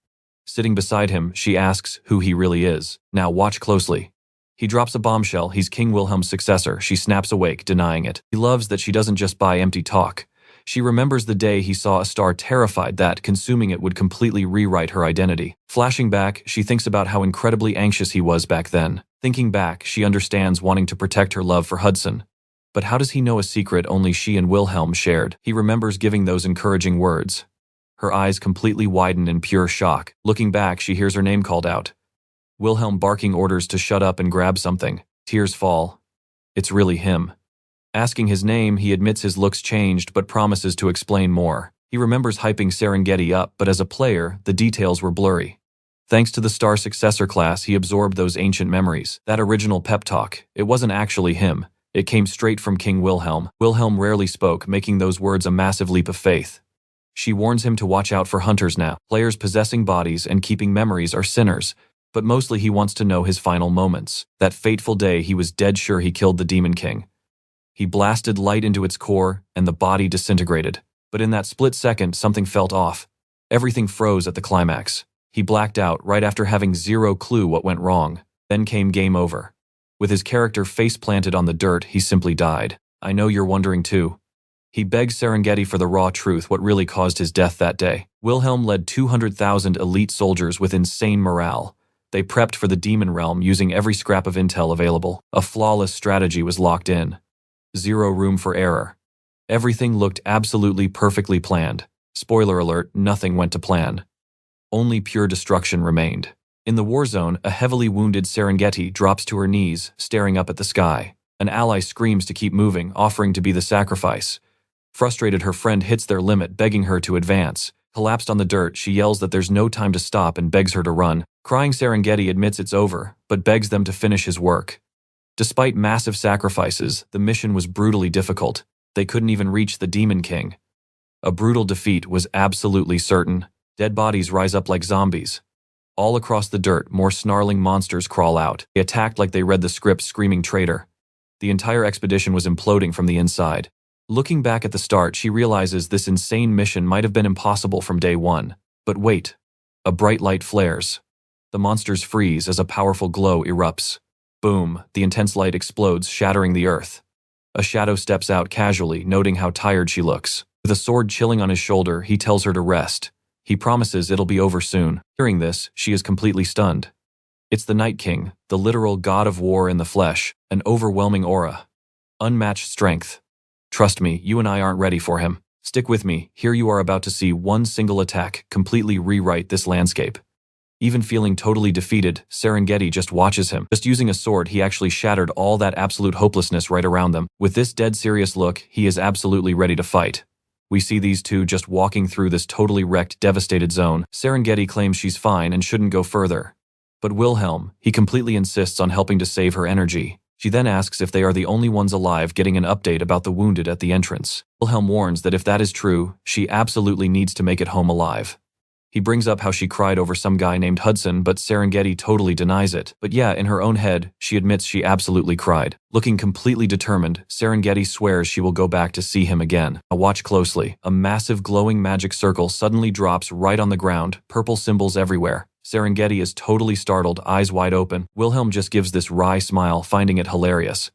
Sitting beside him, she asks who he really is. Now watch closely. He drops a bombshell: he's King Wilhelm's successor. She snaps awake, denying it. He loves that she doesn't just buy empty talk. She remembers the day he saw a star, terrified that consuming it would completely rewrite her identity. Flashing back, she thinks about how incredibly anxious he was back then. Thinking back, she understands wanting to protect her love for Hudson. But how does he know a secret only she and Wilhelm shared? He remembers giving those encouraging words. Her eyes completely widen in pure shock. Looking back, she hears her name called out. Wilhelm barking orders to shut up and grab something. Tears fall. It's really him. Asking his name, he admits his looks changed but promises to explain more. He remembers hyping Serengeti up, but as a player, the details were blurry. Thanks to the star successor class, he absorbed those ancient memories. That original pep talk, it wasn't actually him. It came straight from King Wilhelm. Wilhelm rarely spoke, making those words a massive leap of faith. She warns him to watch out for hunters now. Players possessing bodies and keeping memories are sinners, but mostly he wants to know his final moments. That fateful day, he was dead sure he killed the Demon King. He blasted light into its core, and the body disintegrated. But in that split second, something felt off. Everything froze at the climax. He blacked out right after having zero clue what went wrong. Then came game over. With his character face planted on the dirt, he simply died. I know you're wondering too. He begs Serengeti for the raw truth, what really caused his death that day. Wilhelm led 200,000 elite soldiers with insane morale. They prepped for the demon realm using every scrap of intel available. A flawless strategy was locked in. Zero room for error. Everything looked absolutely perfectly planned. Spoiler alert, nothing went to plan. Only pure destruction remained. In the war zone, a heavily wounded Serengeti drops to her knees, staring up at the sky. An ally screams to keep moving, offering to be the sacrifice. Frustrated, her friend hits their limit, begging her to advance. Collapsed on the dirt, she yells that there's no time to stop and begs her to run. Crying Serengeti admits it's over, but begs them to finish his work. Despite massive sacrifices, the mission was brutally difficult. They couldn't even reach the Demon King. A brutal defeat was absolutely certain. Dead bodies rise up like zombies. All across the dirt, more snarling monsters crawl out. They attacked like they read the script, screaming traitor. The entire expedition was imploding from the inside. Looking back at the start, she realizes this insane mission might have been impossible from day one. But wait. A bright light flares. The monsters freeze as a powerful glow erupts. Boom, the intense light explodes, shattering the earth. A shadow steps out casually, noting how tired she looks. With a sword chilling on his shoulder, he tells her to rest. He promises it'll be over soon. Hearing this, she is completely stunned. It's the Night King, the literal god of war in the flesh, an overwhelming aura. Unmatched strength. Trust me, you and I aren't ready for him. Stick with me, here you are about to see one single attack completely rewrite this landscape. Even feeling totally defeated, Serengeti just watches him. Just using a sword, he actually shattered all that absolute hopelessness right around them. With this dead serious look, he is absolutely ready to fight. We see these two just walking through this totally wrecked, devastated zone. Serengeti claims she's fine and shouldn't go further. But Wilhelm, he completely insists on helping to save her energy. She then asks if they are the only ones alive, getting an update about the wounded at the entrance. Wilhelm warns that if that is true, she absolutely needs to make it home alive. He brings up how she cried over some guy named Hudson, but Serengeti totally denies it. But yeah, in her own head, she admits she absolutely cried. Looking completely determined, Serengeti swears she will go back to see him again. Now watch closely. A massive glowing magic circle suddenly drops right on the ground, purple symbols everywhere. Serengeti is totally startled, eyes wide open. Wilhelm just gives this wry smile, finding it hilarious.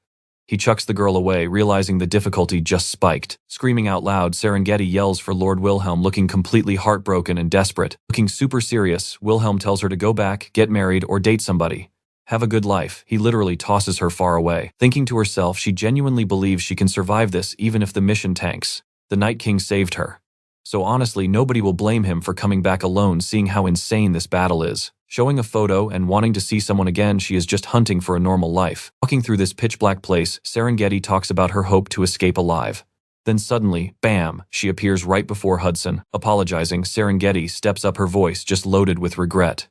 He chucks the girl away, realizing the difficulty just spiked. Screaming out loud, Serengeti yells for Lord Wilhelm, looking completely heartbroken and desperate. Looking super serious, Wilhelm tells her to go back, get married, or date somebody. Have a good life. He literally tosses her far away. Thinking to herself, she genuinely believes she can survive this even if the mission tanks. The Night King saved her. So honestly, nobody will blame him for coming back alone, seeing how insane this battle is. Showing a photo and wanting to see someone again, she is just hunting for a normal life. Walking through this pitch-black place, Serengeti talks about her hope to escape alive. Then suddenly, bam, she appears right before Hudson. Apologizing, Serengeti steps up, her voice just loaded with regret.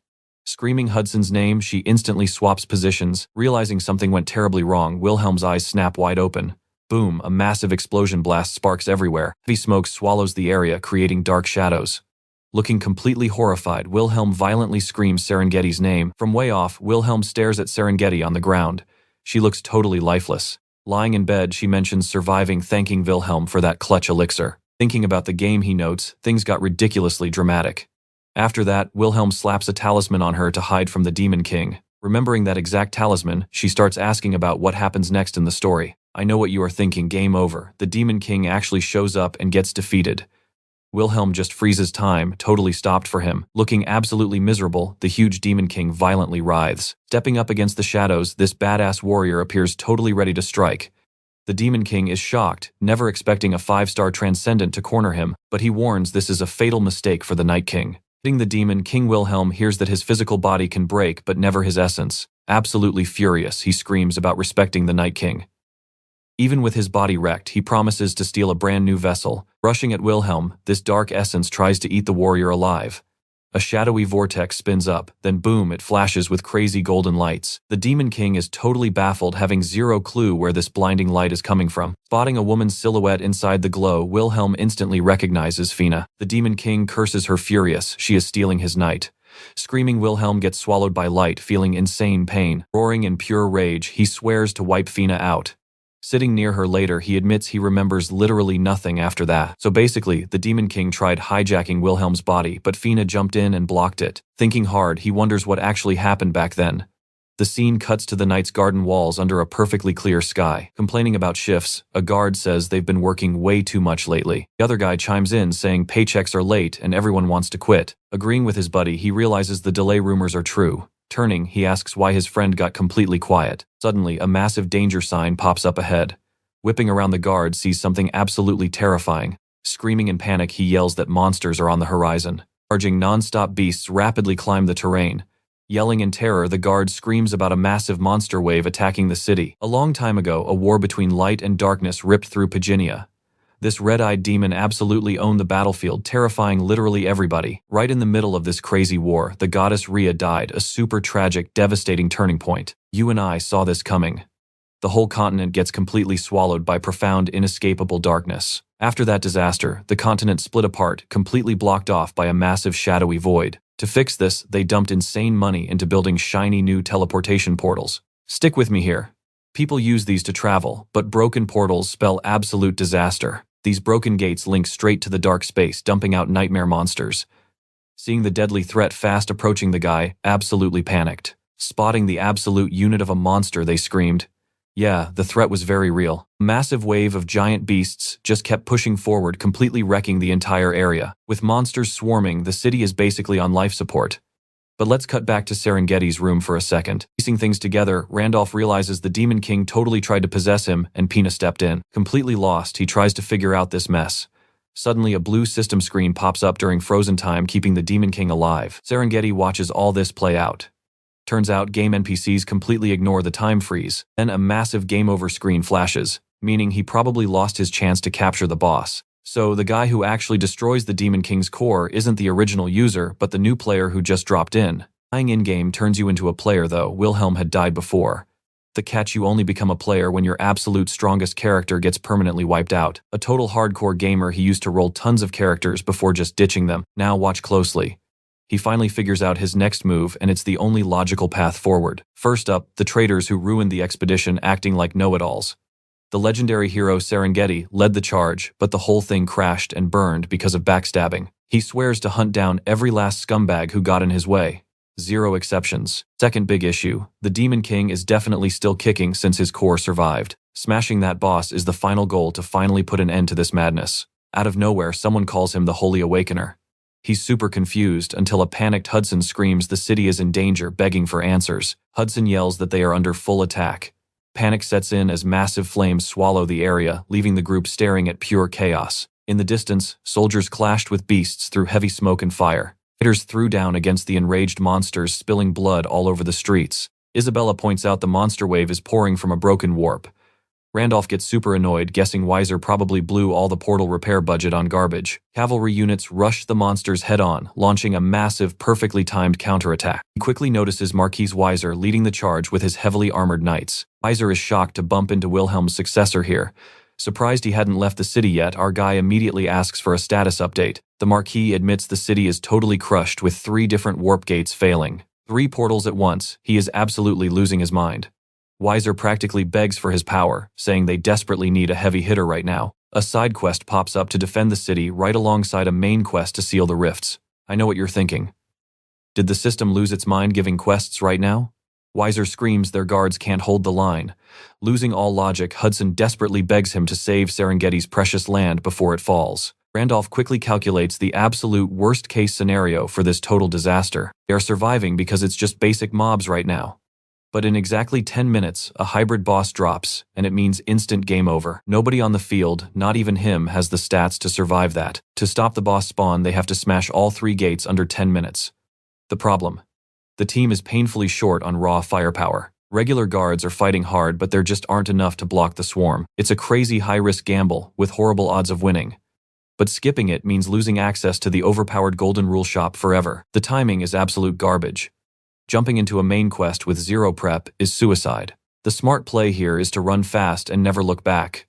Screaming Hudson's name, she instantly swaps positions. Realizing something went terribly wrong, Wilhelm's eyes snap wide open. Boom, a massive explosion blasts sparks everywhere. Heavy smoke swallows the area, creating dark shadows. Looking completely horrified, Wilhelm violently screams Serengeti's name. From way off, Wilhelm stares at Serengeti on the ground. She looks totally lifeless. Lying in bed, she mentions surviving, thanking Wilhelm for that clutch elixir. Thinking about the game, he notes, things got ridiculously dramatic. After that, Wilhelm slaps a talisman on her to hide from the Demon King. Remembering that exact talisman, she starts asking about what happens next in the story. I know what you are thinking, game over. The Demon King actually shows up and gets defeated. Wilhelm just freezes time, totally stopped for him. Looking absolutely miserable, the huge Demon King violently writhes. Stepping up against the shadows, this badass warrior appears totally ready to strike. The Demon King is shocked, never expecting a 5-star transcendent to corner him, but he warns this is a fatal mistake for the Night King. Hitting the Demon King, Wilhelm hears that his physical body can break, but never his essence. Absolutely furious, he screams about respecting the Night King. Even with his body wrecked, he promises to steal a brand new vessel. Rushing at Wilhelm, this dark essence tries to eat the warrior alive. A shadowy vortex spins up, then boom, it flashes with crazy golden lights. The Demon King is totally baffled, having zero clue where this blinding light is coming from. Spotting a woman's silhouette inside the glow, Wilhelm instantly recognizes Fina. The Demon King curses her furious, she is stealing his night. Screaming, Wilhelm gets swallowed by light, feeling insane pain. Roaring in pure rage, he swears to wipe Fina out. Sitting near her later, he admits he remembers literally nothing after that. So basically, the Demon King tried hijacking Wilhelm's body, but Fina jumped in and blocked it. Thinking hard, he wonders what actually happened back then. The scene cuts to the knight's garden walls under a perfectly clear sky. Complaining about shifts, a guard says they've been working way too much lately. The other guy chimes in saying paychecks are late and everyone wants to quit. Agreeing with his buddy, he realizes the delay rumors are true. Turning, he asks why his friend got completely quiet. Suddenly, a massive danger sign pops up ahead. Whipping around, the guard sees something absolutely terrifying. Screaming in panic, he yells that monsters are on the horizon. Charging non-stop beasts rapidly climb the terrain. Yelling in terror, the guard screams about a massive monster wave attacking the city. A long time ago, a war between light and darkness ripped through Pangea. This red-eyed demon absolutely owned the battlefield, terrifying literally everybody. Right in the middle of this crazy war, the goddess Rhea died, a super tragic, devastating turning point. You and I saw this coming. The whole continent gets completely swallowed by profound, inescapable darkness. After that disaster, the continent split apart, completely blocked off by a massive shadowy void. To fix this, they dumped insane money into building shiny new teleportation portals. Stick with me here. People use these to travel, but broken portals spell absolute disaster. These broken gates link straight to the dark space, dumping out nightmare monsters. Seeing the deadly threat fast approaching, the guy absolutely panicked. Spotting the absolute unit of a monster, they screamed. Yeah, the threat was very real. A massive wave of giant beasts just kept pushing forward, completely wrecking the entire area. With monsters swarming, the city is basically on life support. But let's cut back to Serengeti's room for a second. Piecing things together, Randolph realizes the Demon King totally tried to possess him and Pina stepped in. Completely lost, he tries to figure out this mess. Suddenly, a blue system screen pops up during frozen time, keeping the Demon King alive. Serengeti watches all this play out. Turns out game NPCs completely ignore the time freeze. Then a massive game over screen flashes, meaning he probably lost his chance to capture the boss. So the guy who actually destroys the Demon King's core isn't the original user, but the new player who just dropped in. Dying in-game turns you into a player though. Wilhelm had died before. The catch: you only become a player when your absolute strongest character gets permanently wiped out. A total hardcore gamer, he used to roll tons of characters before just ditching them. Now watch closely. He finally figures out his next move, and it's the only logical path forward. First up, the traitors who ruined the expedition, acting like know-it-alls. The legendary hero Serengeti led the charge, but the whole thing crashed and burned because of backstabbing. He swears to hunt down every last scumbag who got in his way. Zero exceptions. Second big issue, the Demon King is definitely still kicking since his core survived. Smashing that boss is the final goal to finally put an end to this madness. Out of nowhere, someone calls him the Holy Awakener. He's super confused until a panicked Hudson screams the city is in danger, begging for answers. Hudson yells that they are under full attack. Panic sets in as massive flames swallow the area, leaving the group staring at pure chaos. In the distance, soldiers clashed with beasts through heavy smoke and fire. Fighters threw down against the enraged monsters, spilling blood all over the streets. Isabella points out the monster wave is pouring from a broken warp. Randolph gets super annoyed, guessing Weiser probably blew all the portal repair budget on garbage. Cavalry units rush the monsters head-on, launching a massive, perfectly timed counterattack. He quickly notices Marquis Weiser leading the charge with his heavily armored knights. Weiser is shocked to bump into Wilhelm's successor here. Surprised he hadn't left the city yet, our guy immediately asks for a status update. The Marquis admits the city is totally crushed, with 3 different warp gates failing. 3 portals at once. He is absolutely losing his mind. Weiser practically begs for his power, saying they desperately need a heavy hitter right now. A side quest pops up to defend the city right alongside a main quest to seal the rifts. I know what you're thinking. Did the system lose its mind giving quests right now? Weiser screams their guards can't hold the line. Losing all logic, Hudson desperately begs him to save Serengeti's precious land before it falls. Randolph quickly calculates the absolute worst-case scenario for this total disaster. They are surviving because it's just basic mobs right now. But in exactly 10 minutes, a hybrid boss drops, and it means instant game over. Nobody on the field, not even him, has the stats to survive that. To stop the boss spawn, they have to smash all 3 gates under 10 minutes. The problem: the team is painfully short on raw firepower. Regular guards are fighting hard, but there just aren't enough to block the swarm. It's a crazy high-risk gamble, with horrible odds of winning. But skipping it means losing access to the overpowered Golden Rule shop forever. The timing is absolute garbage. Jumping into a main quest with 0 prep is suicide. The smart play here is to run fast and never look back.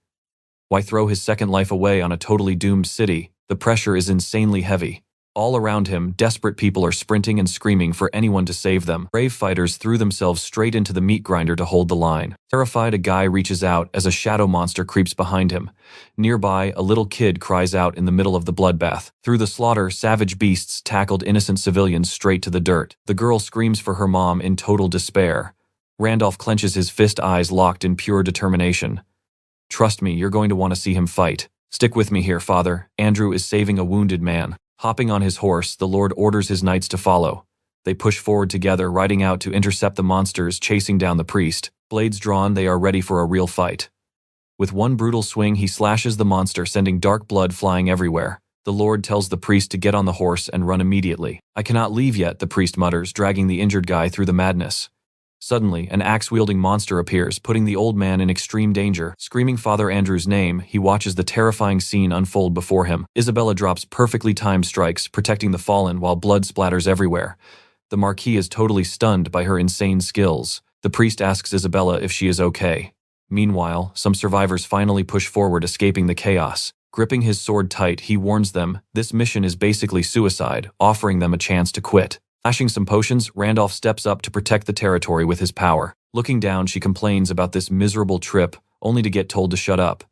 Why throw his second life away on a totally doomed city? The pressure is insanely heavy. All around him, desperate people are sprinting and screaming for anyone to save them. Brave fighters threw themselves straight into the meat grinder to hold the line. Terrified, a guy reaches out as a shadow monster creeps behind him. Nearby, a little kid cries out in the middle of the bloodbath. Through the slaughter, savage beasts tackled innocent civilians straight to the dirt. The girl screams for her mom in total despair. Randolph clenches his fist, eyes locked in pure determination. Trust me, you're going to want to see him fight. Stick with me here, father. Andrew is saving a wounded man. Hopping on his horse, the Lord orders his knights to follow. They push forward together, riding out to intercept the monsters chasing down the priest. Blades drawn, they are ready for a real fight. With one brutal swing, he slashes the monster, sending dark blood flying everywhere. The Lord tells the priest to get on the horse and run immediately. I cannot leave yet, the priest mutters, dragging the injured guy through the madness. Suddenly, an axe-wielding monster appears, putting the old man in extreme danger. Screaming Father Andrew's name, he watches the terrifying scene unfold before him. Isabella drops perfectly timed strikes, protecting the fallen while blood splatters everywhere. The Marquis is totally stunned by her insane skills. The priest asks Isabella if she is okay. Meanwhile, some survivors finally push forward, escaping the chaos. Gripping his sword tight, he warns them this mission is basically suicide, offering them a chance to quit. Flashing some potions, Randolph steps up to protect the territory with his power. Looking down, she complains about this miserable trip, only to get told to shut up.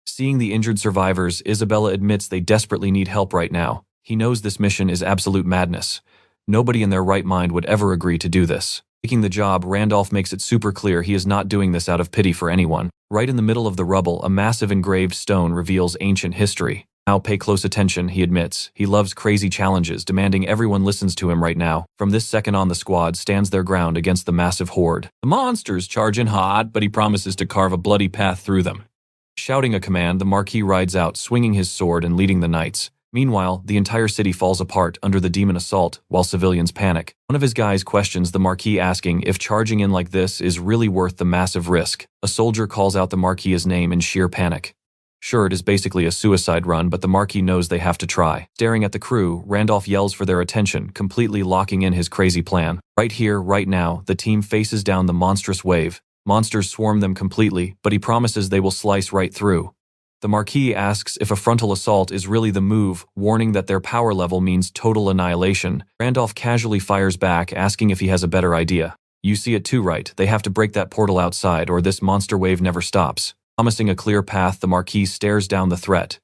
Seeing the injured survivors, Isabella admits they desperately need help right now. He knows this mission is absolute madness. Nobody in their right mind would ever agree to do this. Taking the job, Randolph makes it super clear he is not doing this out of pity for anyone. Right in the middle of the rubble, a massive engraved stone reveals ancient history. Now pay close attention, he admits. He loves crazy challenges, demanding everyone listens to him right now. From this second on, the squad stands their ground against the massive horde. The monsters charge in hot, but he promises to carve a bloody path through them. Shouting a command, the Marquis rides out, swinging his sword and leading the knights. Meanwhile, the entire city falls apart under the demon assault, while civilians panic. One of his guys questions the Marquis, asking if charging in like this is really worth the massive risk. A soldier calls out the Marquis' name in sheer panic. Sure, it is basically a suicide run, but the Marquis knows they have to try. Staring at the crew, Randolph yells for their attention, completely locking in his crazy plan. Right here, right now, the team faces down the monstrous wave. Monsters swarm them completely, but he promises they will slice right through. The Marquis asks if a frontal assault is really the move, warning that their power level means total annihilation. Randolph casually fires back, asking if he has a better idea. You see it too, right? They have to break that portal outside, or this monster wave never stops. Promising a clear path, the Marquis stares down the threat.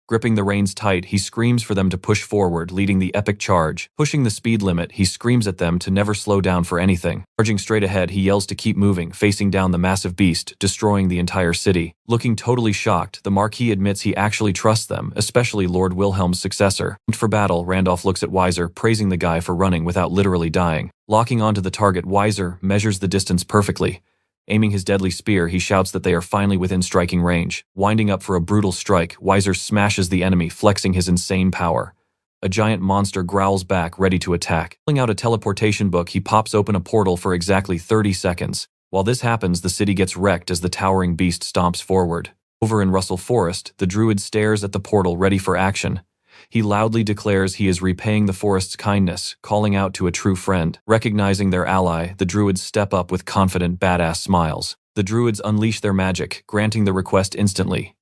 Gripping the reins tight, he screams for them to push forward, leading the epic charge. Pushing the speed limit, he screams at them to never slow down for anything. Charging straight ahead, he yells to keep moving, facing down the massive beast, destroying the entire city. Looking totally shocked, the Marquis admits he actually trusts them, especially Lord Wilhelm's successor. For battle, Randolph looks at Weiser, praising the guy for running without literally dying. Locking onto the target, Weiser measures the distance perfectly. Aiming his deadly spear, he shouts that they are finally within striking range. Winding up for a brutal strike, Weiser smashes the enemy, flexing his insane power. A giant monster growls back, ready to attack. Pulling out a teleportation book, he pops open a portal for exactly 30 seconds. While this happens, the city gets wrecked as the towering beast stomps forward. Over in Russell Forest, the druid stares at the portal, ready for action. He loudly declares he is repaying the forest's kindness, calling out to a true friend. Recognizing their ally, the druids step up with confident, badass smiles. The druids unleash their magic, granting the request instantly.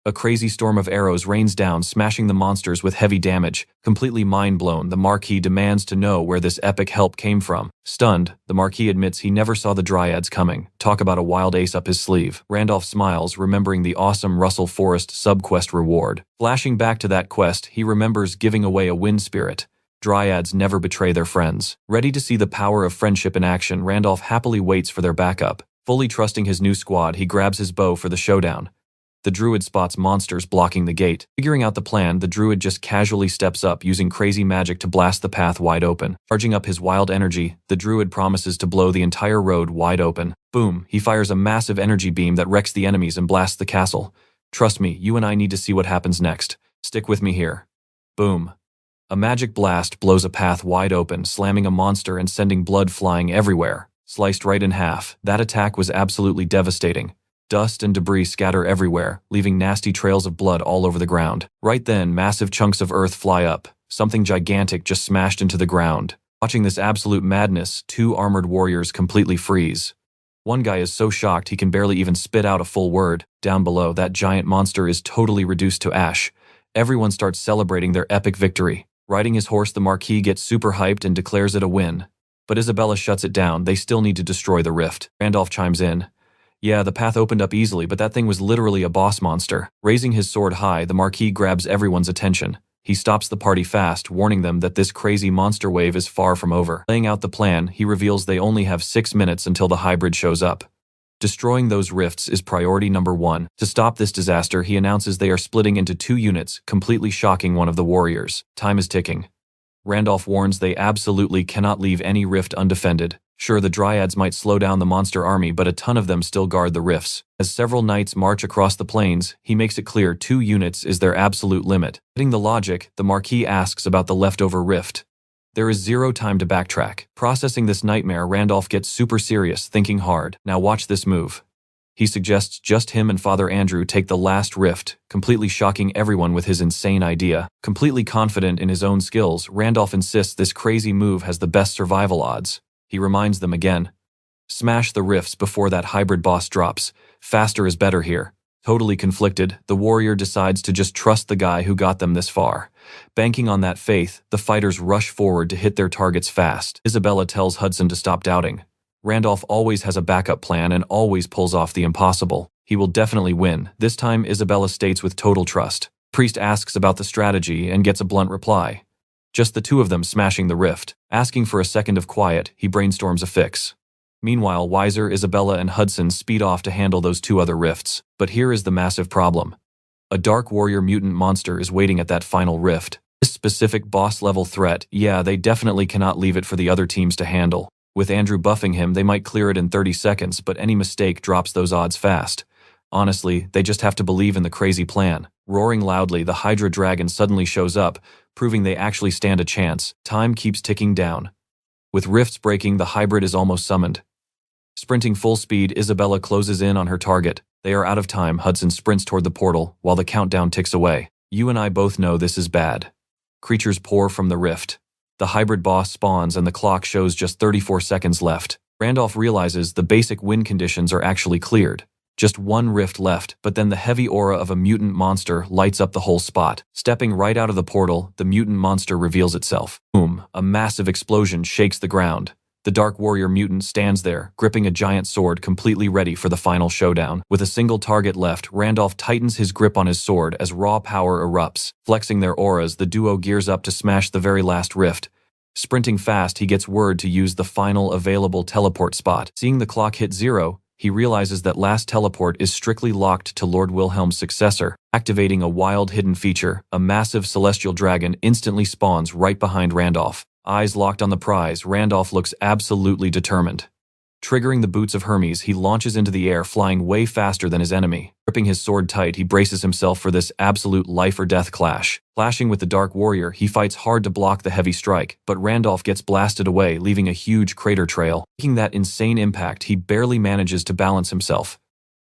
A crazy storm of arrows rains down, smashing the monsters with heavy damage. Completely mind-blown, the Marquis demands to know where this epic help came from. Stunned, the Marquis admits he never saw the Dryads coming. Talk about a wild ace up his sleeve. Randolph smiles, remembering the awesome Russell Forest sub-quest reward. Flashing back to that quest, he remembers giving away a wind spirit. Dryads never betray their friends. Ready to see the power of friendship in action, Randolph happily waits for their backup. Fully trusting his new squad, he grabs his bow for the showdown. The druid spots monsters blocking the gate. Figuring out the plan, the druid just casually steps up, using crazy magic to blast the path wide open. Charging up his wild energy, the druid promises to blow the entire road wide open. Boom, he fires a massive energy beam that wrecks the enemies and blasts the castle. Trust me, you and I need to see what happens next. Stick with me here. Boom. A magic blast blows a path wide open, slamming a monster and sending blood flying everywhere. Sliced right in half, that attack was absolutely devastating. Dust and debris scatter everywhere, leaving nasty trails of blood all over the ground. Right then, massive chunks of earth fly up. Something gigantic just smashed into the ground. Watching this absolute madness, two armored warriors completely freeze. One guy is so shocked he can barely even spit out a full word. Down below, that giant monster is totally reduced to ash. Everyone starts celebrating their epic victory. Riding his horse, the Marquis gets super hyped and declares it a win. But Isabella shuts it down. They still need to destroy the rift. Randolph chimes in. Yeah, the path opened up easily, but that thing was literally a boss monster. Raising his sword high, the Marquis grabs everyone's attention. He stops the party fast, warning them that this crazy monster wave is far from over. Laying out the plan, he reveals they only have 6 minutes until the hybrid shows up. Destroying those rifts is priority number 1. To stop this disaster, he announces they are splitting into 2 units, completely shocking one of the warriors. Time is ticking. Randolph warns they absolutely cannot leave any rift undefended. Sure, the Dryads might slow down the monster army, but a ton of them still guard the rifts. As several knights march across the plains, he makes it clear 2 units is their absolute limit. Getting the logic, the Marquis asks about the leftover rift. There is 0 time to backtrack. Processing this nightmare, Randolph gets super serious, thinking hard. Now watch this move. He suggests just him and Father Andrew take the last rift, completely shocking everyone with his insane idea. Completely confident in his own skills, Randolph insists this crazy move has the best survival odds. He reminds them again. Smash the rifts before that hybrid boss drops. Faster is better here. Totally conflicted, the warrior decides to just trust the guy who got them this far. Banking on that faith, the fighters rush forward to hit their targets fast. Isabella tells Hudson to stop doubting. Randolph always has a backup plan and always pulls off the impossible. He will definitely win. This time, Isabella states with total trust. Priest asks about the strategy and gets a blunt reply. Just the 2 of them smashing the rift. Asking for a second of quiet, he brainstorms a fix. Meanwhile, Weiser, Isabella, and Hudson speed off to handle those 2 other rifts. But here is the massive problem. A dark warrior mutant monster is waiting at that final rift. This specific boss-level threat, yeah, they definitely cannot leave it for the other teams to handle. With Andrew buffing him, they might clear it in 30 seconds, but any mistake drops those odds fast. Honestly, they just have to believe in the crazy plan. Roaring loudly, the Hydra dragon suddenly shows up, proving they actually stand a chance. Time keeps ticking down. With rifts breaking, the hybrid is almost summoned. Sprinting full speed, Isabella closes in on her target. They are out of time. Hudson sprints toward the portal, while the countdown ticks away. You and I both know this is bad. Creatures pour from the rift. The hybrid boss spawns and the clock shows just 34 seconds left. Randolph realizes the basic win conditions are actually cleared. Just one rift left, but then the heavy aura of a mutant monster lights up the whole spot. Stepping right out of the portal, the mutant monster reveals itself. Boom! A massive explosion shakes the ground. The Dark Warrior mutant stands there, gripping a giant sword, completely ready for the final showdown. With a single target left, Randolph tightens his grip on his sword as raw power erupts. Flexing their auras, the duo gears up to smash the very last rift. Sprinting fast, he gets word to use the final available teleport spot. Seeing the clock hit 0, he realizes that last teleport is strictly locked to Lord Wilhelm's successor. Activating a wild hidden feature, a massive celestial dragon instantly spawns right behind Randolph. Eyes locked on the prize, Randolph looks absolutely determined. Triggering the boots of Hermes, he launches into the air, flying way faster than his enemy. Gripping his sword tight, he braces himself for this absolute life-or-death clash. Clashing with the Dark Warrior, he fights hard to block the heavy strike, but Randolph gets blasted away, leaving a huge crater trail. Taking that insane impact, he barely manages to balance himself.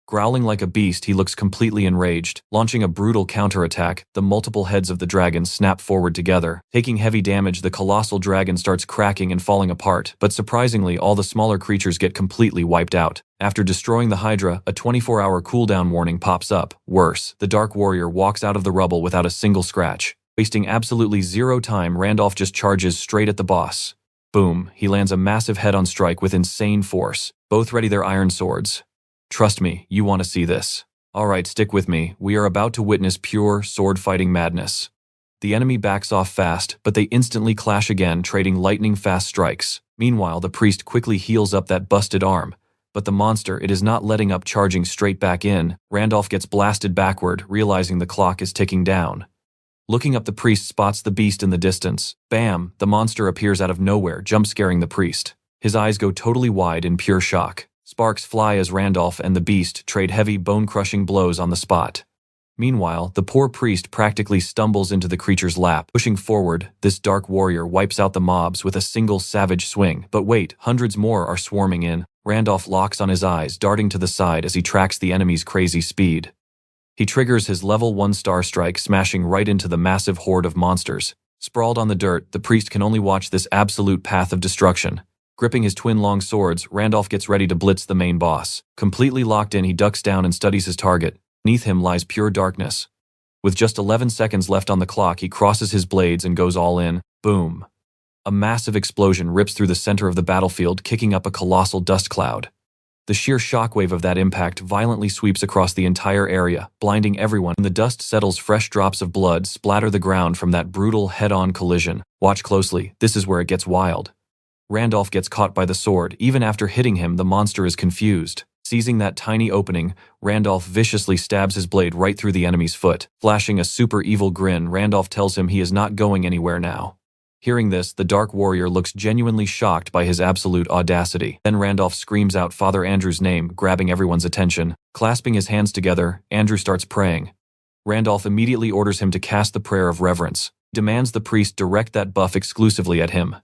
Growling like a beast, he looks completely enraged. Launching a brutal counterattack, the multiple heads of the dragon snap forward together. Taking heavy damage, the colossal dragon starts cracking and falling apart, but surprisingly, all the smaller creatures get completely wiped out. After destroying the Hydra, a 24-hour cooldown warning pops up. Worse, the Dark Warrior walks out of the rubble without a single scratch. Wasting absolutely zero time, Randolph just charges straight at the boss. Boom, he lands a massive head-on strike with insane force. Both ready their iron swords. Trust me, you want to see this. Alright, stick with me. We are about to witness pure sword-fighting madness. The enemy backs off fast, but they instantly clash again, trading lightning-fast strikes. Meanwhile, the priest quickly heals up that busted arm. But the monster, it is not letting up, charging straight back in. Randolph gets blasted backward, realizing the clock is ticking down. Looking up, the priest spots the beast in the distance. Bam! The monster appears out of nowhere, jump-scaring the priest. His eyes go totally wide in pure shock. Sparks fly as Randolph and the beast trade heavy, bone-crushing blows on the spot. Meanwhile, the poor priest practically stumbles into the creature's lap. Pushing forward, this Dark Warrior wipes out the mobs with a single savage swing. But wait, hundreds more are swarming in. Randolph locks on his eyes, darting to the side as he tracks the enemy's crazy speed. He triggers his level 1 star strike, smashing right into the massive horde of monsters. Sprawled on the dirt, the priest can only watch this absolute path of destruction. Gripping his twin long swords, Randolph gets ready to blitz the main boss. Completely locked in, he ducks down and studies his target. Beneath him lies pure darkness. With just 11 seconds left on the clock, he crosses his blades and goes all in. Boom. A massive explosion rips through the center of the battlefield, kicking up a colossal dust cloud. The sheer shockwave of that impact violently sweeps across the entire area, blinding everyone. When the dust settles, fresh drops of blood splatter the ground from that brutal head-on collision. Watch closely, this is where it gets wild. Randolph gets caught by the sword. Even after hitting him, the monster is confused. Seizing that tiny opening, Randolph viciously stabs his blade right through the enemy's foot. Flashing a super evil grin, Randolph tells him he is not going anywhere now. Hearing this, the Dark Warrior looks genuinely shocked by his absolute audacity. Then Randolph screams out Father Andrew's name, grabbing everyone's attention. Clasping his hands together, Andrew starts praying. Randolph immediately orders him to cast the prayer of reverence. He demands the priest direct that buff exclusively at him.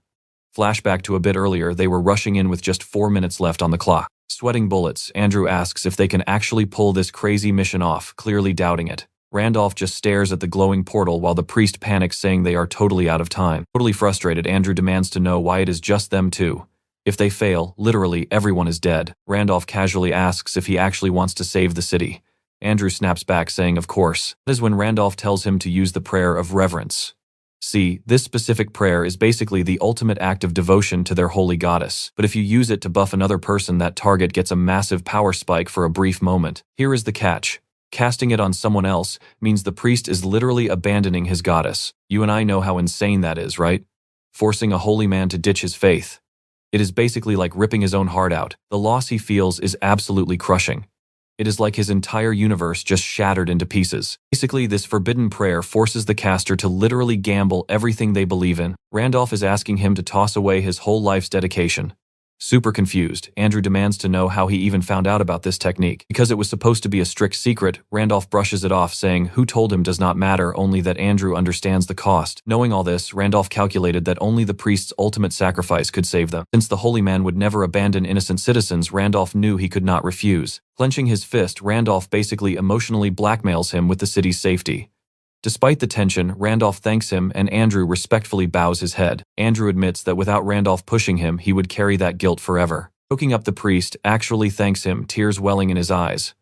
Flashback to a bit earlier, they were rushing in with just 4 minutes left on the clock. Sweating bullets, Andrew asks if they can actually pull this crazy mission off, clearly doubting it. Randolph just stares at the glowing portal while the priest panics, saying they are totally out of time. Totally frustrated, Andrew demands to know why it is just them two. If they fail, literally everyone is dead. Randolph casually asks if he actually wants to save the city. Andrew snaps back, saying of course. That is when Randolph tells him to use the prayer of reverence. See, this specific prayer is basically the ultimate act of devotion to their holy goddess. But if you use it to buff another person, that target gets a massive power spike for a brief moment. Here is the catch. Casting it on someone else means the priest is literally abandoning his goddess. You and I know how insane that is, right? Forcing a holy man to ditch his faith. It is basically like ripping his own heart out. The loss he feels is absolutely crushing. It is like his entire universe just shattered into pieces. Basically, this forbidden prayer forces the caster to literally gamble everything they believe in. Randolph is asking him to toss away his whole life's dedication. Super confused, Andrew demands to know how he even found out about this technique. Because it was supposed to be a strict secret, Randolph brushes it off, saying who told him does not matter, only that Andrew understands the cost. Knowing all this, Randolph calculated that only the priest's ultimate sacrifice could save them. Since the holy man would never abandon innocent citizens, Randolph knew he could not refuse. Clenching his fist, Randolph basically emotionally blackmails him with the city's safety. Despite the tension, Randolph thanks him and Andrew respectfully bows his head. Andrew admits that without Randolph pushing him, he would carry that guilt forever. Choking up, the priest actually thanks him, tears welling in his eyes.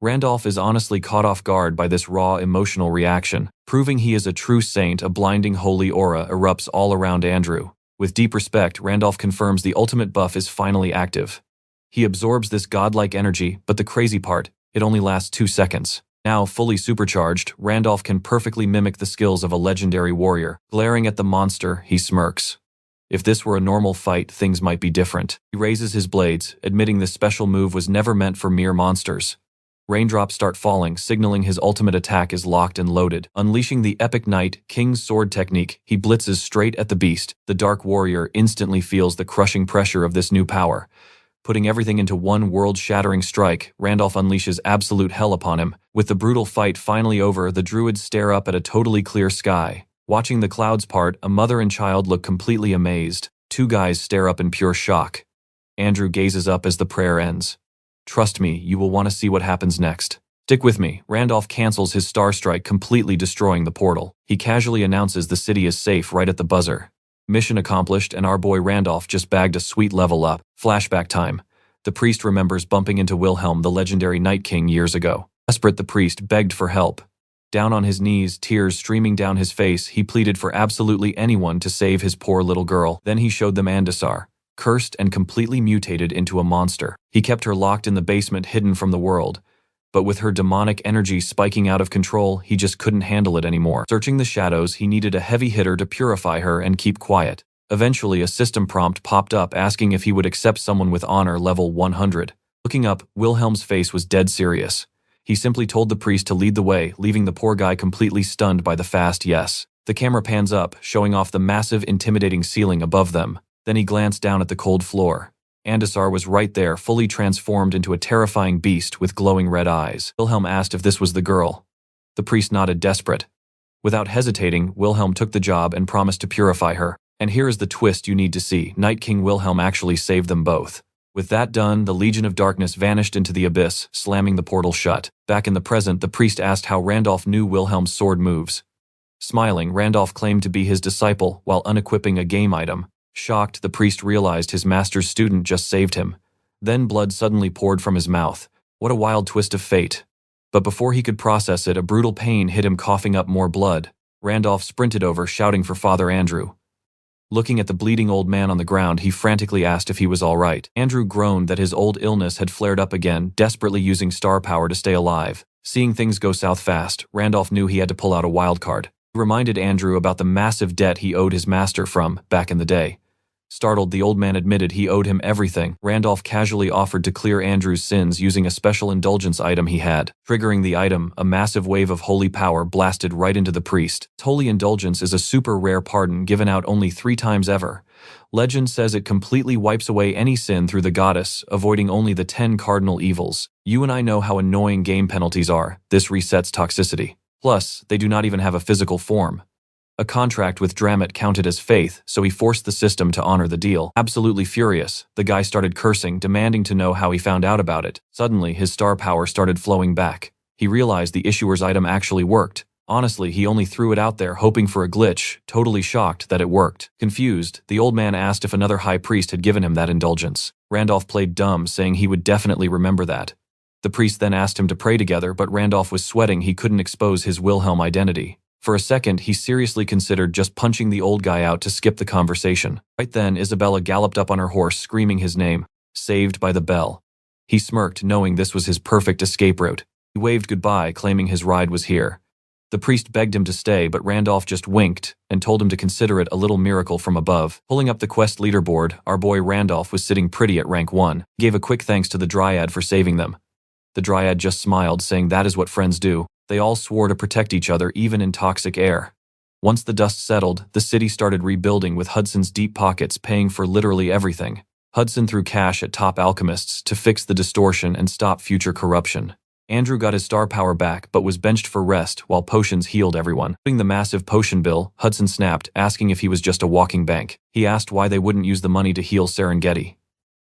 Randolph is honestly caught off guard by this raw emotional reaction. Proving he is a true saint, a blinding holy aura erupts all around Andrew. With deep respect, Randolph confirms the ultimate buff is finally active. He absorbs this godlike energy, but the crazy part, it only lasts 2 seconds. Now fully supercharged, Randolph can perfectly mimic the skills of a legendary warrior. Glaring at the monster, he smirks. If this were a normal fight, things might be different. He raises his blades, admitting this special move was never meant for mere monsters. Raindrops start falling, signaling his ultimate attack is locked and loaded. Unleashing the epic Knight King's sword technique, he blitzes straight at the beast. The dark warrior instantly feels the crushing pressure of this new power. Putting everything into one world-shattering strike, Randolph unleashes absolute hell upon him. With the brutal fight finally over, the druids stare up at a totally clear sky. Watching the clouds part, a mother and child look completely amazed. 2 guys stare up in pure shock. Andrew gazes up as the prayer ends. Trust me, you will want to see what happens next. Stick with me. Randolph cancels his star strike, completely destroying the portal. He casually announces the city is safe right at the buzzer. Mission accomplished, and our boy Randolph just bagged a sweet level up. Flashback time. The priest remembers bumping into Wilhelm, the legendary Night King, years ago. Desperate, the priest begged for help. Down on his knees, tears streaming down his face, he pleaded for absolutely anyone to save his poor little girl. Then he showed them Andasar, cursed and completely mutated into a monster. He kept her locked in the basement, hidden from the world. But with her demonic energy spiking out of control, he just couldn't handle it anymore. Searching the shadows, he needed a heavy hitter to purify her and keep quiet. Eventually, a system prompt popped up asking if he would accept someone with honor level 100. Looking up, Wilhelm's face was dead serious. He simply told the priest to lead the way, leaving the poor guy completely stunned by the fast yes. The camera pans up, showing off the massive, intimidating ceiling above them. Then he glanced down at the cold floor. Andasar was right there, fully transformed into a terrifying beast with glowing red eyes. Wilhelm asked if this was the girl. The priest nodded, desperate. Without hesitating, Wilhelm took the job and promised to purify her. And here is the twist you need to see. Night King Wilhelm actually saved them both. With that done, the Legion of Darkness vanished into the abyss, slamming the portal shut. Back in the present, the priest asked how Randolph knew Wilhelm's sword moves. Smiling, Randolph claimed to be his disciple while unequipping a game item. Shocked, the priest realized his master's student just saved him. Then blood suddenly poured from his mouth. What a wild twist of fate. But before he could process it, a brutal pain hit him, coughing up more blood. Randolph sprinted over, shouting for Father Andrew. Looking at the bleeding old man on the ground, he frantically asked if he was all right. Andrew groaned that his old illness had flared up again, desperately using star power to stay alive. Seeing things go south fast, Randolph knew he had to pull out a wild card. He reminded Andrew about the massive debt he owed his master from back in the day. Startled, the old man admitted he owed him everything. Randolph casually offered to clear Andrew's sins using a special indulgence item he had. Triggering the item, a massive wave of holy power blasted right into the priest. Holy indulgence is a super rare pardon given out only 3 times ever. Legend says it completely wipes away any sin through the goddess, avoiding only the 10 cardinal evils. You and I know how annoying game penalties are. This resets toxicity. Plus, they do not even have a physical form. A contract with Dramit counted as faith, so he forced the system to honor the deal. Absolutely furious, the guy started cursing, demanding to know how he found out about it. Suddenly, his star power started flowing back. He realized the issuer's item actually worked. Honestly, he only threw it out there hoping for a glitch, totally shocked that it worked. Confused, the old man asked if another high priest had given him that indulgence. Randolph played dumb, saying he would definitely remember that. The priest then asked him to pray together, but Randolph was sweating he couldn't expose his Wilhelm identity. For a second, he seriously considered just punching the old guy out to skip the conversation. Right then, Isabella galloped up on her horse, screaming his name. Saved by the Bell. He smirked, knowing this was his perfect escape route. He waved goodbye, claiming his ride was here. The priest begged him to stay, but Randolph just winked and told him to consider it a little miracle from above. Pulling up the quest leaderboard, our boy Randolph was sitting pretty at rank 1. He gave a quick thanks to the Dryad for saving them. The Dryad just smiled, saying that is what friends do. They all swore to protect each other even in toxic air. Once the dust settled, the city started rebuilding with Hudson's deep pockets paying for literally everything. Hudson threw cash at top alchemists to fix the distortion and stop future corruption. Andrew got his star power back but was benched for rest while potions healed everyone. Putting the massive potion bill, Hudson snapped, asking if he was just a walking bank. He asked why they wouldn't use the money to heal Serengeti.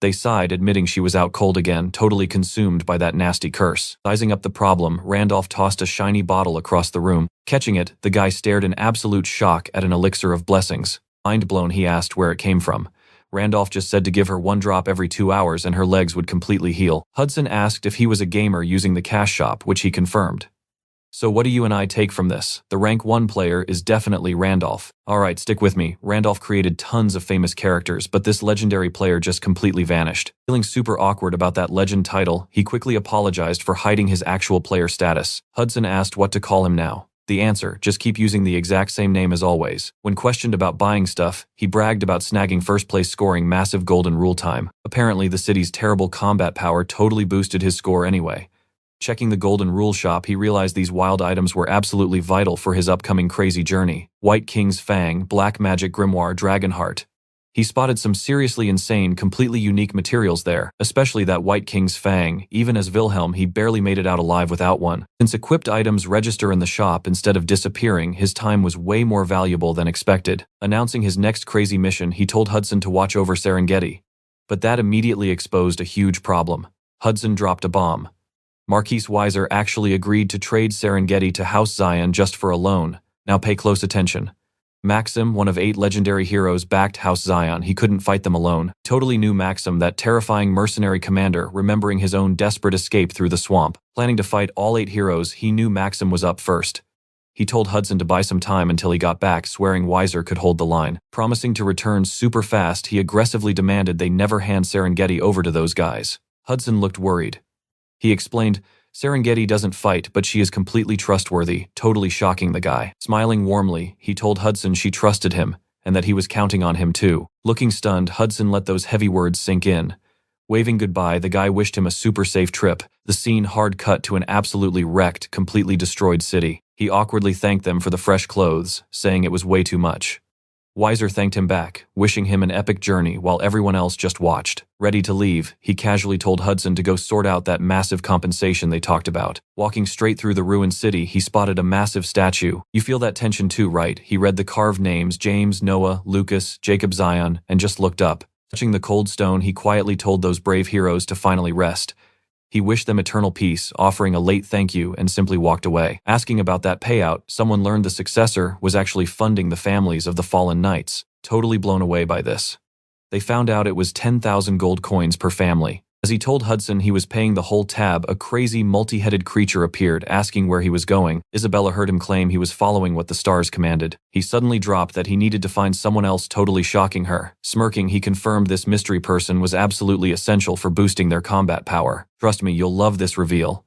They sighed, admitting she was out cold again, totally consumed by that nasty curse. Sizing up the problem, Randolph tossed a shiny bottle across the room. Catching it, the guy stared in absolute shock at an elixir of blessings. Mind blown, he asked where it came from. Randolph just said to give her 1 drop every 2 hours and her legs would completely heal. Hudson asked if he was a gamer using the cash shop, which he confirmed. So what do you and I take from this? The rank 1 player is definitely Randolph. Alright, stick with me. Randolph created tons of famous characters, but this legendary player just completely vanished. Feeling super awkward about that legend title, he quickly apologized for hiding his actual player status. Hudson asked what to call him now. The answer, just keep using the exact same name as always. When questioned about buying stuff, he bragged about snagging first place scoring massive golden rule time. Apparently the city's terrible combat power totally boosted his score anyway. Checking the golden rule shop, he realized these wild items were absolutely vital for his upcoming crazy journey. White King's Fang, Black Magic Grimoire, Dragonheart. He spotted some seriously insane, completely unique materials there, especially that White King's Fang. Even as Wilhelm, he barely made it out alive without one. Since equipped items register in the shop instead of disappearing, his time was way more valuable than expected. Announcing his next crazy mission, he told Hudson to watch over Serengeti. But that immediately exposed a huge problem. Hudson dropped a bomb. Marquise Weiser actually agreed to trade Serengeti to House Zion just for a loan. Now pay close attention. Maxim, one of 8 legendary heroes, backed House Zion. He couldn't fight them alone. Totally knew Maxim, that terrifying mercenary commander, remembering his own desperate escape through the swamp. Planning to fight all 8 heroes, he knew Maxim was up first. He told Hudson to buy some time until he got back, swearing Weiser could hold the line. Promising to return super fast, he aggressively demanded they never hand Serengeti over to those guys. Hudson looked worried. He explained, Serengeti doesn't fight, but she is completely trustworthy, totally shocking the guy. Smiling warmly, he told Hudson she trusted him, and that he was counting on him too. Looking stunned, Hudson let those heavy words sink in. Waving goodbye, the guy wished him a super safe trip. The scene hard cut to an absolutely wrecked, completely destroyed city. He awkwardly thanked them for the fresh clothes, saying it was way too much. Weiser thanked him back, wishing him an epic journey while everyone else just watched. Ready to leave, he casually told Hudson to go sort out that massive compensation they talked about. Walking straight through the ruined city, he spotted a massive statue. You feel that tension too, right? He read the carved names, James, Noah, Lucas, Jacob, Zion, and just looked up. Touching the cold stone, he quietly told those brave heroes to finally rest. He wished them eternal peace, offering a late thank you, and simply walked away. Asking about that payout, someone learned the successor was actually funding the families of the fallen knights. Totally blown away by this. They found out it was 10,000 gold coins per family. As he told Hudson he was paying the whole tab, a crazy multi-headed creature appeared, asking where he was going. Isabella heard him claim he was following what the stars commanded. He suddenly dropped that he needed to find someone else, totally shocking her. Smirking, he confirmed this mystery person was absolutely essential for boosting their combat power. Trust me, you'll love this reveal.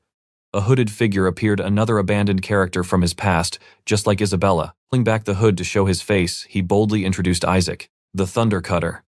A hooded figure appeared, another abandoned character from his past, just like Isabella. Pulling back the hood to show his face, he boldly introduced Isaac, the Thunder Cutter.